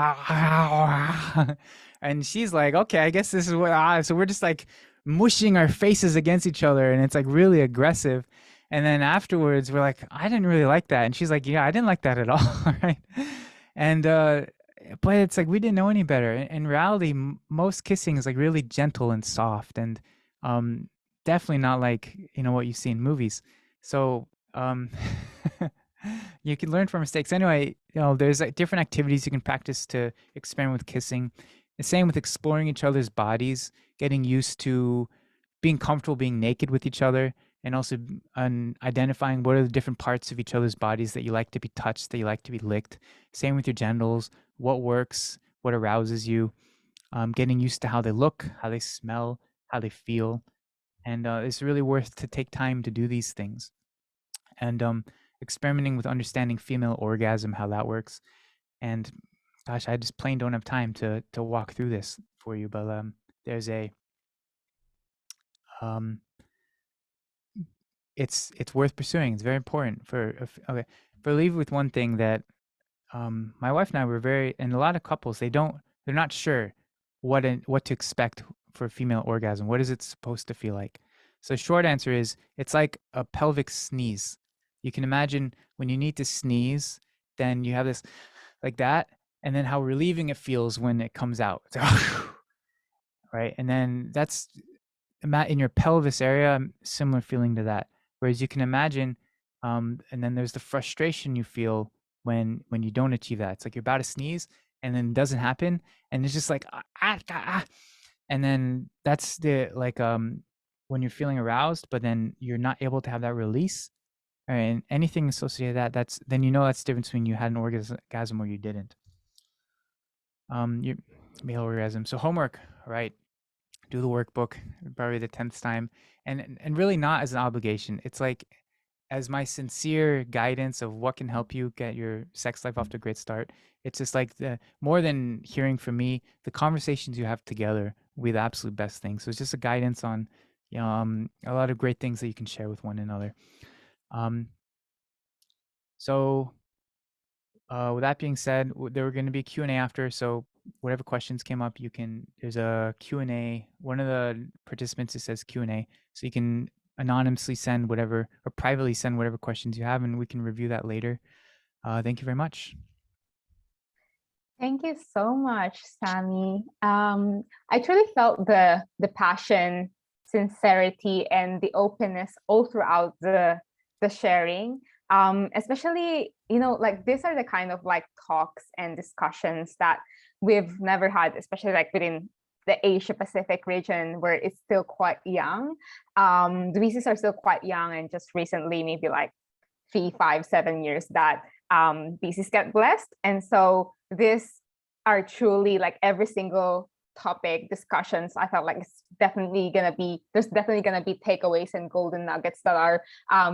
and she's like, okay, I guess this is what, so we're just like mushing our faces against each other, and it's like really aggressive. And then afterwards we're like, I didn't really like that. And she's like, yeah, I didn't like that at all. Right. And but it's like we didn't know any better. In reality, most kissing is like really gentle and soft, and definitely not like what you see in movies. So you can learn from mistakes. Anyway, there's like different activities you can practice to experiment with kissing. The same with exploring each other's bodies, getting used to being comfortable being naked with each other, and also identifying what are the different parts of each other's bodies that you like to be touched, that you like to be licked. Same with your genitals, what works, what arouses you, getting used to how they look, how they smell, how they feel. And it's really worth to take time to do these things. And experimenting with understanding female orgasm, how that works. And gosh, I just plain don't have time to walk through this for you, but there's a it's worth pursuing. It's very important okay. But I'll leave with one thing that my wife and I were and a lot of couples, they're not sure what to expect for a female orgasm. What is it supposed to feel like? So short answer is, it's like a pelvic sneeze. You can imagine when you need to sneeze, then you have this like that, and then how relieving it feels when it comes out. right? And then that's in your pelvis area, similar feeling to that. Whereas you can imagine, and then there's the frustration you feel when you don't achieve that. It's like you're about to sneeze and then it doesn't happen, and it's just like and then that's the like when you're feeling aroused, but then you're not able to have that release, and anything associated with that, that's then that's the difference between you had an orgasm or you didn't. Your male orgasm. So homework, right? Do the workbook, probably the 10th time, and really not as an obligation. It's like as my sincere guidance of what can help you get your sex life off to a great start. It's just like the more than hearing from me, the conversations you have together will be the absolute best thing. So it's just a guidance on a lot of great things that you can share with one another. So with that being said, there were going to be Q&A after, so whatever questions came up, there's a Q&A. One of the participants, it says Q&A, so you can anonymously send whatever, or privately send whatever questions you have, and we can review that later. Thank you very much. Thank you so much, Sammy. I truly felt the passion, sincerity, and the openness all throughout the sharing. Especially, like these are the kind of like talks and discussions that we've never had, especially like within the Asia Pacific region where it's still quite young. The VCs are still quite young, and just recently, maybe like 3, 5, 7 years that VCs get blessed. And so these are truly like every single topic discussions. I felt like there's definitely gonna be takeaways and golden nuggets that our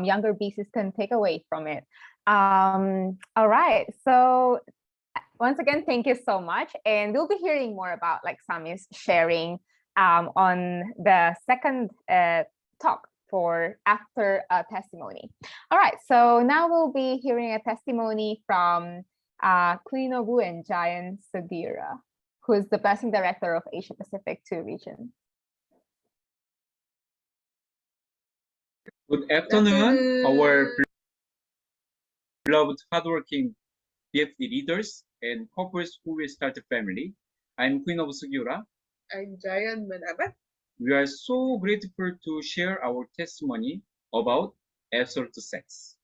younger VCs can take away from it. All right, so once again, thank you so much, and we'll be hearing more about like Sammy's sharing on the second talk for after a testimony. All right, so now we'll be hearing a testimony from Queen Obu and Jayan Sudhira, who is the Blessing Director of Asia Pacific 2 region. Good afternoon, our beloved hardworking BFD leaders and couples who will start a family. I'm Queen of Sugiura. I'm Jayan Manabat. We are so grateful to share our testimony about absolute sex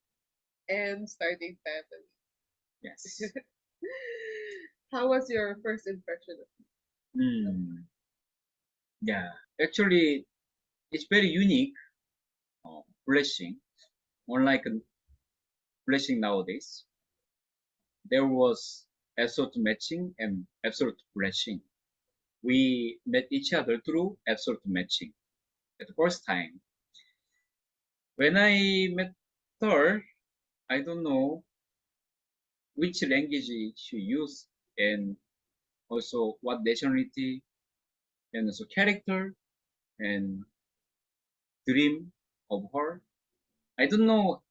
and starting family. Yes. How was your first impression of me? Yeah, actually, it's very unique blessing, unlike blessing nowadays. There was absolute matching and absolute blessing. We met each other through absolute matching at the first time. When I met her, I don't know which language she used and also what nationality and also character and dream of her. I don't know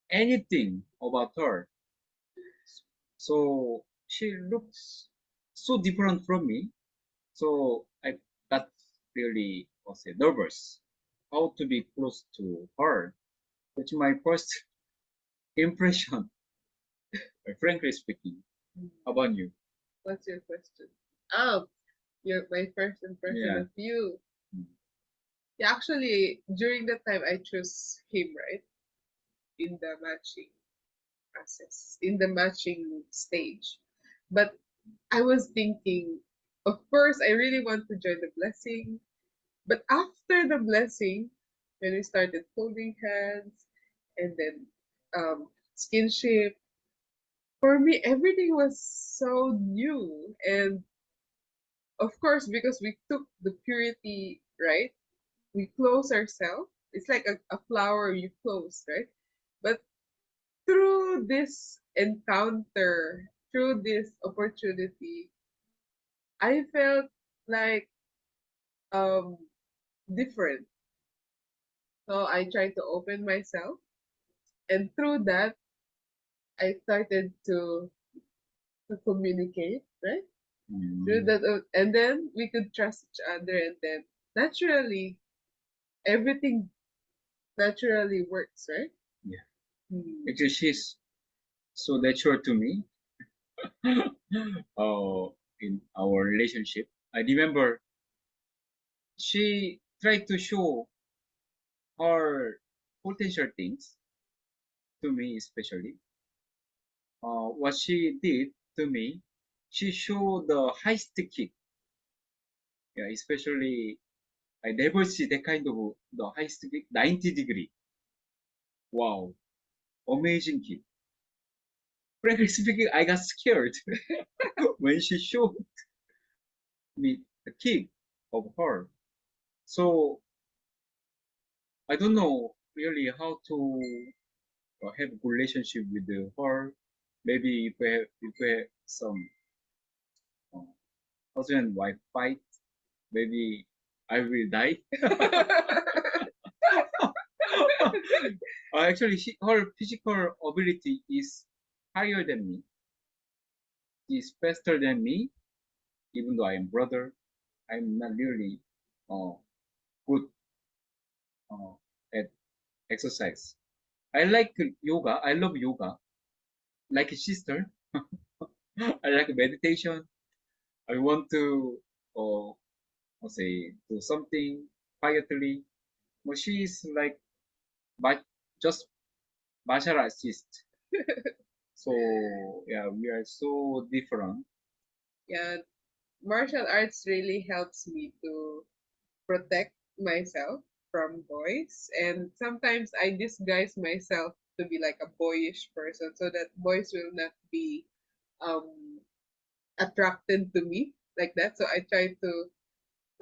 anything about her. So she looks so different from me. So I got really nervous how to be close to her. That's my first impression, frankly speaking. How about you? What's your question? My first impression of you. Yeah, actually, during that time, I chose him, right? In the matching process, in the matching stage. But I was thinking, of course, I really want to join the blessing. But after the blessing, when we started holding hands and then skinship, for me, everything was so new. And of course, because we took the purity, right? We close ourselves. It's like a flower you close, right? But through this encounter, through this opportunity, I felt like different. So I tried to open myself, and through that, I started to communicate, right? Through that, and then we could trust each other, and then naturally, everything naturally works, right? Yeah. Actually, she's so natural to me. In our relationship, I remember she tried to show her potential things to me, especially. What she did to me, she showed the high stick kick. Yeah, especially I never see that kind of the high stick kick, 90-degree. Wow, amazing kick. Frankly speaking, I got scared when she showed me the kick of her. So I don't know really how to have a good relationship with her. Maybe if we have some uh, husband and wife fight, maybe I will die. Actually, her physical ability is higher than me. She's faster than me, even though I am brother. I'm not really uh, good uh, at exercise. I like yoga. I love yoga. Like a sister. I like meditation. I want to, uh, let's say, do something quietly. But she is like, but just martial artist. So yeah, we are so different. Yeah, martial arts really helps me to protect myself from boys, and sometimes I disguise myself to be like a boyish person so that boys will not be um attracted to me like that. So I try to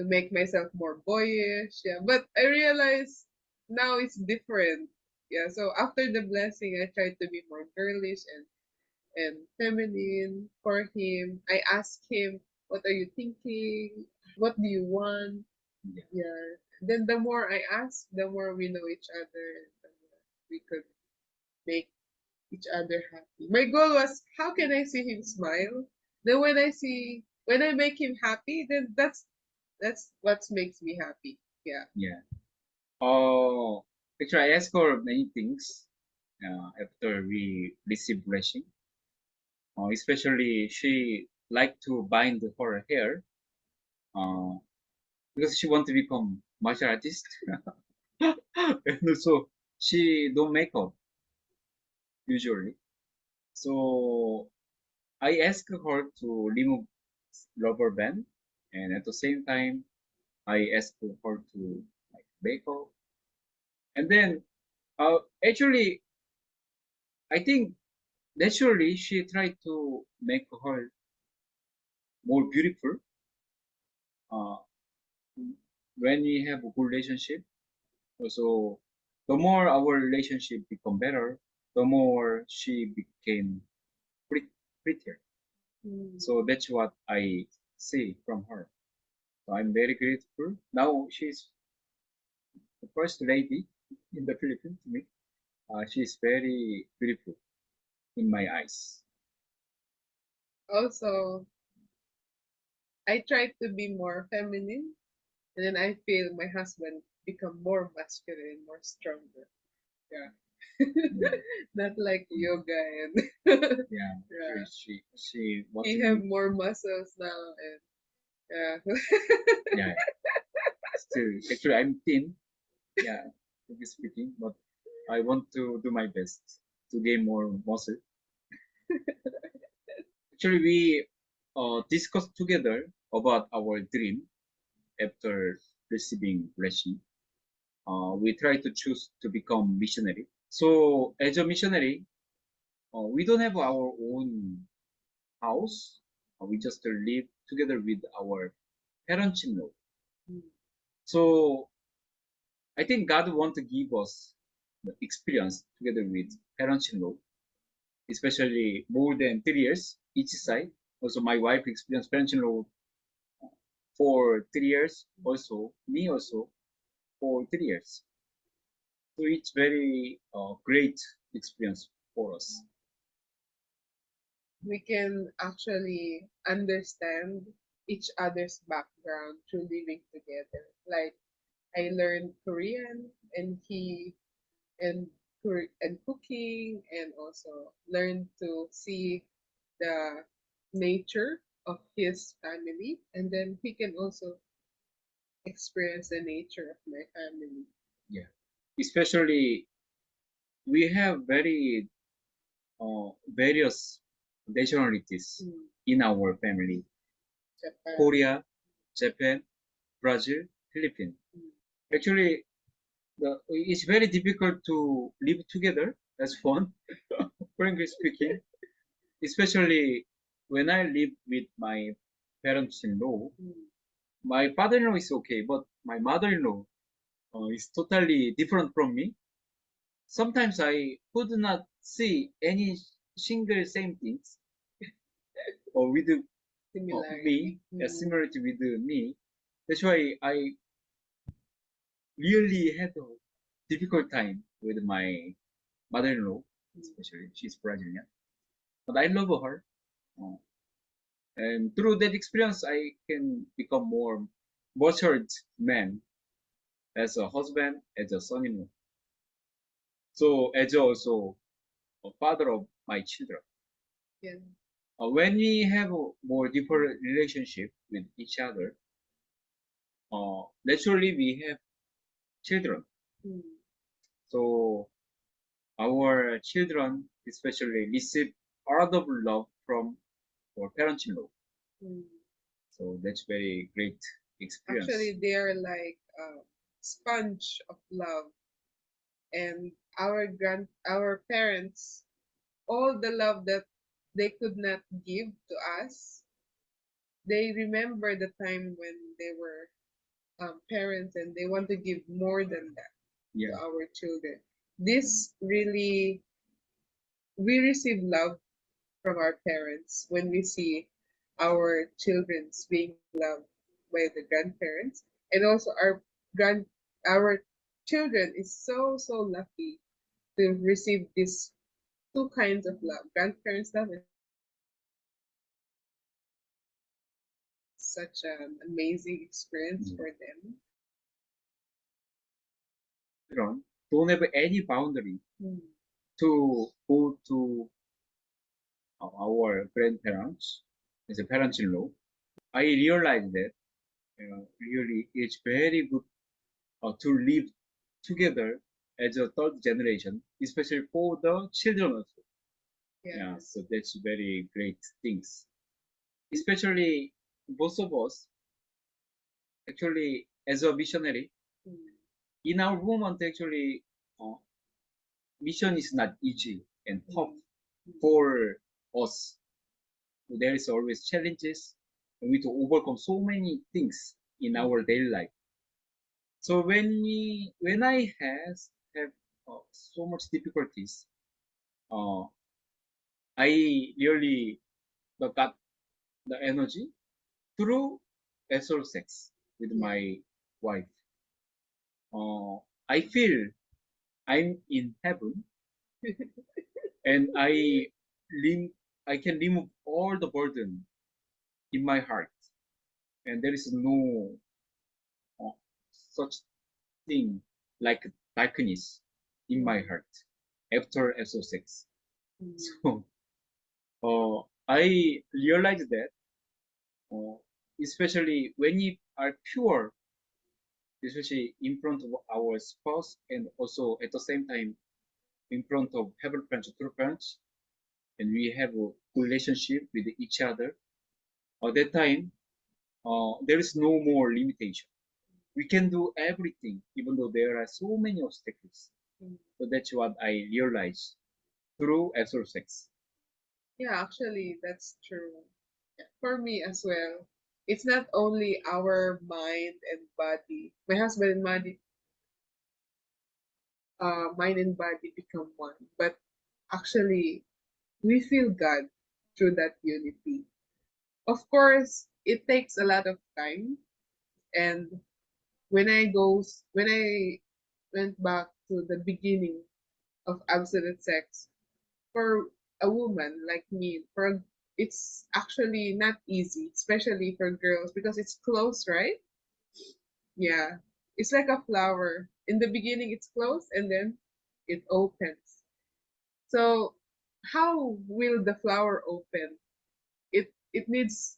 make myself more boyish. Yeah, but I realize now it's different. Yeah, so after the blessing, I try to be more girlish and feminine for him. I ask him, "What are you thinking? What do you want?" Yeah. Yeah. Then the more I ask, the more we know each other, and the more we could make each other happy. My goal was, how can I see him smile? Then when I make him happy, then that's what makes me happy. Yeah. Yeah. Oh, actually, I asked her many things after we received blessing. Especially, she liked to bind her hair uh, because she want to become martial artist, and also she don't makeup usually. So I asked her to remove rubber band, and at the same time, I asked her to like bake up. And then, uh, actually, I think naturally she tried to make her more beautiful. Uh, when we have a good relationship, so the more our relationship become better, the more she became pretty, prettier. Mm. So that's what I see from her. So I'm very grateful. Now she's the first lady in the Philippines to me. She's very beautiful in my eyes. Also, I try to be more feminine, and then I feel my husband become more masculine, more stronger. Yeah. Not like yoga and Yeah, yeah. she what He to have be. more muscles now, and yeah. Yeah, still actually I'm thin. Yeah, to be speaking, but I want to do my best to gain more muscle. Actually, we discussed together about our dream after receiving blessing. We try to choose to become missionary. So as a missionary, we don't have our own house. We just live together with our parents-in-law. So I think God want to give us the experience together with parents-in-law, especially more than 3 years each side. Also, my wife experienced parents-in-law for 3 years. Also, me also for 3 years. So it's very great experience for us. We can actually understand each other's background through living together. Like I learned Korean, and he and and cooking, and also learned to see the nature of his family, and then he can also experience the nature of my family. Especially we have very various nationalities Mm, in our family. Japan. Korea, Japan, Brazil, Philippines. Mm. Actually, it's very difficult to live together as one, frankly speaking. Especially when I live with my parents-in-law. Mm. My father-in-law is okay, but my mother-in-law is totally different from me. Sometimes I could not see any single same things or with me, Similarity. similarity with me. That's why I really had a difficult time with my mother-in-law, especially she's Brazilian. But I love her, uh, and through that experience, I can become more matured man as a husband, as a son-in-law. So as also a father of my children. Yeah. When we have a more deeper relationship with each other, naturally we have children. Mm. So our children especially receive a lot of love from our parents-in-law. Mm. So that's very great experience. Actually, they're like a sponge of love, and our parents, all the love that they could not give to us, they remember the time when they were parents, and they want to give more than that to Yeah, our children. This really, we receive love from our parents when we see our children's being loved by the grandparents, and also grand our children is so lucky to receive these two kinds of love, grandparents love and such an amazing experience for them. children don't have any boundary Mm. to go to our grandparents as a parents-in-law. I realized that really it's very good to live together as a third generation, especially for the children also. Yeah, Yes. so that's very great things. Especially both of us, actually, as a missionary, Mm. in our movement, actually, uh, mission is not easy and tough for us. There is always challenges, and we to overcome so many things in our daily life. So when I have so much difficulties, uh, I really got the energy through casual sex with my wife. I feel I'm in heaven, and lim- I can remove all the burden in my heart, and there is no uh, such thing like darkness in my heart after casual sex. Mm. So I realized that, uh, especially when you are pure, especially in front of our spouse and also at the same time in front of heaven parents, true parents, and we have a relationship with each other. At that time, there is no more limitation. We can do everything, even though there are so many obstacles. Mm. So that's what I realized through actual sex. Yeah, actually, that's true. Yeah, for me as well, it's not only our mind and body. My husband and mind and body become one, but actually, we feel God through that unity. Of course, it takes a lot of time, and when I went back to the beginning of absolute sex, for a woman like me, it's actually not easy, especially for girls because it's closed, right? Yeah, it's like a flower. In the beginning, it's closed and then it opens. So, how will the flower open? It needs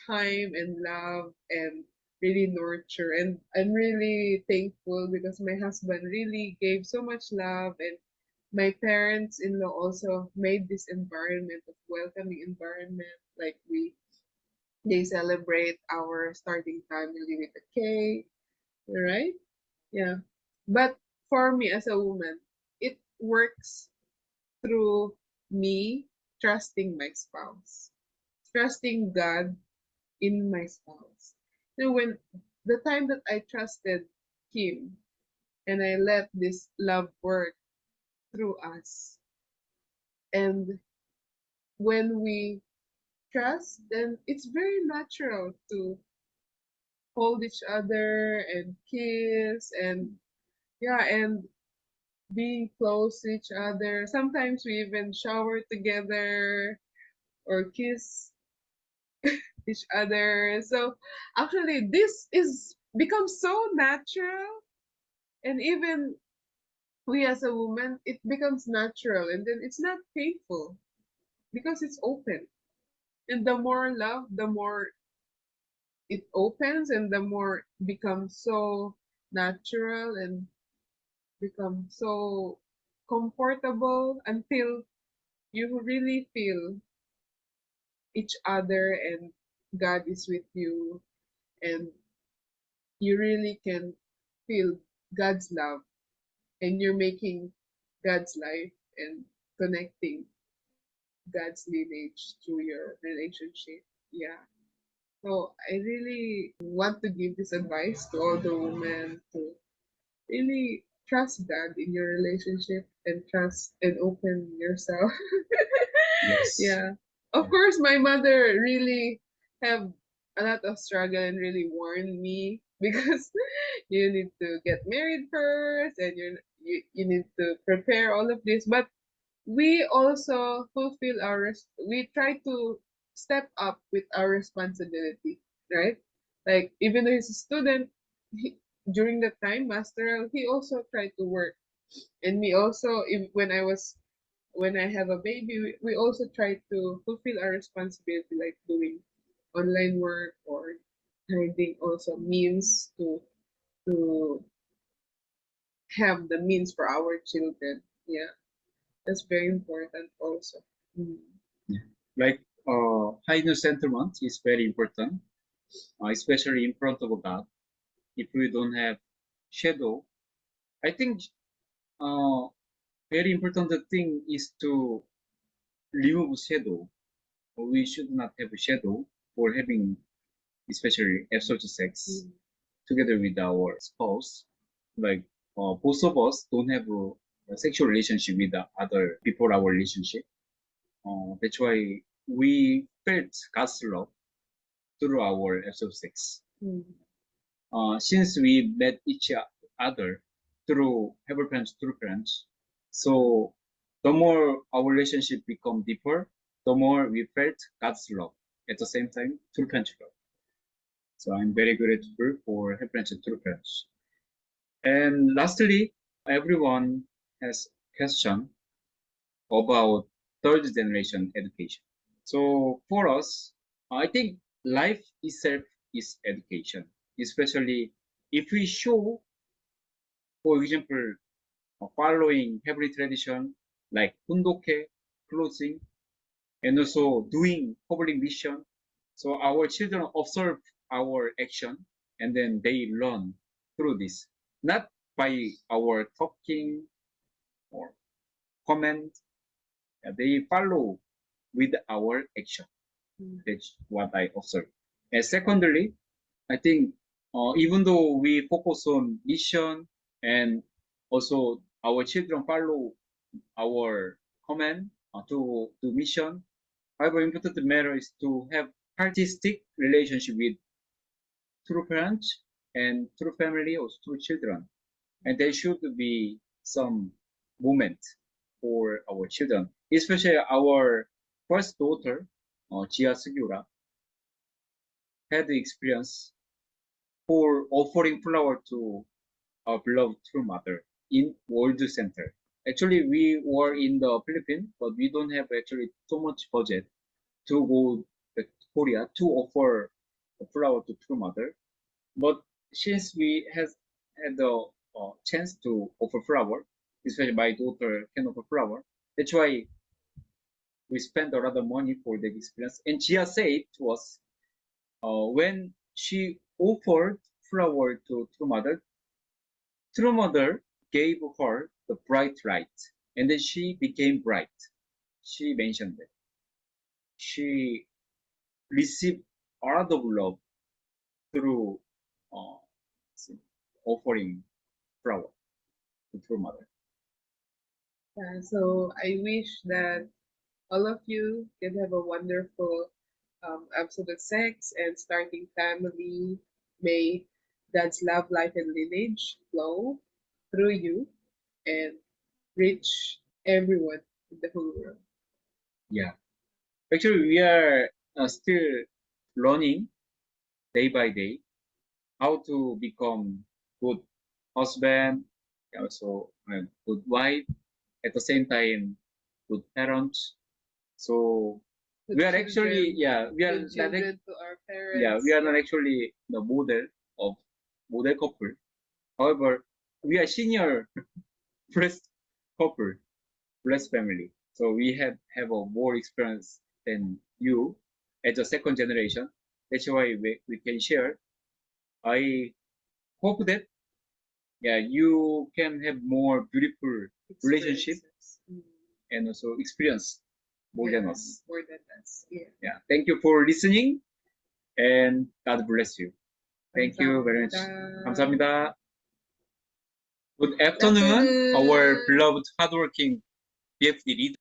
time and love and really nurture. And I'm really thankful because my husband really gave so much love, and my parents-in-law also made this environment of welcoming environment. Like they celebrate our starting family with a cake, right? Yeah. But for me as a woman, it works through me trusting my spouse, trusting God in my spouse. When the time that I trusted Him and I let this love work through us, and when we trust, then it's very natural to hold each other and kiss and yeah, and being close to each other. Sometimes we even shower together or kiss each other. So actually this is becomes so natural, and even we as a woman, it becomes natural, and then it's not painful because it's open. And the more love, the more it opens, and the more it becomes so natural and become so comfortable until you really feel each other and God is with you, and you really can feel God's love, and you're making God's life and connecting God's lineage through your relationship. Yeah. So I really want to give this advice to all the women to really trust God in your relationship and trust and open yourself. Yes. Yeah. Of course, my mother really have a lot of struggle and really warned me because you need to get married first, and you need to prepare all of this. But we also fulfill we try to step up with our responsibility, right? Like even though he's a student, during the time masteral, he also tried to work, and me also. When I have a baby, we also try to fulfill our responsibility, like doing online work or finding also means to have the means for our children. Yeah, that's very important also. Mm. Like high news sentiment is very important, especially in front of God. If we don't have shadow, I think very important thing is to remove shadow. We should not have a shadow for having, especially absolute sex, Mm. together with our spouse. Like both of us don't have a sexual relationship with the other before our relationship. That's why we felt God's love through our absolute sex. Mm. Since we met each other through have friends through friends, so the more our relationship become deeper, the more we felt God's love at the same time through friendship love. So I'm very grateful for have friends through friends. And lastly, everyone has question about third generation education. So for us, I think life itself is education, especially if we show, for example, following heavenly tradition like Hundoke, clothing, and also doing public mission. So our children observe our action and then they learn through this, not by our talking or comment. They follow with our action. That's what I observe. And secondly, I think even though we focus on mission and also our children follow our command to mission, however important matter is to have artistic relationship with true parents and true family or true children. And there should be some moment for our children, especially our first daughter, Jia Sugiura, had the experience for offering flower to our beloved true mother in World Center. Actually, we were in the Philippines, but we don't have actually too much budget to go to Korea to offer a flower to true mother. But since we has had the chance to offer flower, especially my daughter can offer flower, that's why we spend a lot of money for the experience. And Gia said to us, when she offered flower to True Mother gave her the bright light, and then she became bright. She mentioned that she received a lot of love through uh, offering flower to True Mother. Yeah, so I wish that all of you can have a wonderful absolute sex and starting family. May God's love, life, and lineage flow through you and reach everyone in the whole world. Yeah, actually, we are still learning day by day how to become good husband, also a good wife, at the same time, good parents. So Good we are children, actually, we are good not, children to our parents. we are not actually the model of model couple. However, we are senior blessed couple, blessed family. So we have a more experience than you as a second generation. That's why we can share. I hope that you can have more beautiful relationship Experiences. Mm. and also experience more than us. More than us. Yeah. Yeah. Thank you for listening and God bless you. Thank you very much. 감사합니다. 감사합니다. Good afternoon, our beloved hardworking BFD leader.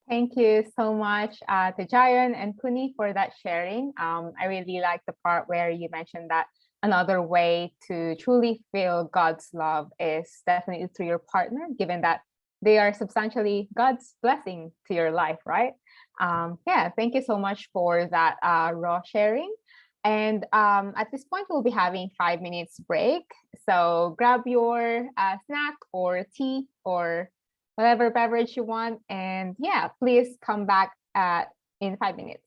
Thank you so much to Jayon and Kuni for that sharing. I really like the part where you mentioned that another way to truly feel God's love is definitely through your partner, given that they are substantially God's blessing to your life, right? Yeah, thank you so much for that raw sharing. And at this point, we'll be having 5 minutes break. So grab your snack or tea or whatever beverage you want. And yeah, please come back in 5 minutes.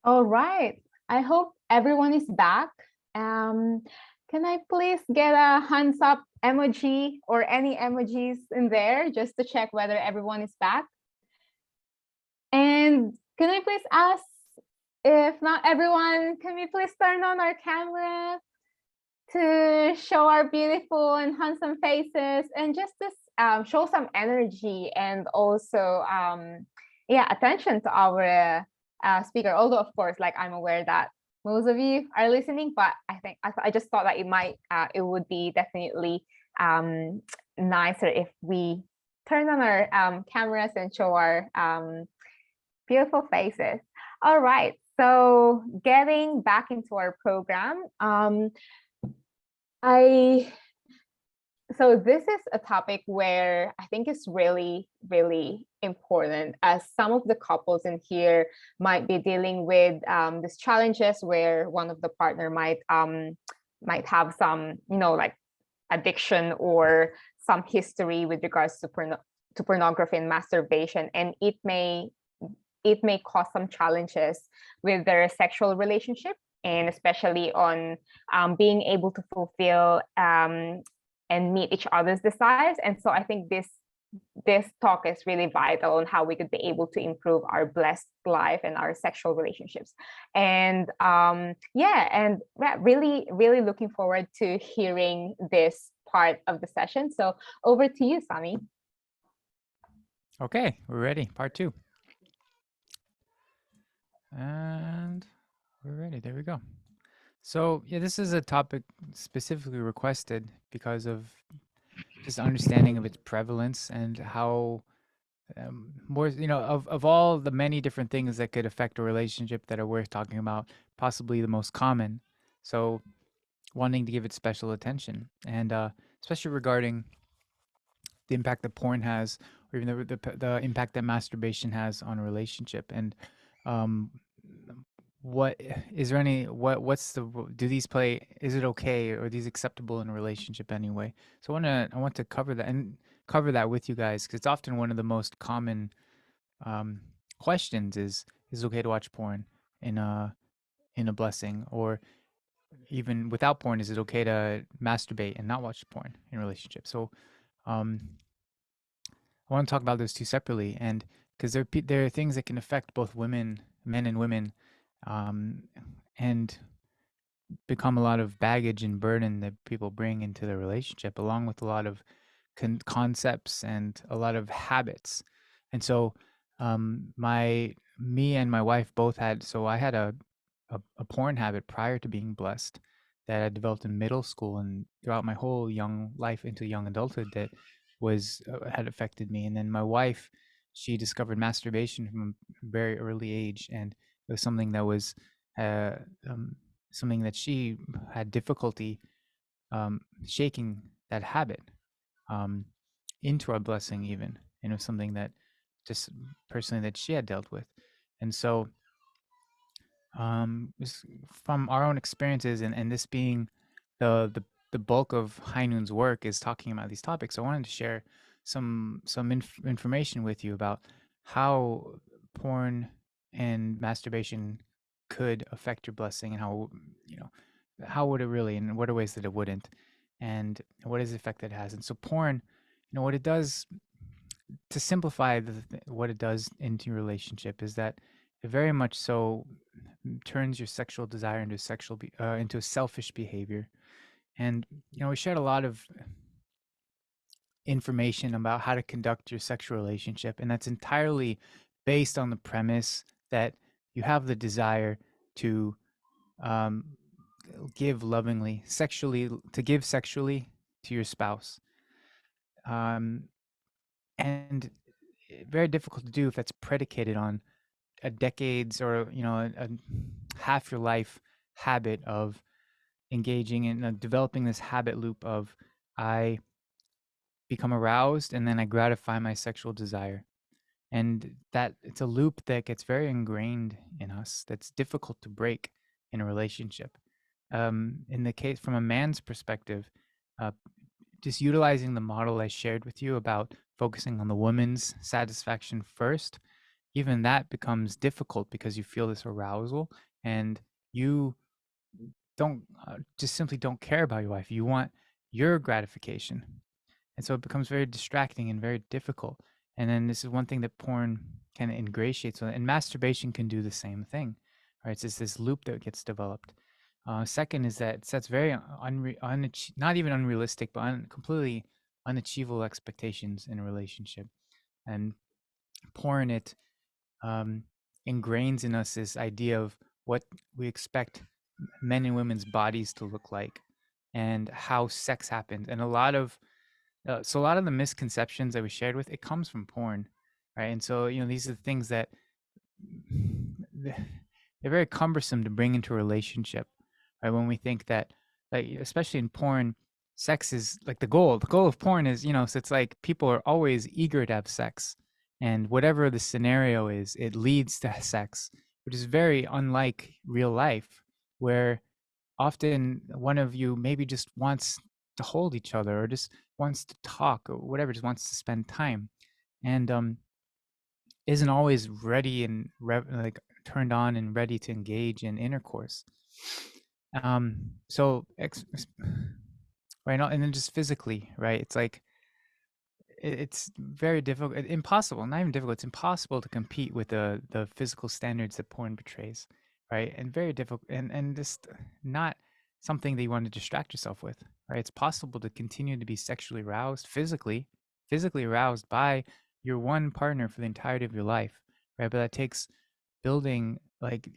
All right. I hope everyone is back. Can I please get a hands up emoji or any emojis in there just to check whether everyone is back? And can I please ask, if not everyone, can we please turn on our camera to show our beautiful and handsome faces and just to show some energy and also attention to our speaker. Although of course, like, I'm aware that most of you are listening, but I just thought that it would be definitely nicer if we turn on our cameras and show our beautiful faces. All right, so getting back into our program, so this is a topic where I think is really, really important, as some of the couples in here might be dealing with these challenges where one of the partner might have some, like addiction or some history with regards to pornography and masturbation, and it may cause some challenges with their sexual relationship, and especially on being able to fulfill and meet each other's desires. And so I think this talk is really vital on how we could be able to improve our blessed life and our sexual relationships. And really, really looking forward to hearing this part of the session. So over to you, Sami. Okay, we're ready. Part 2. And we're ready. There we go. So yeah, this is a topic specifically requested because of just understanding of its prevalence and how more, of all the many different things that could affect a relationship that are worth talking about, possibly the most common. So wanting to give it special attention, and especially regarding the impact that porn has, or even the impact that masturbation has on a relationship. And do these play, is it okay, or are these acceptable in a relationship anyway? So I want to cover that with you guys, because it's often one of the most common questions is it okay to watch porn in a blessing? Or even without porn, is it okay to masturbate and not watch porn in a relationship? So I want to talk about those two separately, and because there are things that can affect both men and women, and become a lot of baggage and burden that people bring into their relationship, along with a lot of concepts and a lot of habits. And so me and my wife both had, so I had a porn habit prior to being blessed that I developed in middle school and throughout my whole young life into young adulthood that had affected me. And then my wife, she discovered masturbation from a very early age, and it was something that was something that she had difficulty shaking that habit into our blessing even. And it was something that just personally that she had dealt with. And so from our own experiences, and this being the bulk of High Noon's work is talking about these topics, I wanted to share some information with you about how porn and masturbation could affect your blessing, and how would it really, and what are ways that it wouldn't, and what is the effect that it has. And so porn, what it does, to simplify what it does into your relationship, is that it very much so turns your sexual desire into a selfish behavior. And we shared a lot of information about how to conduct your sexual relationship, and that's entirely based on the premise that you have the desire to give lovingly, give sexually to your spouse, and very difficult to do if that's predicated on a decades or a half your life habit of engaging in developing this habit loop of I become aroused and then I gratify my sexual desire. And that it's a loop that gets very ingrained in us, that's difficult to break in a relationship. In the case from a man's perspective, just utilizing the model I shared with you about focusing on the woman's satisfaction first, even that becomes difficult because you feel this arousal and you don't just simply don't care about your wife. You want your gratification. And so it becomes very distracting and very difficult. And then this is one thing that porn kind of ingratiates on, and masturbation can do the same thing, right? It's just this loop that gets developed. Second is that it sets very not even unrealistic, but completely unachievable expectations in a relationship. And porn, it ingrains in us this idea of what we expect men and women's bodies to look like and how sex happens. And a lot of the misconceptions that we shared with it comes from porn, right? And so these are the things that they're very cumbersome to bring into a relationship, right? When we think that, like, especially in porn, sex is like the goal. The goal of porn is, so it's like people are always eager to have sex, and whatever the scenario is, it leads to sex, which is very unlike real life, where often one of you maybe just wants to hold each other or just wants to talk or whatever, just wants to spend time, and isn't always ready and like turned on and ready to engage in intercourse. So right now, and then just physically, right? It's like it's very difficult, impossible, not even difficult. It's impossible to compete with the physical standards that porn portrays, right? And very difficult, and just not something that you want to distract yourself with, right? It's possible to continue to be sexually aroused, physically aroused by your one partner for the entirety of your life, right? But that takes building, like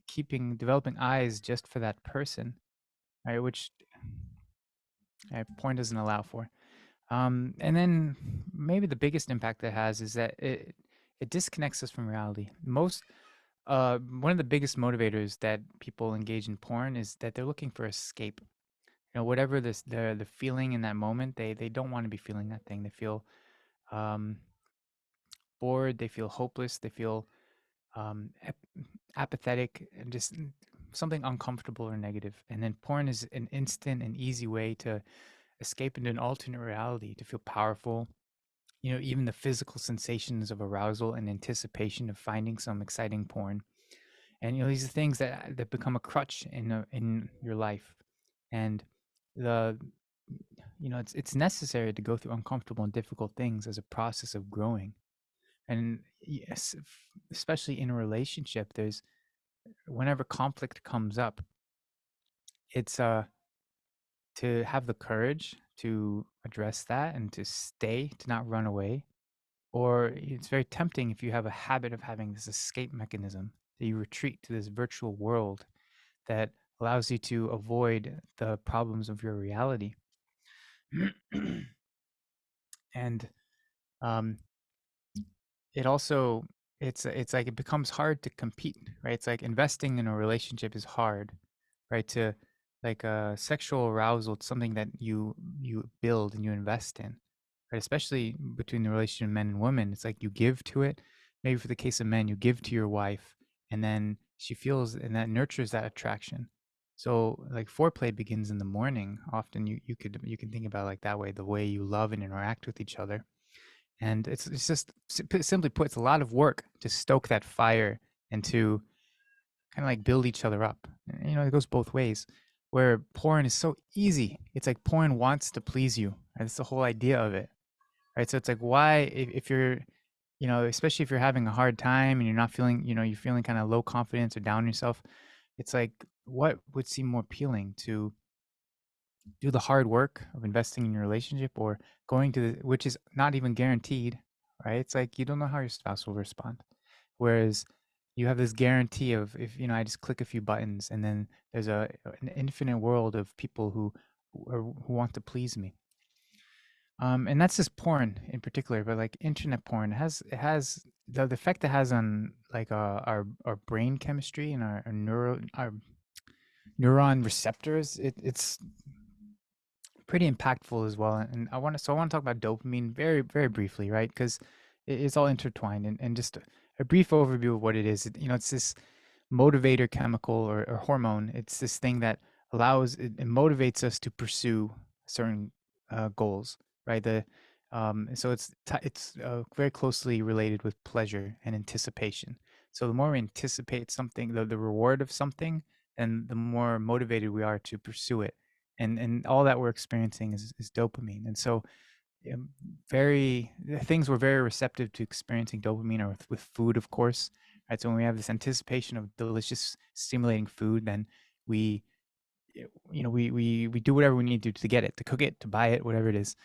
developing eyes just for that person, right? Which porn doesn't allow for. And then maybe the biggest impact that has is that it disconnects us from reality. One of the biggest motivators that people engage in porn is that they're looking for escape. Whatever the feeling in that moment, they don't want to be feeling that thing. They feel bored. They feel hopeless. They feel apathetic, and just something uncomfortable or negative. And then porn is an instant and easy way to escape into an alternate reality, to feel powerful. Even the physical sensations of arousal and anticipation of finding some exciting porn. And these are things that become a crutch in your life. And it's necessary to go through uncomfortable and difficult things as a process of growing. And yes, especially in a relationship, whenever conflict comes up, it's to have the courage to address that and to not run away. Or it's very tempting, if you have a habit of having this escape mechanism, that you retreat to this virtual world that allows you to avoid the problems of your reality. And it also, it's like it becomes hard to compete, right? It's like investing in a relationship is hard, right? To like sexual arousal, it's something that you build and you invest in, right? Especially between the relationship of men and women. It's like you give to it. Maybe for the case of men, you give to your wife, and then she feels, and that nurtures that attraction. So like foreplay begins in the morning. Often you can think about it like that way, the way you love and interact with each other. And it's just simply put, it's a lot of work to stoke that fire and to kind of like build each other up. It goes both ways. Where porn is so easy, it's like porn wants to please you. And it's the whole idea of it, right? So it's like, why, if you're, especially if you're having a hard time and you're not feeling, you're feeling kind of low confidence or down on yourself, it's like, what would seem more appealing, to do the hard work of investing in your relationship, or going to which is not even guaranteed, right? It's like you don't know how your spouse will respond, whereas you have this guarantee of, if I just click a few buttons, and then there's an infinite world of people who want to please me. And that's just porn in particular, but like internet porn has the effect it has on like our brain chemistry and our neuron receptors. It's pretty impactful as well. And I want to talk about dopamine very, very briefly, right? Because it's all intertwined. And just a brief overview of what it is. It's this motivator chemical or hormone. It's this thing that it motivates us to pursue certain goals, right? So it's very closely related with pleasure and anticipation. So the more we anticipate something, the reward of something, and the more motivated we are to pursue it. And all that we're experiencing is dopamine. And so things were very receptive to experiencing dopamine, or with food, of course, right? So when we have this anticipation of delicious, stimulating food, then we we do whatever we need to get it, to cook it, to buy it, whatever it is.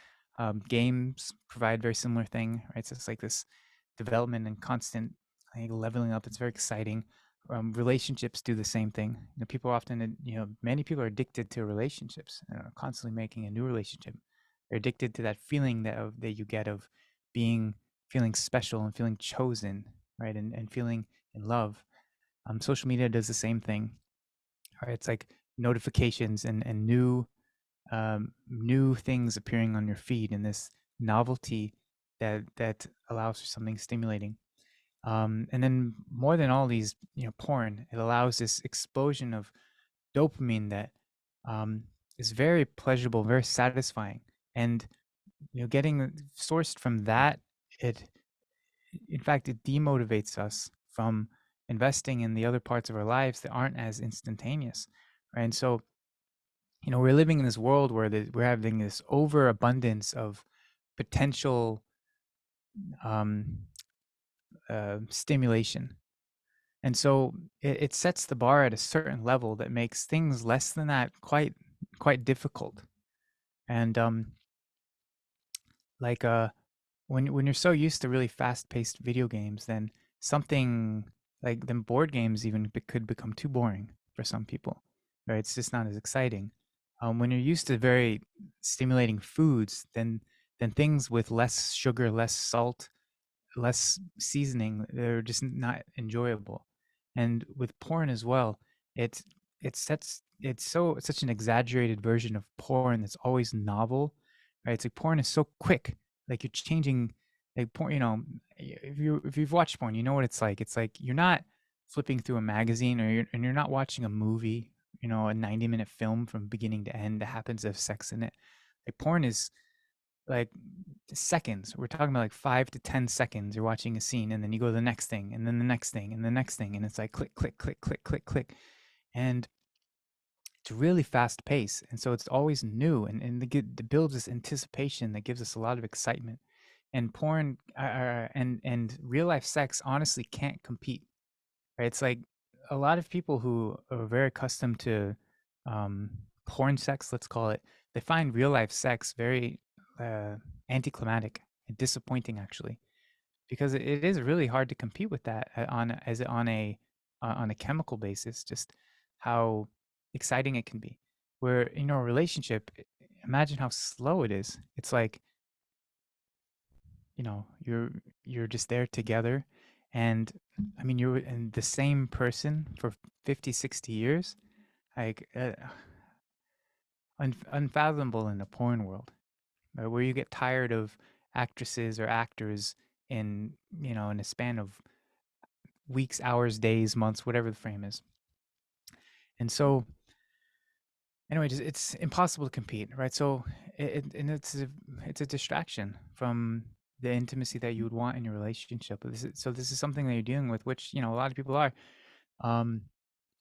Games provide very similar thing, right? So it's like this development and constant leveling up. It's very exciting. Relationships do the same thing. People often, many people are addicted to relationships and are constantly making a new relationship. They're addicted to that feeling that you get of feeling special and feeling chosen, right? And feeling in love. Social media does the same thing. Right? It's like notifications and new things appearing on your feed, and this novelty that allows for something stimulating. And then more than all these, porn, it allows this explosion of dopamine that is very pleasurable, very satisfying. And getting sourced from that, in fact, it demotivates us from investing in the other parts of our lives that aren't as instantaneous, right? And so, we're living in this world where we're having this overabundance of potential stimulation. And so it sets the bar at a certain level that makes things less than that quite difficult. And like when you're so used to really fast-paced video games, then something like then board games even could become too boring for some people, right? It's just not as exciting. When you're used to very stimulating foods, then things with less sugar, less salt, less seasoning, they're just not enjoyable. And with porn as well, it's such an exaggerated version of porn that's always novel, right? It's like porn is so quick, like you're changing, like porn. If you've watched porn, you know what it's like. It's like you're not flipping through a magazine, and you're not watching a movie, a 90-minute film from beginning to end that happens to have sex in it. Like porn is like seconds. We're talking about like 5 to 10 seconds. You're watching a scene, and then you go to the next thing, and then the next thing, and the next thing, and it's like click, click, click, click, click, click, and it's really fast pace. And so it's always new, and it builds this anticipation that gives us a lot of excitement. And porn and real life sex honestly can't compete, right? It's like a lot of people who are very accustomed to porn sex, let's call it, they find real life sex very anticlimactic and disappointing, actually, because it is really hard to compete with that on a chemical basis. Just how exciting it can be. Where in a relationship, imagine how slow it is. It's like you're just there together, and I mean you're in the same person for 50, 60 years, like unfathomable in the porn world, where you get tired of actresses or actors in in a span of weeks, hours, days, months, whatever the frame is. And so anyway, it's impossible to compete, right? So it's a distraction from the intimacy that you would want in your relationship. This is something that you're dealing with, which a lot of people are.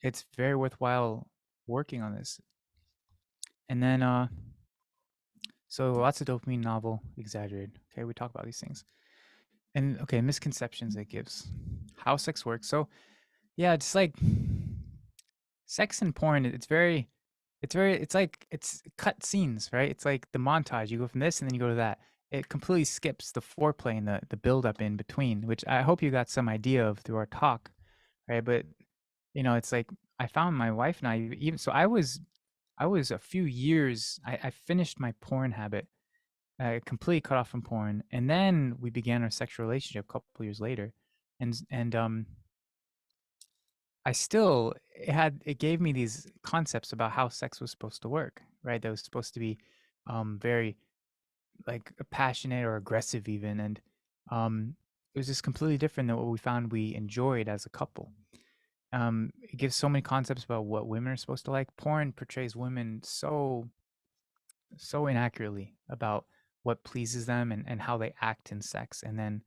It's very worthwhile working on this. And then so lots of dopamine, novel, exaggerated. Okay, we talk about these things. And okay, misconceptions it gives. How sex works. So yeah, it's like sex and porn, it's like it's cut scenes, right? It's like the montage. You go from this and then you go to that. It completely skips the foreplay and the build up in between, which I hope you got some idea of through our talk, right? But it's like I found my wife and I, even so I was a few years, I finished my porn habit. I completely cut off from porn, and then we began our sexual relationship a couple years later, and I still it gave me these concepts about how sex was supposed to work, right? That was supposed to be very like passionate or aggressive even, and it was just completely different than what we found we enjoyed as a couple. It gives so many concepts about what women are supposed to like. Porn portrays women so inaccurately about what pleases them and how they act in sex, and then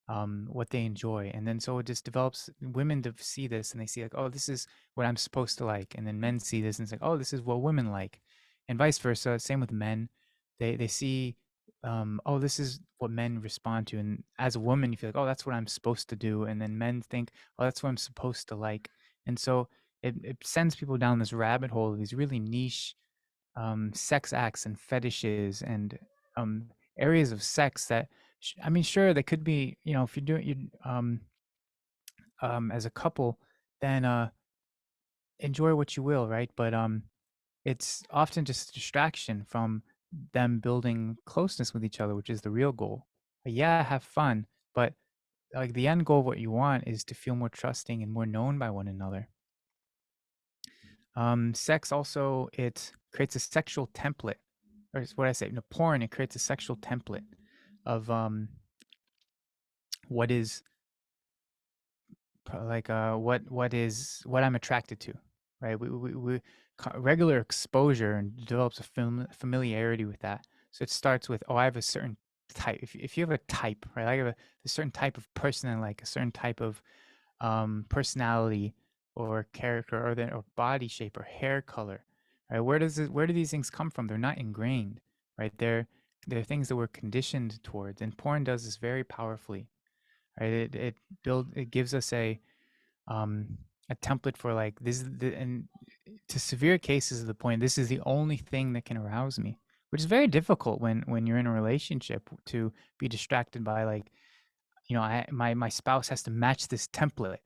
what they enjoy. And then so it just develops, women to see this and they see like, oh, this is what I'm supposed to like. And then men see this and it's like, oh, this is what women like. And vice versa. Same with men. They see, oh, this is what men respond to. And as a woman, you feel like, oh, that's what I'm supposed to do. And then men think, oh, that's what I'm supposed to like. And so it sends people down this rabbit hole of these really niche sex acts and fetishes and areas of sex that, I mean, sure, they could be, you know, if you're doing you as a couple, then enjoy what you will, right? But it's often just a distraction from them building closeness with each other, which is the real goal. Yeah, have fun, but like the end goal of what you want is to feel more trusting and more known by one another. Sex also, it creates a sexual template, or it's what I say, no, porn, it creates a sexual template of what is like what I'm attracted to, right? We regular exposure and develops a familiarity with that. So it starts with, oh, I have a certain type. If you have a type, right? I have a certain type of person I like, a certain type of personality or character or body shape or hair color, right? Where do these things come from? They're not ingrained, right? They're things that we're conditioned towards, and porn does this very powerfully, right? It gives us a template for like this is the, and to severe cases of the point, this is the only thing that can arouse me, which is very difficult when you're in a relationship to be distracted by like, you know, my spouse has to match this template,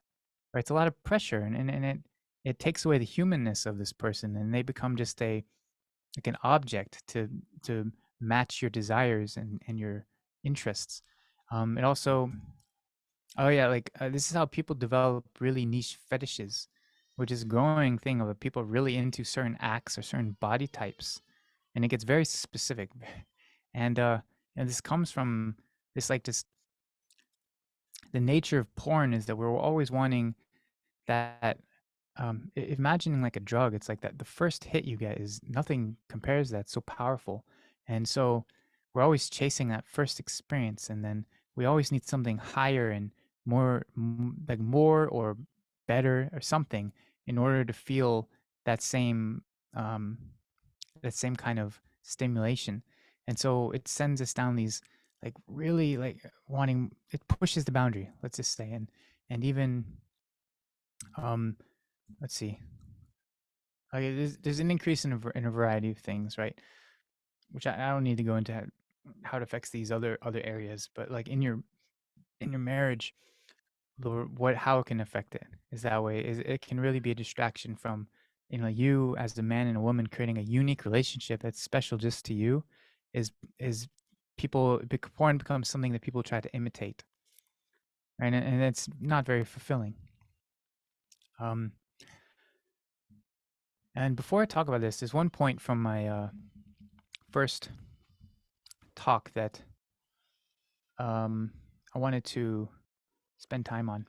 right? It's a lot of pressure, and it takes away the humanness of this person, and they become just like an object to match your desires and your interests. It also, oh yeah, like this is how people develop really niche fetishes, which is a growing thing of people really into certain acts or certain body types, and it gets very specific, and this comes from this like just the nature of porn is that we're always wanting that. Imagining like a drug, it's like that the first hit you get is nothing compares to that. It's so powerful, and so we're always chasing that first experience, and then we always need something higher and like more or better or something in order to feel that same um, that same kind of stimulation. And so it sends us down these like really like wanting, it pushes the boundary, let's just say, and even um let's see. Okay, there's an increase in a variety of things, right? Which I don't need to go into how it affects these other areas, but like in your marriage, how it can affect it is that way. Is it can really be a distraction from, you know, you as a man and a woman creating a unique relationship that's special just to you. Is porn becomes something that people try to imitate, right? And it's not very fulfilling. And before I talk about this, there's one point from my first talk that I wanted to spend time on,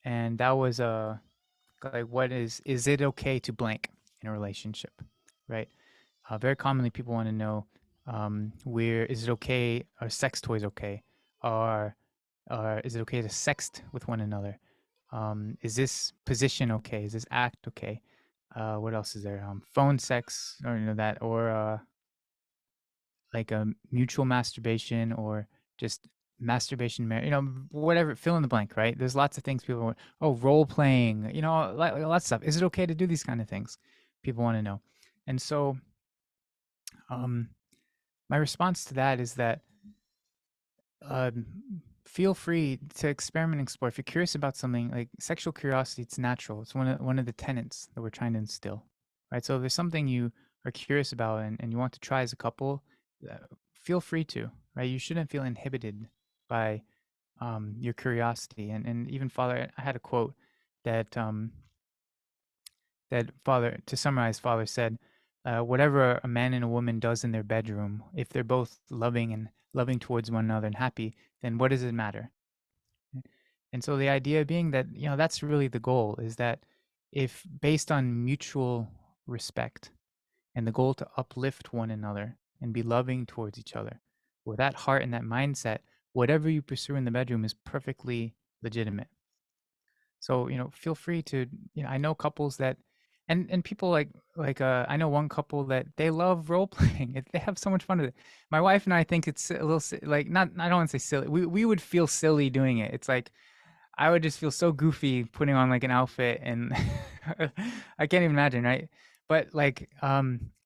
and that was like, what is it okay to blank in a relationship, right? Very commonly, people want to know, where is it okay? Are sex toys okay? Or is it okay to sext with one another? Is this position okay? Is this act okay? What else is there? Phone sex, or you know that, or like a mutual masturbation, or just masturbation, you know, whatever, fill in the blank, right? There's lots of things people want. Oh, role playing, you know, like lots of stuff. Is it okay to do these kind of things? People want to know. And so my response to that is that feel free to experiment and explore. If you're curious about something, like sexual curiosity, it's natural. It's one of the tenets that we're trying to instill, right? So if there's something you are curious about and you want to try as a couple, feel free to, right? You shouldn't feel inhibited by your curiosity. And even Father, I had a quote that that Father, to summarize, Father said, whatever a man and a woman does in their bedroom, if they're both loving towards one another and happy, then what does it matter? And so the idea being that, you know, that's really the goal, is that if based on mutual respect and the goal to uplift one another and be loving towards each other, with that heart and that mindset, whatever you pursue in the bedroom is perfectly legitimate. So, feel free to, I know couples that, and people I know one couple that they love role playing. They have so much fun with it. My wife and I think it's a little not, I don't want to say silly. We would feel silly doing it. It's like, I would just feel so goofy putting on like an outfit, and I can't even imagine, right? But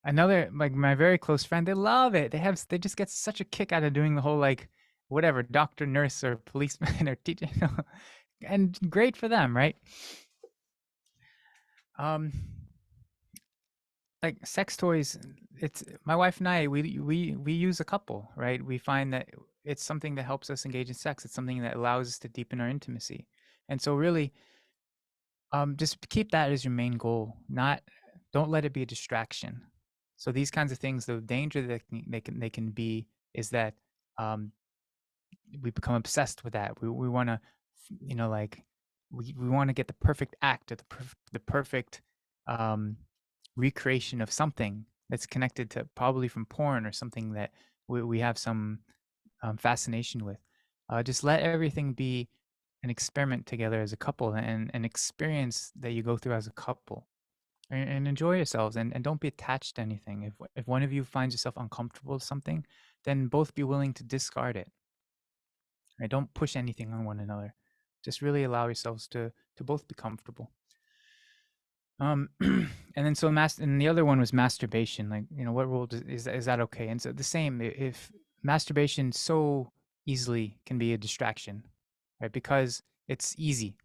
another, like my very close friend, they love it. They just get such a kick out of doing the whole like whatever, doctor, nurse, or policeman or teacher, and great for them, right? Like sex toys, it's my wife and I, we use a couple, right? We find that it's something that helps us engage in sex. It's something that allows us to deepen our intimacy. And so really, just keep that as your main goal. Don't let it be a distraction. So these kinds of things, the danger that they can be is that we become obsessed with that. We want to, we want to get the perfect act, or the perfect recreation of something that's connected to, probably from porn or something that we have some fascination with. Just let everything be an experiment together as a couple, and an experience that you go through as a couple, and enjoy yourselves, and don't be attached to anything. If one of you finds yourself uncomfortable with something, then both be willing to discard it. Right? Don't push anything on one another. Just really allow yourselves to both be comfortable. And then and the other one was masturbation. Like, what role is that okay? And so the same, if masturbation so easily can be a distraction, right? Because it's easy,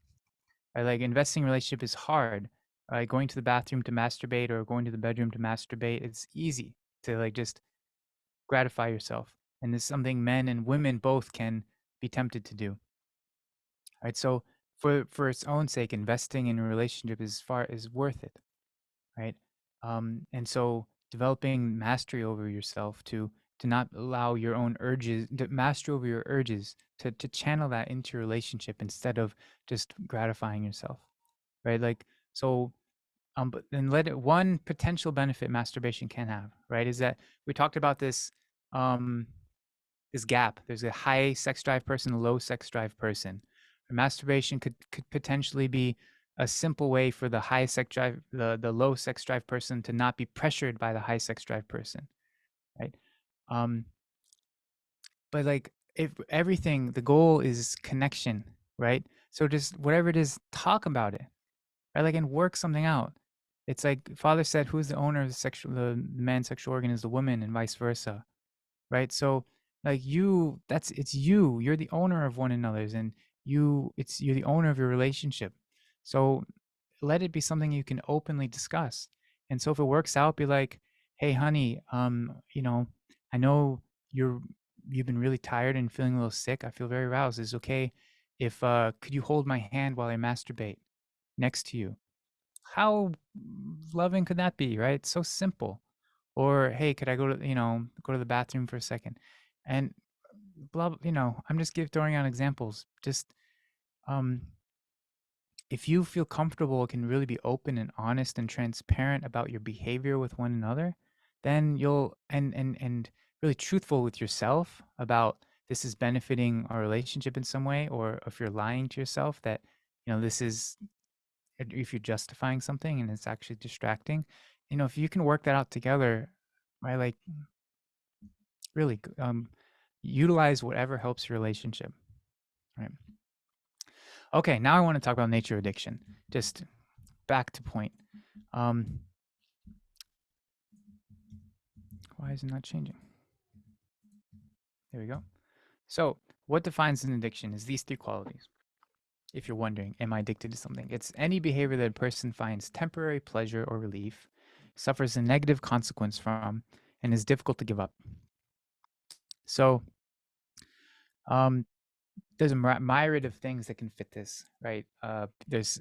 right? Like investing in a relationship is hard. Right? Going to the bathroom to masturbate, or going to the bedroom to masturbate, it's easy to like just gratify yourself. And it's something men and women both can be tempted to do. Right? So for its own sake, investing in a relationship is worth it, right? And so developing mastery over yourself to not allow your own urges, to master over your urges, to channel that into your relationship instead of just gratifying yourself, right? Like, so, but then one potential benefit masturbation can have, right, is that we talked about this, this gap. There's a high sex drive person, a low sex drive person. Masturbation could potentially be a simple way for the high sex drive, the low sex drive person to not be pressured by the high sex drive person, right? But like, if everything, the goal is connection, right? So just whatever it is, talk about it, right? Like, and work something out. It's like Father said, who's the owner of the man's sexual organ is the woman, and vice versa, right? So like it's you. You're the owner of one another's, and you're the owner of your relationship. So let it be something you can openly discuss. And so if it works out, be like, hey honey, I know you've been really tired and feeling a little sick. I feel very aroused. Is it okay if could you hold my hand while I masturbate next to you? How loving could that be, right? It's so simple. Or hey, could I go to the bathroom for a second? And blah, I'm just throwing out examples. Just if you feel comfortable, can really be open and honest and transparent about your behavior with one another, then you'll and really truthful with yourself about this is benefiting our relationship in some way, or if you're lying to yourself that this is, if you're justifying something and it's actually distracting, if you can work that out together, right? Like, really utilize whatever helps your relationship, right? Okay, now I want to talk about nature addiction. Just back to point. Why is it not changing? There we go. So what defines an addiction is these three qualities. If you're wondering, am I addicted to something? It's any behavior that a person finds temporary pleasure or relief, suffers a negative consequence from, and is difficult to give up. So there's a myriad of things that can fit this, right? There's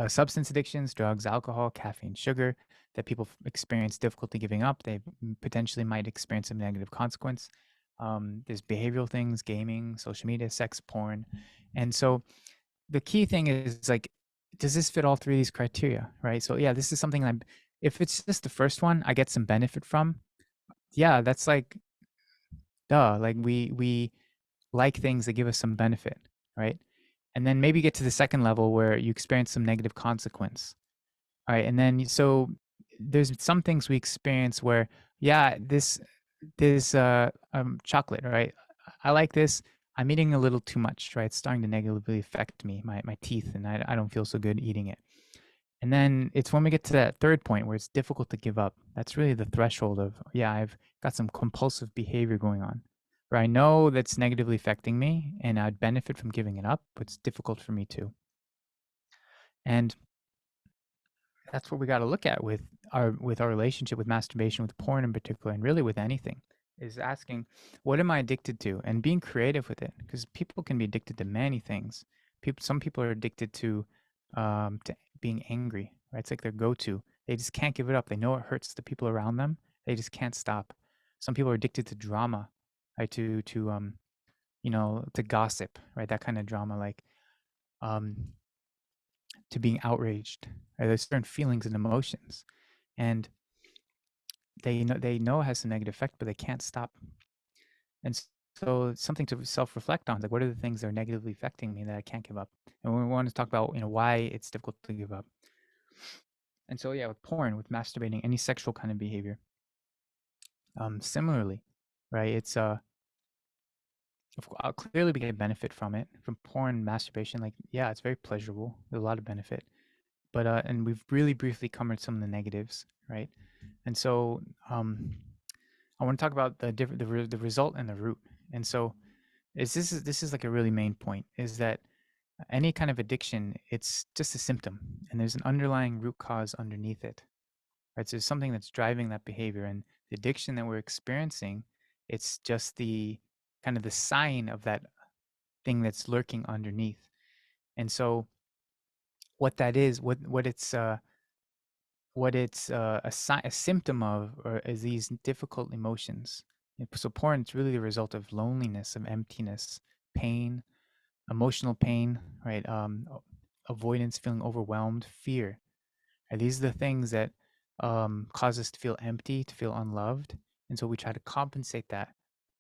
substance addictions, drugs, alcohol, caffeine, sugar, that people experience difficulty giving up. They potentially might experience a negative consequence. There's behavioral things, gaming, social media, sex, porn. And so the key thing is like, does this fit all three of these criteria, right? So yeah, this is something if it's just the first one, I get some benefit from. Yeah, that's like, like we like things that give us some benefit, right? And then maybe get to the second level where you experience some negative consequence. All right, and then so there's some things we experience where, yeah, this chocolate, right? I like this. I'm eating a little too much, right? It's starting to negatively affect me, my teeth, and I don't feel so good eating it. And then it's when we get to that third point where it's difficult to give up. That's really the threshold of, yeah, I've got some compulsive behavior going on, where I know that's negatively affecting me and I'd benefit from giving it up, but it's difficult for me too. And that's what we got to look at with our relationship with masturbation, with porn in particular, and really with anything, is asking, what am I addicted to, and being creative with it, because people can be addicted to many things. Some people are addicted to being angry, right? It's like their go-to. They just can't give it up. They know it hurts the people around them. They just can't stop. Some people are addicted to drama, right? To to gossip, right? That kind of drama, like to being outraged. Right? There's certain feelings and emotions, and they know it has a negative effect, but they can't stop. And so it's something to self-reflect on. Like, what are the things that are negatively affecting me that I can't give up? And we want to talk about, why it's difficult to give up. And so, yeah, with porn, with masturbating, any sexual kind of behavior, similarly, right? It's clearly we get benefit from it, from porn, masturbation. Like, yeah, it's very pleasurable. There's a lot of benefit. But and we've really briefly covered some of the negatives, right? And so I want to talk about the result and the root. And so this is like a really main point, is that any kind of addiction, it's just a symptom, and there's an underlying root cause underneath it, right? So there's something that's driving that behavior, and the addiction that we're experiencing, it's just the kind of the sign of that thing that's lurking underneath. And so what that is, what it's a symptom of, or is these difficult emotions. So porn, it's really the result of loneliness, of emptiness, pain, emotional pain, right? Avoidance, feeling overwhelmed, fear. Right? These are the things that cause us to feel empty, to feel unloved, and so we try to compensate that.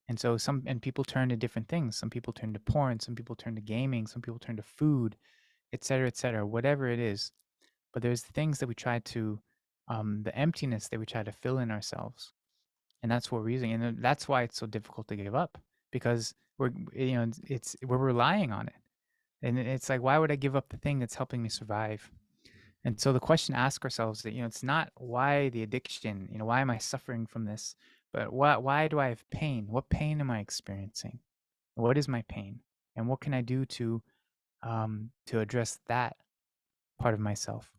And so people turn to different things. Some people turn to porn, some people turn to gaming, some people turn to food, et cetera, whatever it is. But there's things that we try to, the emptiness that we try to fill in ourselves, and that's what we're using, and that's why it's so difficult to give up, because we're relying on it, and it's like, why would I give up the thing that's helping me survive? And so the question to ask ourselves that, it's not why the addiction, why am I suffering from this, but why do I have pain? What pain am I experiencing? What is my pain, and what can I do to address that part of myself?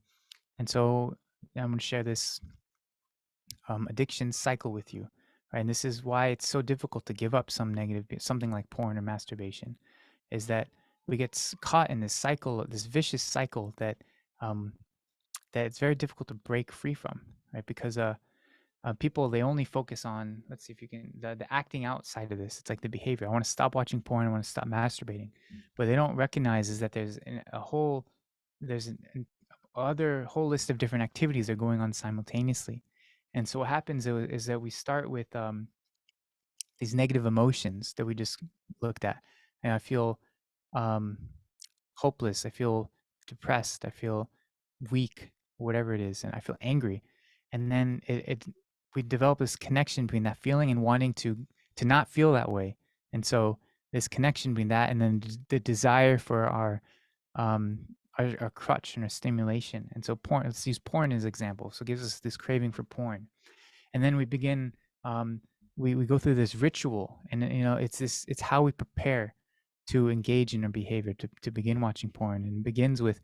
And so I'm going to share this addiction cycle with you, right? And this is why it's so difficult to give up something like porn or masturbation, is that we get caught in this cycle, this vicious cycle that it's very difficult to break free from, right? Because people, they only focus on, let's see if you can, the acting out side of this. It's like the behavior. I want to stop watching porn. I want to stop masturbating. But they don't recognize is that there's other whole list of different activities that are going on simultaneously. And so what happens is that we start with these negative emotions that we just looked at. And I feel hopeless. I feel depressed. I feel weak, whatever it is. And I feel angry. And then we develop this connection between that feeling and wanting to not feel that way. And so this connection between that and then the desire for our crutch and our stimulation. And so porn, let's use porn as an example. So it gives us this craving for porn. And then we begin, we go through this ritual, and it's how we prepare to engage in our behavior, to begin watching porn. And it begins with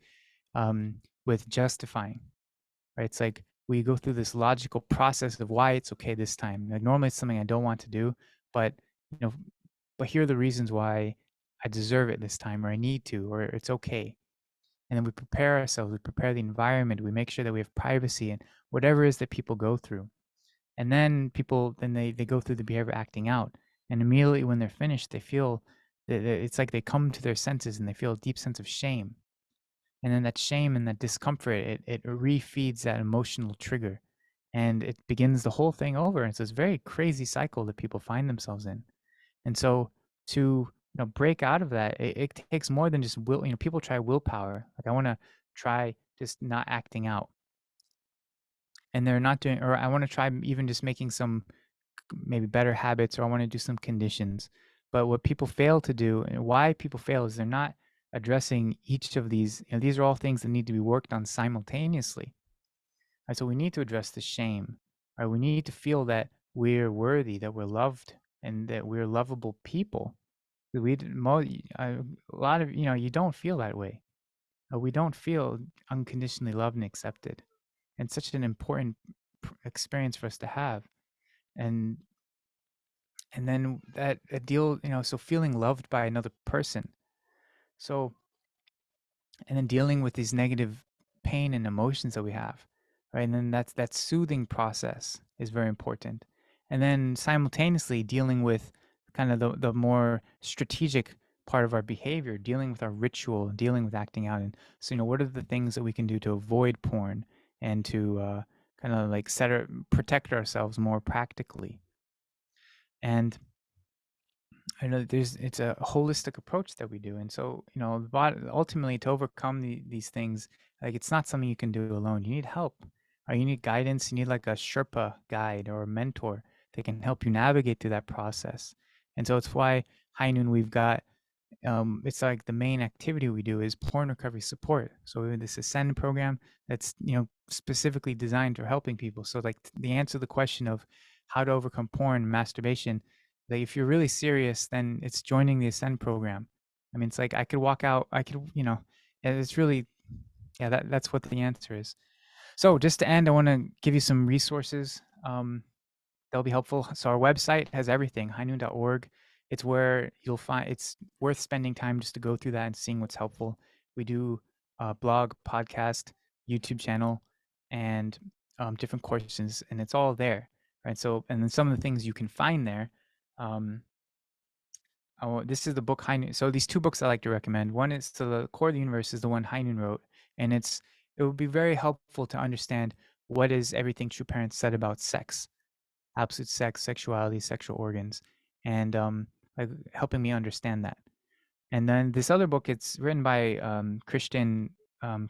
justifying, right? It's like we go through this logical process of why it's okay this time. Like normally it's something I don't want to do, but but here are the reasons why I deserve it this time, or I need to, or it's okay. And then we prepare ourselves, we prepare the environment, we make sure that we have privacy and whatever it is that people go through. And then they go through the behavior acting out. And immediately when they're finished, they feel that it's like they come to their senses and they feel a deep sense of shame. And then that shame and that discomfort, it refeeds that emotional trigger, and it begins the whole thing over. And so it's a very crazy cycle that people find themselves in. And so to break out of that, it takes more than just will. People try willpower. Like I want to try just not acting out, and they're not doing, or I want to try even just making some maybe better habits, or I want to do some conditions. But what people fail to do, and why people fail, is they're not addressing each of these. These are all things that need to be worked on simultaneously. Right? So we need to address the shame. Right? We need to feel that we're worthy, that we're loved, and that we're lovable people. A lot of you don't feel that way. We don't feel unconditionally loved and accepted, and such an important experience for us to have. And then that deal, so feeling loved by another person. So, and then dealing with these negative pain and emotions that we have, right? And then that soothing process is very important. And then simultaneously dealing with kind of the more strategic part of our behavior, dealing with our ritual, dealing with acting out. And so, what are the things that we can do to avoid porn and to kind of like protect ourselves more practically? And I know it's a holistic approach that we do. And so, ultimately to overcome these things, like it's not something you can do alone. You need help, or you need guidance. You need like a Sherpa guide or a mentor that can help you navigate through that process. And so it's why High Noon, we've got, it's like the main activity we do is porn recovery support. So we have this Ascend program that's, specifically designed for helping people. So like the answer to the question of how to overcome porn and masturbation, like if you're really serious, then it's joining the Ascend program. I mean, it's like I could walk out, and it's really, yeah, that's what the answer is. So just to end, I want to give you some resources that'll be helpful. So our website has everything, highnoon.org. It's where you'll find, it's worth spending time just to go through that and seeing what's helpful. We do a blog, podcast, YouTube channel, and different courses, and it's all there, right? So, and then some of the things you can find there. This is the book High Noon. So these two books I like to recommend. One is To the Core of the Universe, is the one High Noon wrote, and it would be very helpful to understand what is everything True Parents said about sex, absolute sex, sexuality, sexual organs, and like helping me understand that. And then this other book, it's written by Christian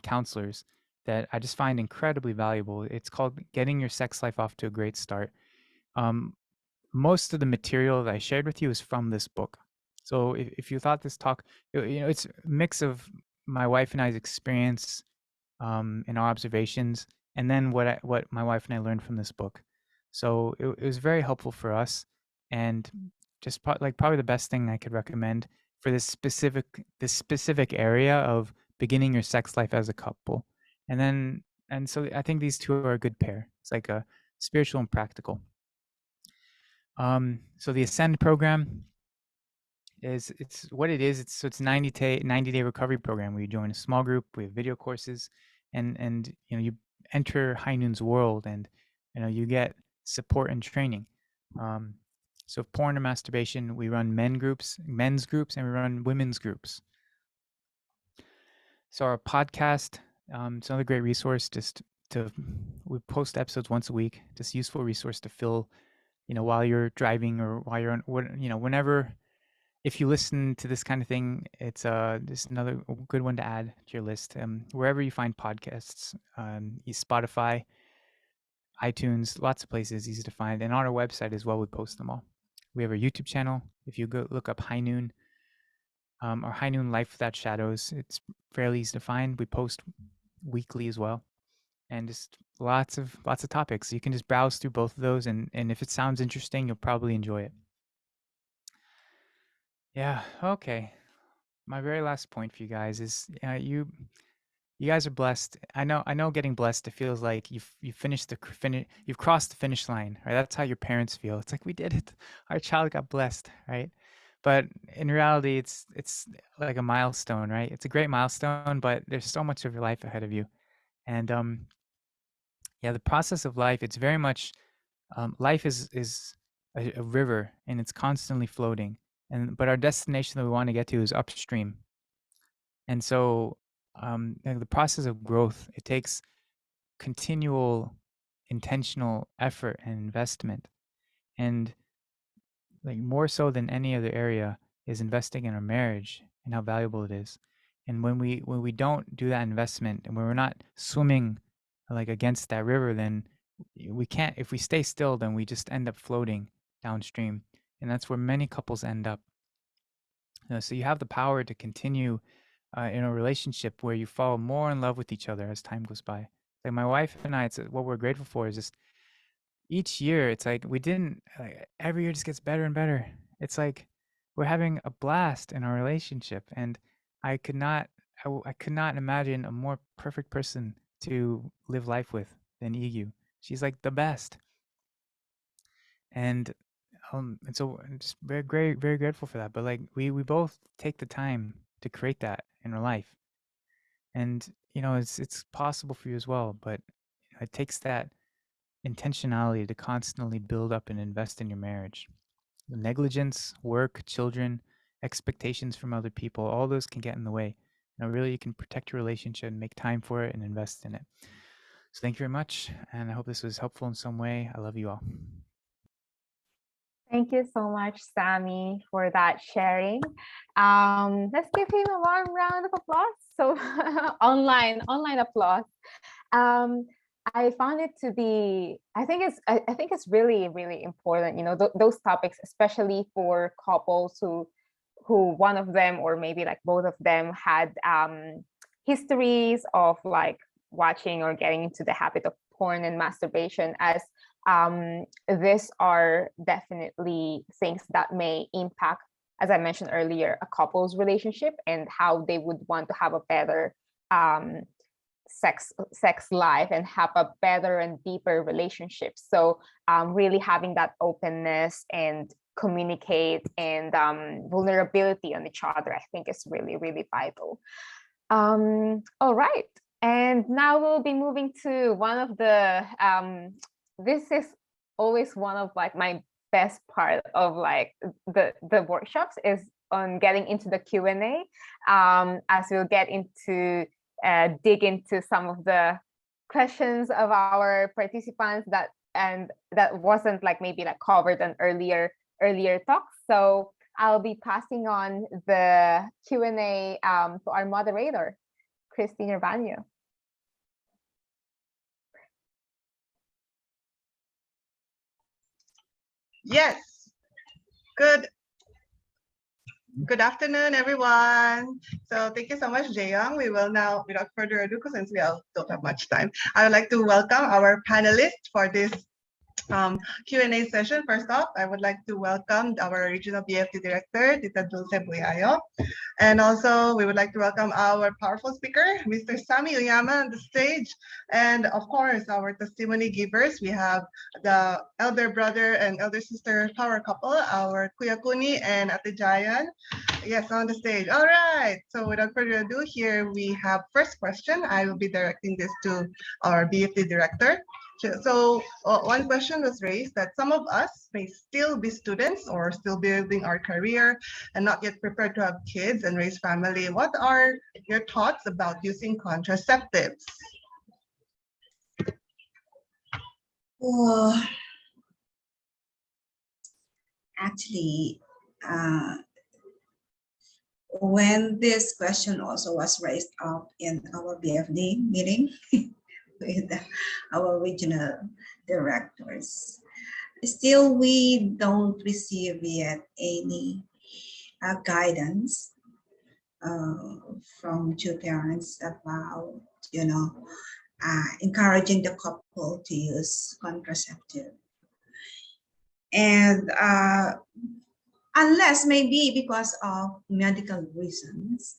counselors that I just find incredibly valuable. It's called Getting Your Sex Life Off to a Great Start. Most of the material that I shared with you is from this book. So if you thought this talk, it's a mix of my wife and I's experience and our observations, and then what my wife and I learned from this book. So it was very helpful for us, and just probably the best thing I could recommend for this specific area of beginning your sex life as a couple. And so I think these two are a good pair. It's like a spiritual and practical. So the Ascend program it's what it is. It's 90-day recovery program where you join a small group. We have video courses, and you enter High Noon's world, and you get support and training. So porn and masturbation, we run men's groups, and we run women's groups. So our podcast, it's another great resource. We post episodes once a week. Just useful resource to fill, while you're driving or while you're on, whenever. If you listen to this kind of thing, it's just another good one to add to your list. Wherever you find podcasts, Spotify, iTunes, lots of places, easy to find. And on our website as well, we post them all. We have our YouTube channel. If you go look up High Noon, or High Noon Life Without Shadows, it's fairly easy to find. We post weekly as well, and just lots of topics. You can just browse through both of those, and if it sounds interesting, you'll probably enjoy it. Yeah. Okay. My very last point for you guys is you guys are blessed. I know getting blessed, it feels like you've you've crossed the finish line, right? That's how your parents feel. It's like we did it. Our child got blessed, right? But in reality, it's like a milestone, right? It's a great milestone, but there's so much of your life ahead of you. And the process of life, it's very much life is a river, and it's constantly floating. But our destination that we want to get to is upstream. And so the process of growth, it takes continual intentional effort and investment. And like more so than any other area, is investing in our marriage and how valuable it is. And when we don't do that investment, and when we're not swimming like against that river, then we can't. If we stay still, then we just end up floating downstream, and that's where many couples end up. So you have the power to continue in a relationship where you fall more in love with each other as time goes by. Like my wife and I, it's what we're grateful for is just each year. It's like we didn't. Every year just gets better and better. It's like we're having a blast in our relationship, and I could not. I could not imagine a more perfect person to live life with than Igu. She's like the best, and so I'm just very grateful for that. But like we both take the time to create that in our life, and it's possible for you as well. But it takes that intentionality to constantly build up and invest in your marriage. Negligence, work, children, expectations from other people, all those can get in the way. Really, you can protect your relationship and make time for it and invest in it. So thank you very much, and I hope this was helpful in some way. I love you all. Thank you so much, Sammy, for that sharing. Let's give him a warm round of applause. So online applause. I found it to be, I think it's really, really important, those topics, especially for couples who one of them, or maybe like both of them, had histories of like watching or getting into the habit of porn and masturbation, as these are definitely things that may impact, as I mentioned earlier, a couple's relationship and how they would want to have a better sex life and have a better and deeper relationship. So really having that openness and communicate and vulnerability on each other, I think is really, really vital. All right. And now we'll be moving to one of the, this is always one of like my best part of like the workshops, is on getting into the Q&A, as we'll get into dig into some of the questions of our participants that wasn't like maybe like covered in earlier talks. So I'll be passing on the Q&A to our moderator, Christine Urbanio. Yes. Good afternoon, everyone. So thank you so much, Jae-young. We will now, without further ado, because since we all don't have much time, I would like to welcome our panelists for this Q&A session. First off, I would like to welcome our Regional BFD Director, Tita Dulce Buyayo. And also, we would like to welcome our powerful speaker, Mr. Sammy Uyama, on the stage. And of course, our testimony givers. We have the elder brother and elder sister power couple, our Kuya Kuni and Ate Jayan. Yes, on the stage. All right. So without further ado, here we have first question. I will be directing this to our BFD Director. So one question was raised that some of us may still be students or still building our career and not yet prepared to have kids and raise family. What are your thoughts about using contraceptives? Well, actually, when this question also was raised up in our BFD meeting with our regional directors, still we don't receive yet any guidance from two parents about, encouraging the couple to use contraceptive. And unless maybe because of medical reasons.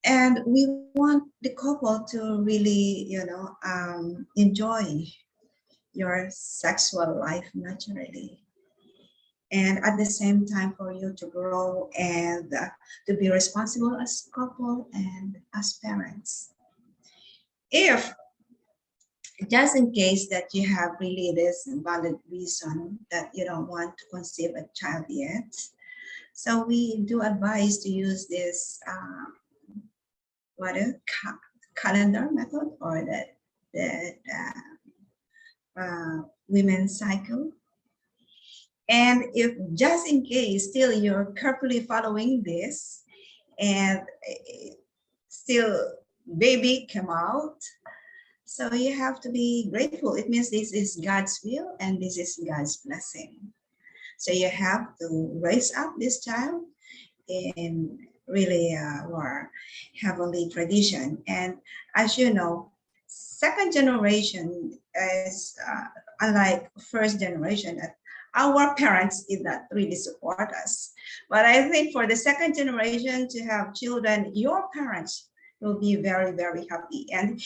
And we want the couple to really, enjoy your sexual life naturally. And at the same time for you to grow and to be responsible as couple and as parents. If, just in case that you have really this valid reason that you don't want to conceive a child yet, so we do advise to use this calendar method, or the women's cycle. And if just in case still you're carefully following this and still baby come out, so you have to be grateful. It means this is God's will and this is God's blessing. So you have to raise up this child in really our heavenly tradition. And as you know, second generation is unlike first generation. Our parents did not really support us. But I think for the second generation to have children, your parents will be very, very happy. And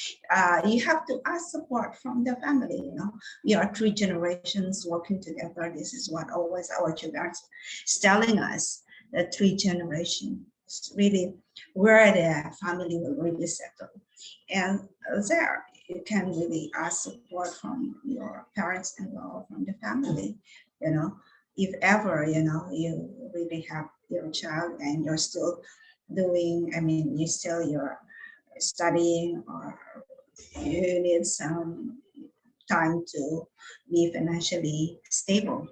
you have to ask support from the family. You know, we are 3 generations working together. This is what always our children is telling us, the 3 generations really where the family will really settle. And there you can really ask support from your parents and from the family. You know, if ever, you know, you really have your child and you're still doing, I mean, you're studying or you need some time to be financially stable,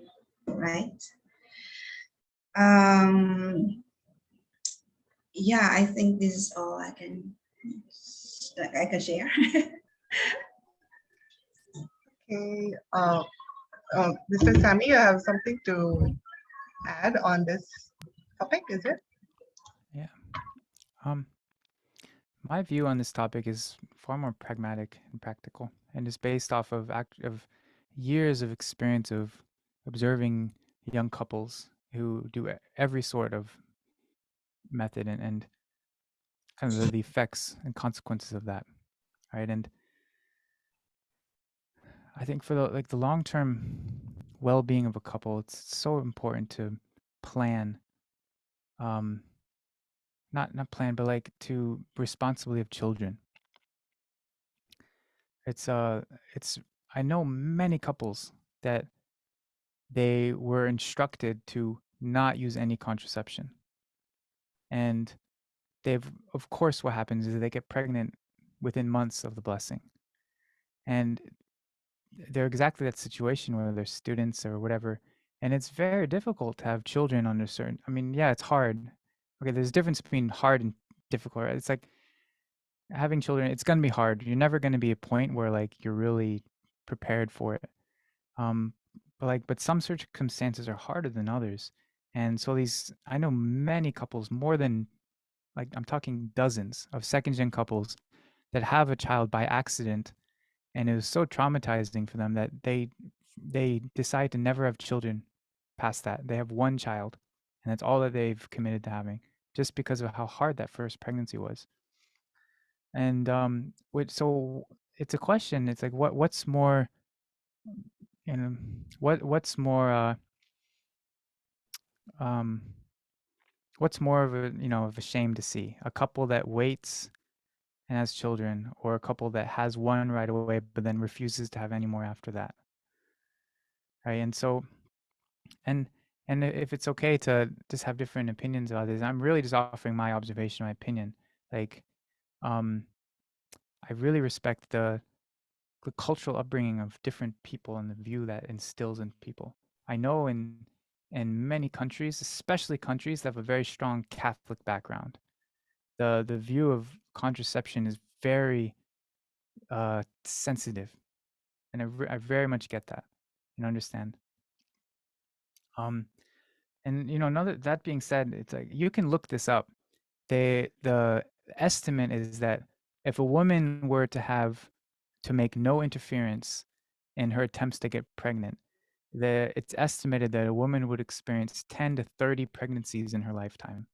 right? Yeah, I think this is all I can share. Okay. Mr. Sammy, you have something to add on this topic, is it? Yeah. My view on this topic is far more pragmatic and practical, and is based off of years of experience of observing young couples who do every sort of method and kind of the effects and consequences of that, right? And I think for the long-term well-being of a couple, it's so important to plan, not plan, but like to responsibly have children. It's I know many couples that they were instructed to not use any contraception. And of course, what happens is they get pregnant within months of the blessing. And they're exactly that situation where they're students or whatever. And it's very difficult to have children under certain, I mean, yeah, it's hard. Okay, there's a difference between hard and difficult, right? It's like having children, it's going to be hard. You're never going to be a point where like you're really prepared for it. But some circumstances are harder than others. And so I know many couples, more than like I'm talking dozens of second gen couples that have a child by accident, and it was so traumatizing for them that they decide to never have children past that. They have one child, and that's all that they've committed to having, just because of how hard that first pregnancy was. And so it's a question. It's like what's more, you know, what's more what's more of a shame to see? A couple that waits and has children, or a couple that has one right away but then refuses to have any more after that, right? And so, and if it's okay to just have different opinions about this, I'm really just offering my observation, my opinion. Like, I really respect the cultural upbringing of different people and the view that instills in people. I know in many countries, especially countries that have a very strong Catholic background, the view of contraception is very sensitive, and I very much get that and understand. And that being said, it's like you can look this up. The estimate is that if a woman were to make no interference in her attempts to get pregnant, it's estimated that a woman would experience 10 to 30 pregnancies in her lifetime.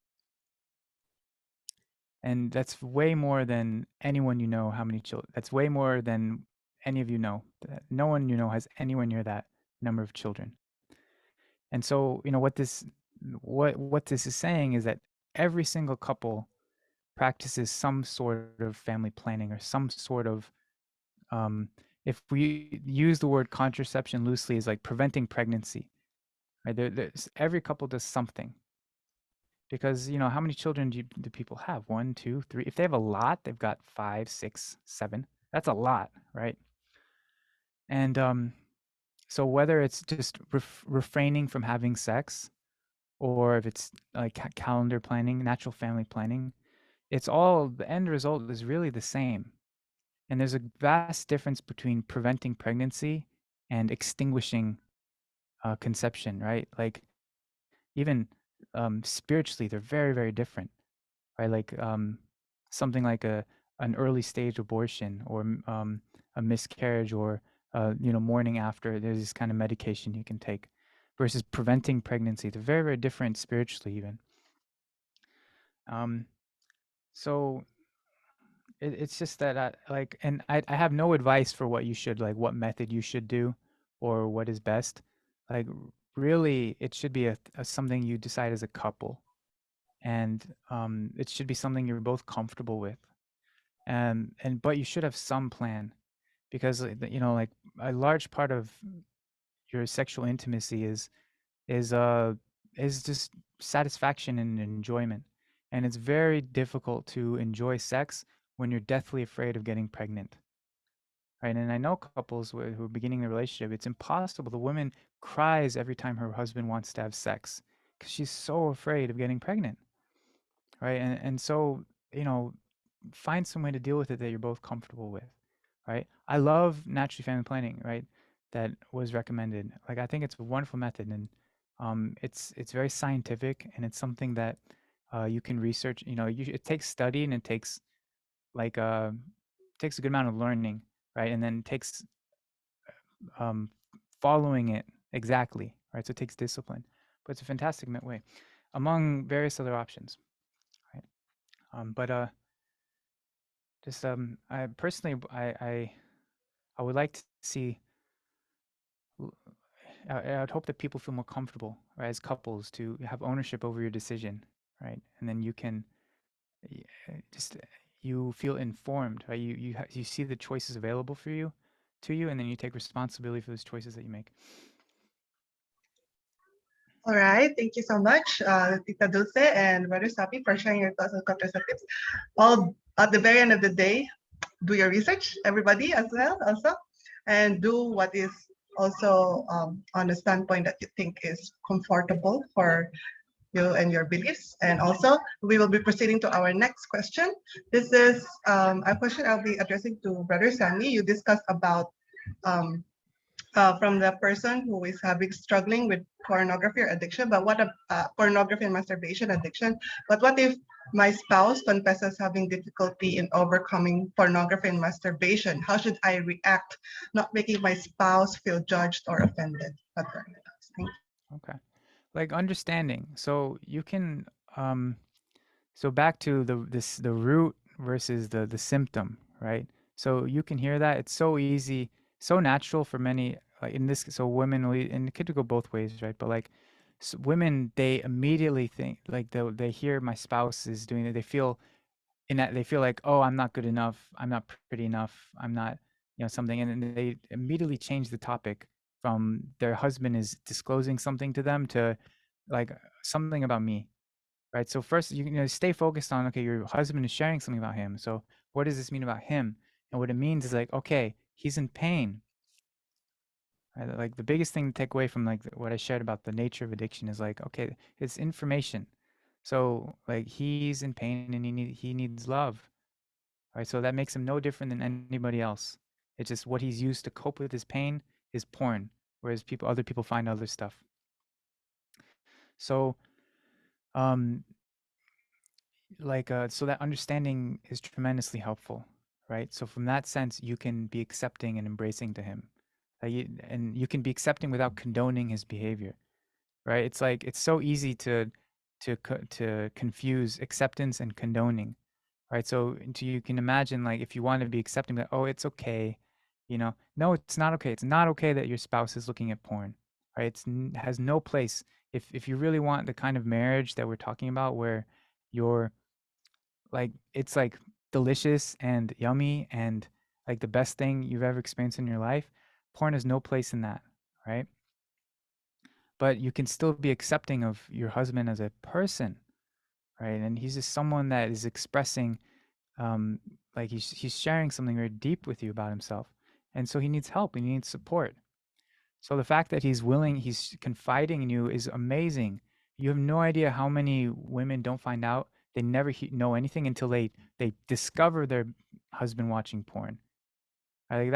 And that's way more than anyone you know how many children. That's way more than any of you know. No one you know has anywhere near that number of children. And so, what this is saying is that every single couple practices some sort of family planning or some sort of, if we use the word contraception loosely, is like preventing pregnancy, right? Every couple does something, because how many children do people have? 1, 2, 3. If they have a lot, they've got 5, 6, 7. That's a lot, right? And so whether it's just refraining from having sex, or if it's like calendar planning, natural family planning, it's all, the end result is really the same. And there's a vast difference between preventing pregnancy and extinguishing conception, right? Like even spiritually, they're very, very different, right? Like something like an early stage abortion, or a miscarriage, or morning after. There's this kind of medication you can take, versus preventing pregnancy. They're very, very different spiritually, even. So it's just that I have no advice for what you should, like what method you should do or what is best. Like really, it should be a something you decide as a couple, and it should be something you're both comfortable with, and but you should have some plan, because like a large part of your sexual intimacy is just satisfaction and enjoyment, and it's very difficult to enjoy sex when you're deathly afraid of getting pregnant, right? And I know couples who are beginning the relationship, it's impossible. The woman cries every time her husband wants to have sex because she's so afraid of getting pregnant, right? And so find some way to deal with it that you're both comfortable with, right? I love naturally family planning, right? That was recommended. Like I think it's a wonderful method, and it's very scientific, and it's something that you can research. It takes study, and it takes like takes a good amount of learning, right? And then it takes following it exactly, right? So it takes discipline, but it's a fantastic way, among various other options, right? But just I personally, I would like to see. I would hope that people feel more comfortable, right, as couples, to have ownership over your decision, right? And then you can just you feel informed, right? You see the choices available for you, to you, and then you take responsibility for those choices that you make. All right, thank you so much, Tita Dulce and Brother Sapi, for sharing your thoughts on contraceptives. All at the very end of the day, do your research, everybody as well, also, and do what is also on the standpoint that you think is comfortable for you and your beliefs. And also, we will be proceeding to our next question. This is a question I'll be addressing to Brother Sammy. You discussed about from the person who is struggling with pornography or addiction, but what pornography and masturbation addiction. But what if my spouse confesses having difficulty in overcoming pornography and masturbation? How should I react, not making my spouse feel judged or offended? Thank you. Okay, like understanding. So you can so back to the root versus the symptom, right? So you can hear that. It's so easy, so natural for many, like in this, so women, and it could go both ways, right? But like women, they immediately think, like they hear my spouse is doing it, they feel they feel like, oh, I'm not good enough, I'm not pretty enough, I'm not, something, and then they immediately change the topic from their husband is disclosing something to them to like something about me, right? So first, you stay focused on, okay, your husband is sharing something about him. So what does this mean about him? And what it means is like, okay, he's in pain. Right? Like the biggest thing to take away from like what I shared about the nature of addiction is like, okay, it's information. So like he's in pain and he needs love, right? So that makes him no different than anybody else. It's just what he's used to cope with his pain is porn, whereas other people find other stuff. So so that understanding is tremendously helpful, right? So from that sense, you can be accepting and embracing to him, and you can be accepting without condoning his behavior, right? It's like it's so easy to confuse acceptance and condoning, right? So you can imagine, like, if you want to be accepting that, oh, it's okay, no, it's not okay. It's not okay that your spouse is looking at porn, right? Has no place. If you really want the kind of marriage that we're talking about, where you're like, it's like delicious and yummy and like the best thing you've ever experienced in your life, porn has no place in that, right? But you can still be accepting of your husband as a person, right? And he's just someone that is expressing, like he's sharing something very deep with you about himself, and so he needs help, he needs support. So the fact that he's willing, he's confiding in you is amazing. You have no idea how many women don't find out. They never know anything until they discover their husband watching porn. Like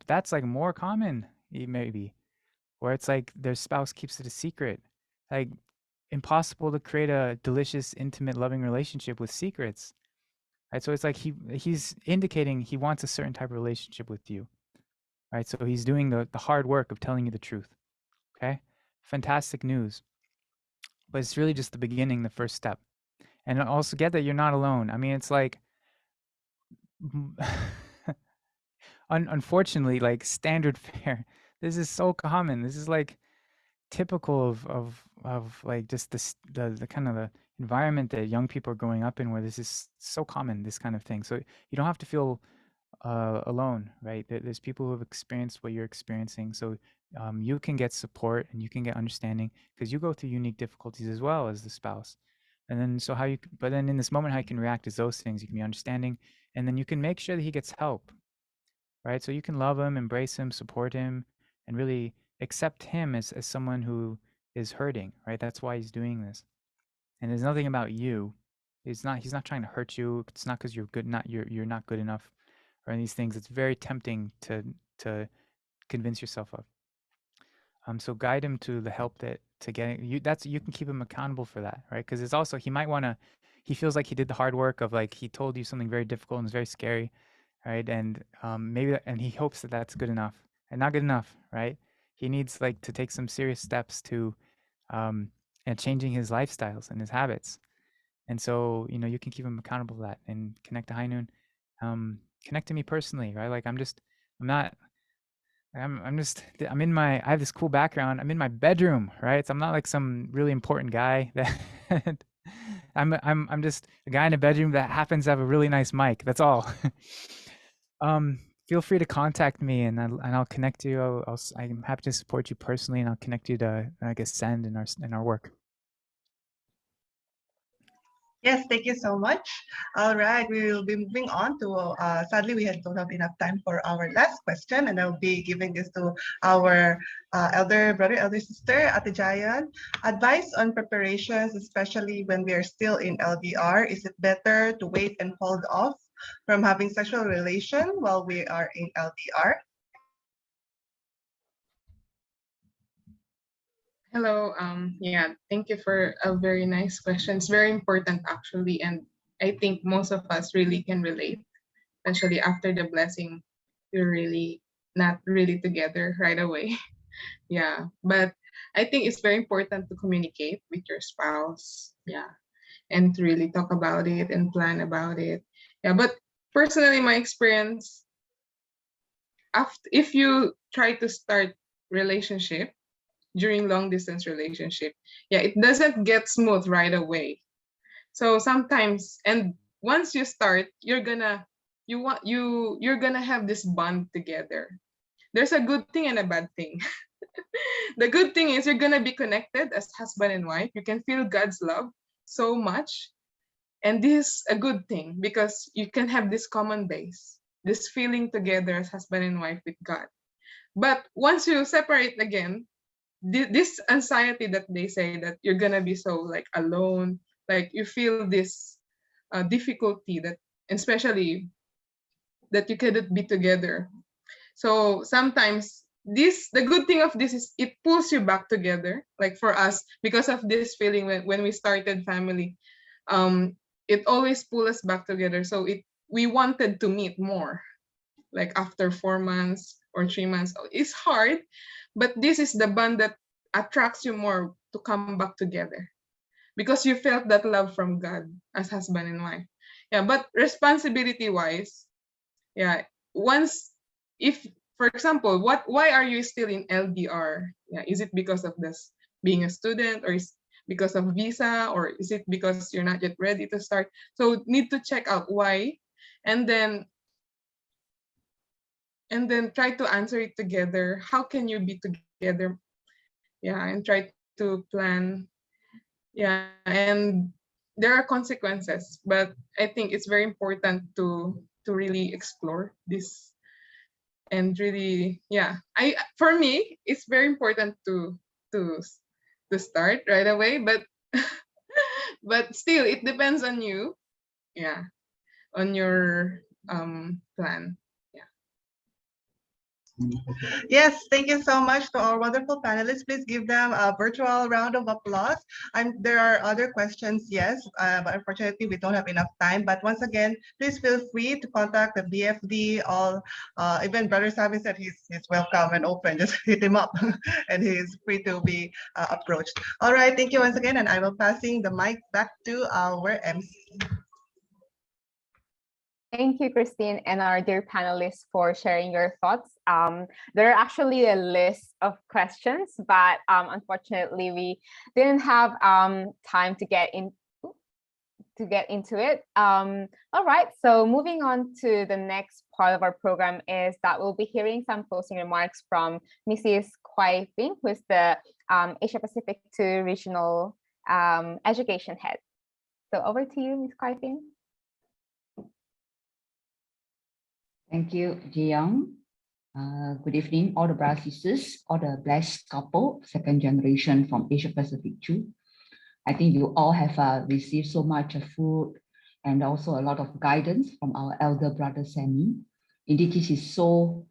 that's like more common, maybe, where it's like their spouse keeps it a secret. Like impossible to create a delicious, intimate, loving relationship with secrets. Right? So it's like he's indicating he wants a certain type of relationship with you. Right? So he's doing the hard work of telling you the truth. Okay? Fantastic news. But it's really just the beginning, the first step. And also get that you're not alone. I mean, it's like unfortunately, like standard fare. This is so common. This is like typical of like just the kind of the environment that young people are growing up in, where this is so common, this kind of thing. So you don't have to feel alone, right? There's people who have experienced what you're experiencing, so you can get support and you can get understanding, because you go through unique difficulties as well as the spouse. And then so how you, but then in this moment, how you can react is those things. You can be understanding, and then you can make sure that he gets help, right? So you can love him, embrace him, support him, and really accept him as someone who is hurting, right? That's why he's doing this. And there's nothing about you. He's not trying to hurt you. It's not because you're good, you're not good enough, or any of these things. It's very tempting to convince yourself of. So guide him to the help that to getting you. That's, you can keep him accountable for that, right? Because it's also, he might want to. He feels like he did the hard work of, like, he told you something very difficult and it's very scary, right? And maybe and he hopes that that's good enough, and not good enough, right? He needs, like, to take some serious steps to and changing his lifestyles and his habits. And so, you know, you can keep him accountable for that and connect to High Noon. Connect to me personally, right? Like, I'm in my, I have this cool background. I'm in my bedroom, right? So I'm not like some really important guy that I'm just a guy in a bedroom that happens to have a really nice mic. That's all. Feel free to contact me, and I'll connect you. I'm happy to support you personally, and I'll connect you to, I guess, Send in our work. Yes, thank you so much. All right, we will be moving on to, sadly, we don't have enough time for our last question, and I'll be giving this to our elder brother, elder sister, Ate Jayan. Advice on preparations, especially when we are still in LDR. Is it better to wait and hold off from having sexual relation while we are in LDR? Hello. Yeah, thank you for a very nice question. It's very important actually, and I think most of us really can relate, especially after the blessing. You're really not really together right away. Yeah, but I think it's very important to communicate with your spouse. Yeah, and to really talk about it and plan about it. Yeah, but personally, my experience, if you try to start relationship during long distance relationship, yeah, it doesn't get smooth right away. So sometimes, and once you start, you're gonna have this bond together. There's a good thing and a bad thing. The good thing is you're gonna be connected as husband and wife. You can feel God's love so much, and this is a good thing because you can have this common base, this feeling together as husband and wife with God. But once you separate again, this anxiety that they say that you're gonna be so like alone, like you feel this difficulty, that especially that you cannot be together. So sometimes the good thing of this is it pulls you back together. Like for us, because of this feeling when we started family, it always pull us back together. So we wanted to meet more, like after 4 months or 3 months. It's hard, but this is the bond that attracts you more to come back together because you felt that love from God as husband and wife. Yeah, but responsibility wise, yeah, once, if for example, why are you still in LDR? Yeah, is it because of this being a student, or is because of visa, or is it because you're not yet ready to start? So need to check out why, and then try to answer it together. How can you be together? Yeah, and try to plan. Yeah, and there are consequences, but I think it's very important to really explore this and really, yeah, for me, it's very important to start right away, but but still, it depends on you, yeah, on your plan. Yes, thank you so much to our wonderful panelists. Please give them a virtual round of applause. There are other questions, yes, but unfortunately we don't have enough time. But once again, please feel free to contact the BFD. Even Brother Sammy said he's welcome and open. Just hit him up, and he's free to be approached. All right, thank you once again, and I will passing the mic back to our MC. Thank you, Christine, and our dear panelists for sharing your thoughts. There are actually a list of questions, but unfortunately, we didn't have time to get into it. All right, so moving on to the next part of our program is that we'll be hearing some closing remarks from Mrs. Kwai Ping, who is the Asia Pacific 2 Regional Education Head. So over to you, Ms. Kwai Ping. Thank you, Jae-young. Good evening, all the brothers and sisters, all the blessed couple, second generation from Asia Pacific 2. I think you all have received so much food and also a lot of guidance from our elder brother Sammy. Indeed, this is so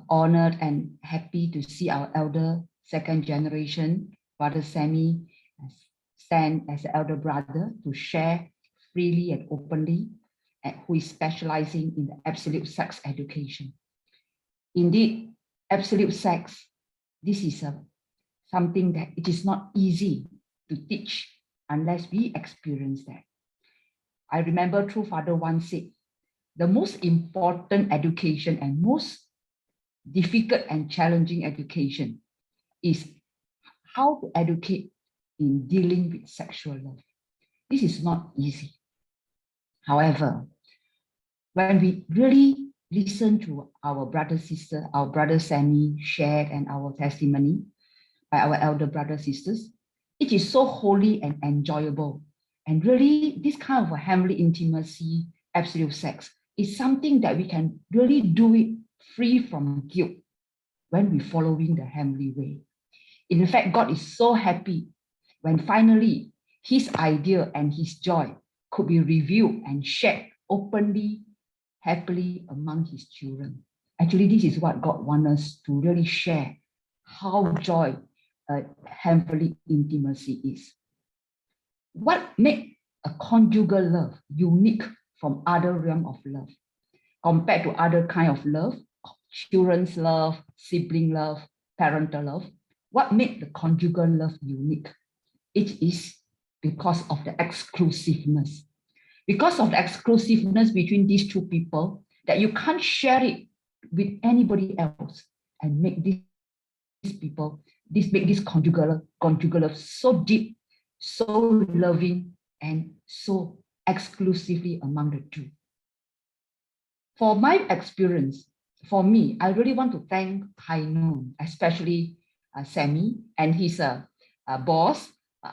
honored and happy to see our elder second generation brother Sammy stand as an elder brother to share freely and openly, who is specializing in the absolute sex education. Indeed, absolute sex, this is something that it is not easy to teach unless we experience that. I remember True Father once said, the most important education and most difficult and challenging education is how to educate in dealing with sexual love. This is not easy. However, when we really listen to our brother, sister, our brother Sammy shared and our testimony by our elder brother, sisters, it is so holy and enjoyable. And really, this kind of a heavenly intimacy, absolute sex, is something that we can really do it free from guilt when we're following the heavenly way. In fact, God is so happy when finally his idea and his joy could be revealed and shared openly, happily among his children. Actually, this is what God wants us to really share, how joy, heavenly intimacy is. What makes a conjugal love unique from other realm of love, compared to other kind of love, children's love, sibling love, parental love? What makes the conjugal love unique? It is because of the exclusiveness. Because of the exclusiveness between these two people, that you can't share it with anybody else and make these people, make this conjugal love so deep, so loving, and so exclusively among the two. For my experience, for me, I really want to thank Hai Noon, especially Sammy and his boss,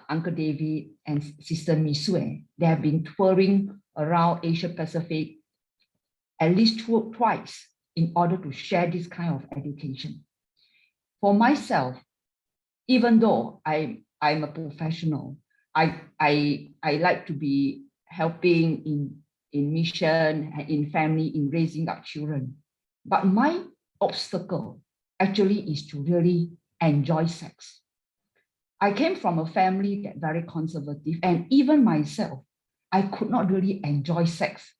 Uncle David and Sister Misue. They have been touring around Asia Pacific at least twice in order to share this kind of education. For myself, even though I'm a professional, I like to be helping in mission, in family, in raising up children. But my obstacle actually is to really enjoy sex. I came from a family that very conservative, and even myself, I could not really enjoy sex.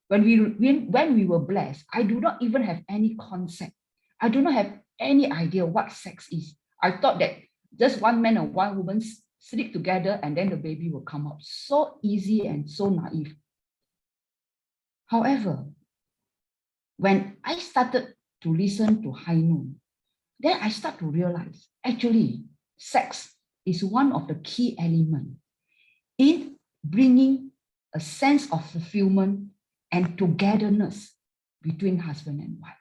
When we were blessed, I do not even have any concept. I do not have any idea what sex is. I thought that just one man and one woman sleep together and then the baby will come out. So easy and so naive. However, when I started to listen to Hai Noon, then I start to realize, actually, sex is one of the key elements in bringing a sense of fulfillment and togetherness between husband and wife.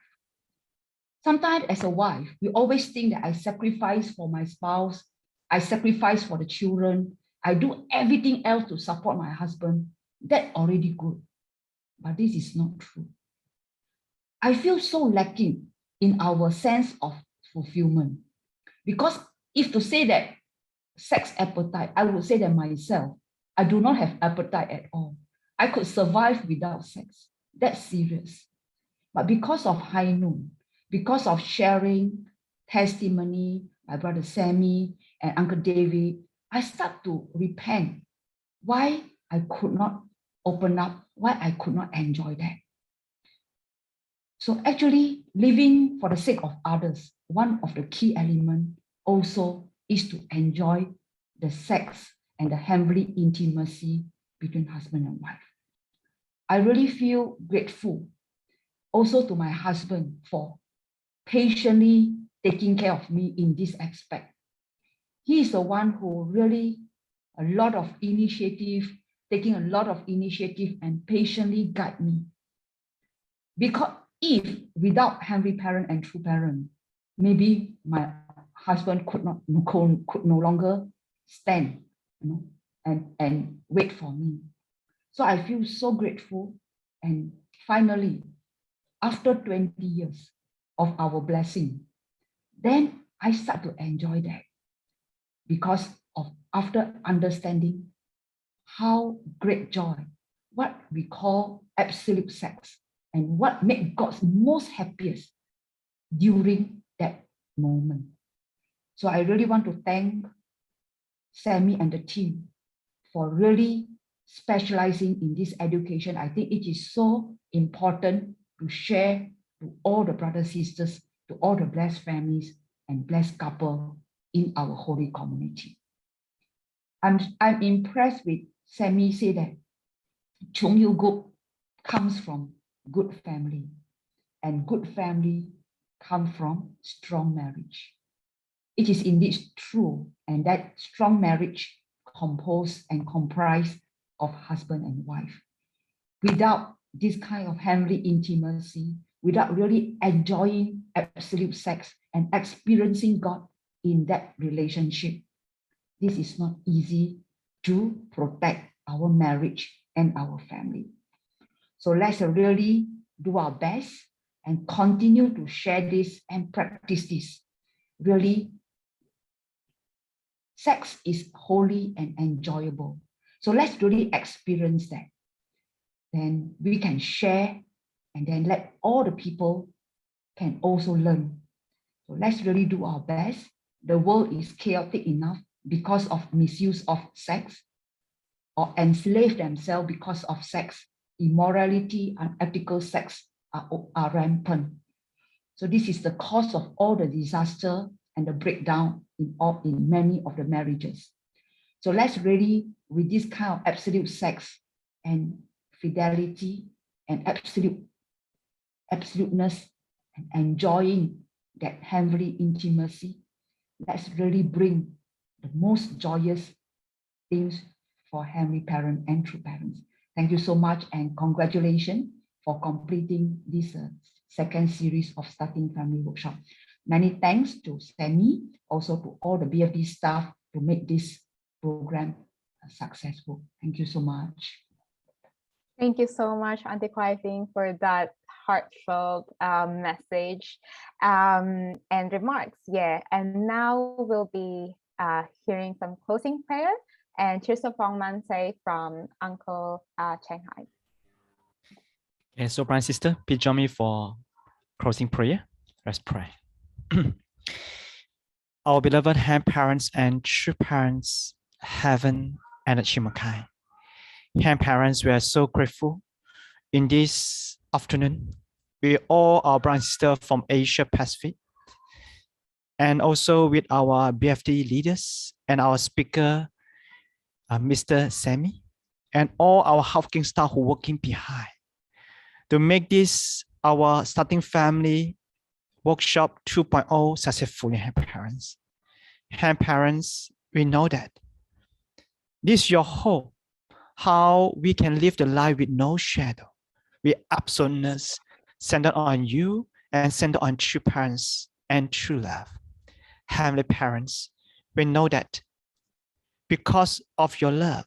Sometimes as a wife, we always think that I sacrifice for my spouse, I sacrifice for the children, I do everything else to support my husband. That's already good. But this is not true. I feel so lacking in our sense of fulfillment. Because if to say that sex appetite, I would say that myself, I do not have appetite at all. I could survive without sex. That's serious. But because of High Noon, because of sharing testimony, my brother Sammy and Uncle David, I start to repent why I could not open up, why I could not enjoy that. So actually, living for the sake of others, one of the key elements also is to enjoy the sex and the heavenly intimacy between husband and wife. I really feel grateful also to my husband for patiently taking care of me in this aspect. He is the one who really taking a lot of initiative and patiently guide me. Because if without heavenly parent and true parent, maybe my husband could no longer stand, and wait for me. So I feel so grateful. And finally, after 20 years of our blessing, then I start to enjoy that because of after understanding how great joy, what we call absolute sex, and what makes God most happiest during that moment. So I really want to thank Sammy and the team for really specializing in this education. I think it is so important to share to all the brothers, sisters, to all the blessed families and blessed couple in our holy community. I'm impressed with Sammy say that Chung Yu Guk comes from good family, and good family come from strong marriage. It is indeed true, and that strong marriage composed and comprised of husband and wife. Without this kind of heavenly intimacy, without really enjoying absolute sex and experiencing God in that relationship, this is not easy to protect our marriage and our family. So let's really do our best and continue to share this and practice this. Really, sex is holy and enjoyable. So let's really experience that. Then we can share, and then let all the people can also learn. So let's really do our best. The world is chaotic enough because of misuse of sex, or enslave themselves because of sex. Immorality and unethical sex are rampant. So this is the cause of all the disaster and the breakdown in many of the marriages. So let's really, with this kind of absolute sex and fidelity and absoluteness and enjoying that heavenly intimacy, let's really bring the most joyous things for heavenly parent and true parents. Thank you so much, and congratulations for completing this second series of Starting Family Workshop. Many thanks to Sammy, also to all the BFD staff to make this program successful. Thank you so much. Thank you so much, Auntie Kwai Fing, for that heartfelt message and remarks. Yeah, and now we'll be hearing some closing prayer and Chirsa Fong Man say from Uncle Cheng Hai. Okay, so brother and sister, please join me for closing prayer. Let's pray. Our beloved hand parents and true parents, heaven and the Chimakai. Hand parents, we are so grateful in this afternoon. We all our brothers and sisters from Asia Pacific, and also with our BFD leaders and our speaker, Mr. Sammy, and all our hardworking staff who are working behind to make this our Starting Family Workshop 2.0 successfully. Hand parents. Hand parents, we know that this is your hope, how we can live the life with no shadow, with absoluteness, centered on you and centered on true parents and true love. Heavenly parents, we know that because of your love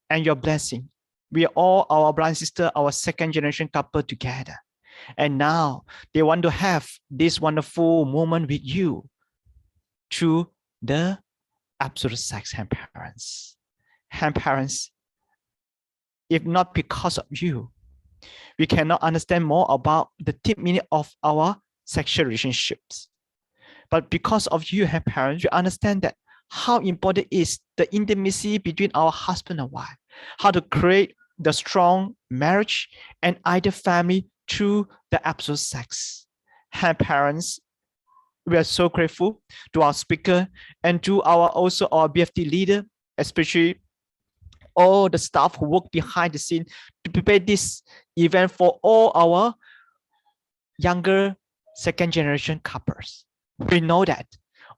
and your blessing, we are all our brother and sister, our second generation couple together. And now they want to have this wonderful moment with you through the absolute sex hand parents. Hand parents, if not because of you, we cannot understand more about the deep meaning of our sexual relationships. But because of you, hand parents, we understand that how important is the intimacy between our husband and wife, how to create the strong marriage and ideal family through the absolute sex. Hand parents, we are so grateful to our speaker and to our BFD leader, especially all the staff who work behind the scene to prepare this event for all our younger second generation couples. We know that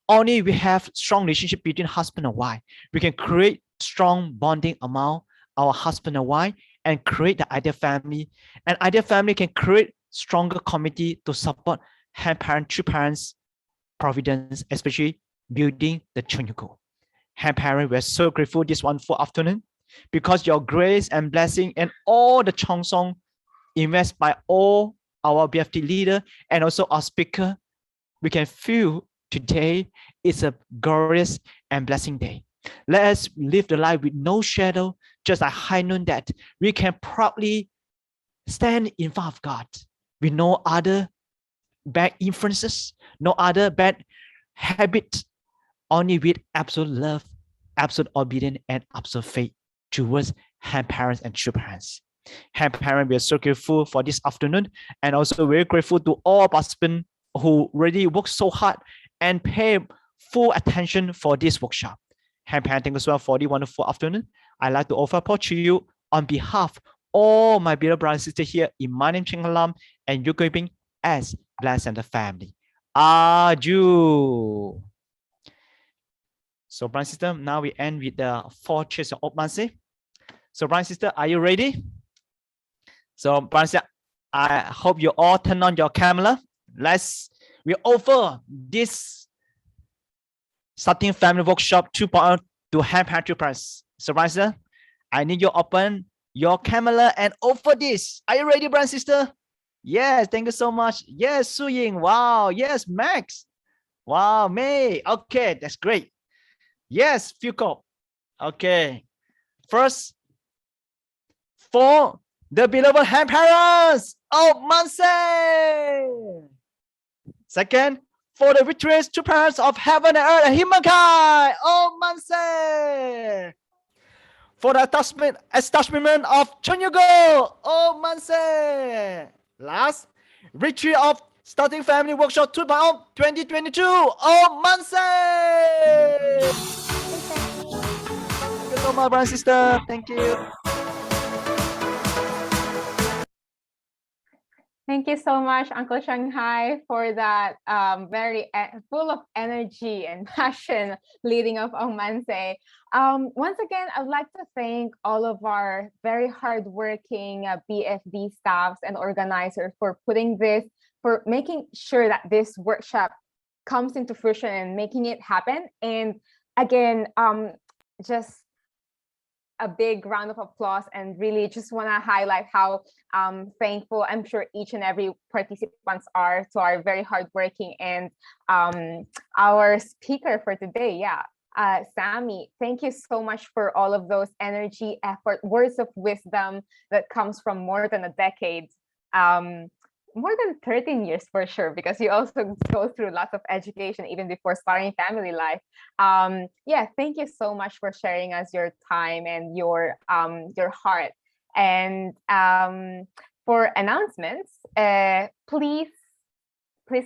only we have strong relationship between husband and wife, we can create strong bonding among our husband and wife and create the ideal family. And ideal family can create stronger community to support hand parent, true parents, providence, especially building the Chonyugo. Hand parent, we're so grateful this wonderful afternoon because your grace and blessing and all the Chongsong invest by all our BFT leader and also our speaker, we can feel today is a glorious and blessing day. Let us live the life with no shadow, just like high noon, that we can proudly stand in front of God with no other bad influences, no other bad habit, only with absolute love, absolute obedience, and absolute faith towards hand parents and true parents. Hand parents, we are so grateful for this afternoon, and also very grateful to all participants who really work so hard and pay full attention for this workshop. Hand parent, thank you so much for the wonderful afternoon. I'd like to offer support to you on behalf of all my beloved brothers and sisters here in my name, Cheng Lam, and Yu Ping as Blessed and the family. Aju. So, brother and sister, now we end with the 4 cheers of Opmanse. So, brother and sister, are you ready? So, brother and sister, I hope you all turn on your camera. We offer this starting family workshop 2.0 to hand parent to parents. So, brother and sister, I need you to open your camera and offer this. Are you ready, brother and sister? Yes, thank you so much. Yes, Su Ying. Wow. Yes, Max. Wow, May. Okay, that's great. Yes, Fuko. Okay. First, for the beloved hand parents of Manse. Second, for the victorious two parents of heaven and earth, Himakai of Manse. For the establishment of Chonyugo of Manse. Last, retreat of Starting Family Workshop 2.0 2022 of Manse. Thank you so much, brother and sister. Thank you. Thank you so much, Uncle Shanghai, for that very full of energy and passion leading of Omanse. Once again, I'd like to thank all of our very hardworking BFD staffs and organizers for putting this, for making sure that this workshop comes into fruition and making it happen. And again, just a big round of applause, and really just want to highlight how thankful I'm sure each and every participants are to our very hardworking and our speaker for today. Sammy, thank you so much for all of those energy, effort, words of wisdom that comes from more than a decade. More than 13 years for sure, because you also go through lots of education even before starting family life. Thank you so much for sharing us your time and your heart. And for announcements, please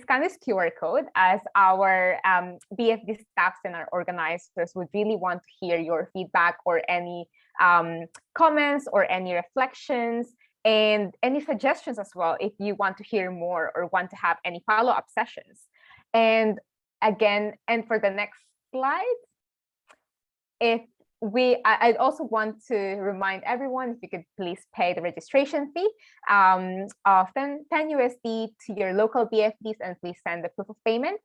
scan this QR code, as our BFD staffs and our organizers would really want to hear your feedback or any comments or any reflections, and any suggestions as well, if you want to hear more or want to have any follow-up sessions. And again, and for the next slide, I'd also want to remind everyone, if you could please pay the registration fee of 10 USD to your local BFDs, and please send the proof of payment.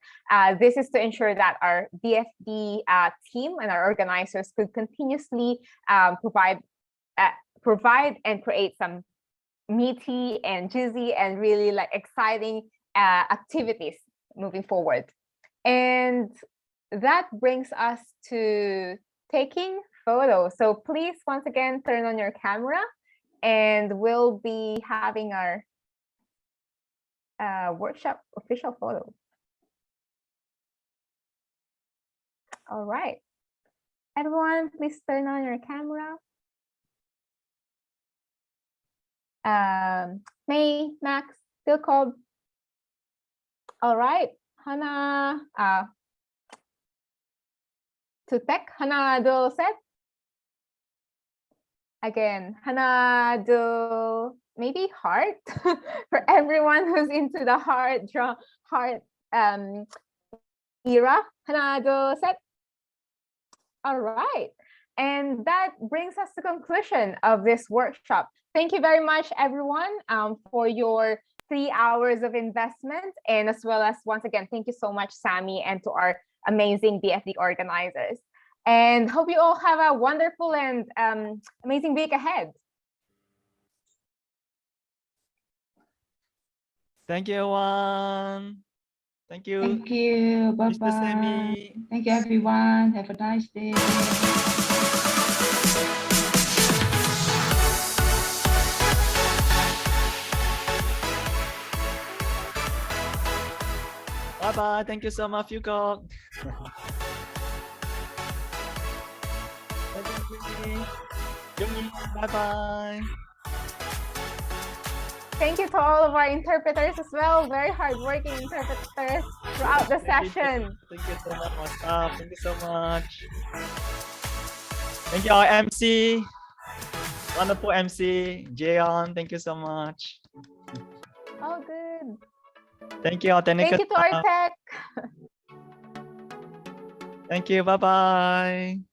This is to ensure that our BFD team and our organizers could continuously provide and create some meaty and juicy and really like exciting activities moving forward. And that brings us to taking photos. So please, once again, turn on your camera and we'll be having our workshop official photo. All right. Everyone, please turn on your camera. May, Max, still called. All right, Hana, to tech, Hana do set. Again, Hana do maybe heart for everyone who's into the heart era. Hana do set. All right. And that brings us to conclusion of this workshop. Thank you very much, everyone, for your 3 hours of investment. And as well as, once again, thank you so much, Sammy, and to our amazing BFD organizers. And hope you all have a wonderful and amazing week ahead. Thank you, everyone. Thank you. Thank you. Mr. Bye-bye. Sammy. Thank you, everyone. Have a nice day. Bye-bye. Thank you so much, Hugo. Bye-bye. Thank you to all of our interpreters as well. Very hardworking interpreters throughout the session. Thank you so much, Master. Thank you so much. Thank you, our MC. Wonderful MC. Jayon, thank you so much. Oh, good. Thank you, our technical Thank you to our staff. tech. Thank you. Bye-bye.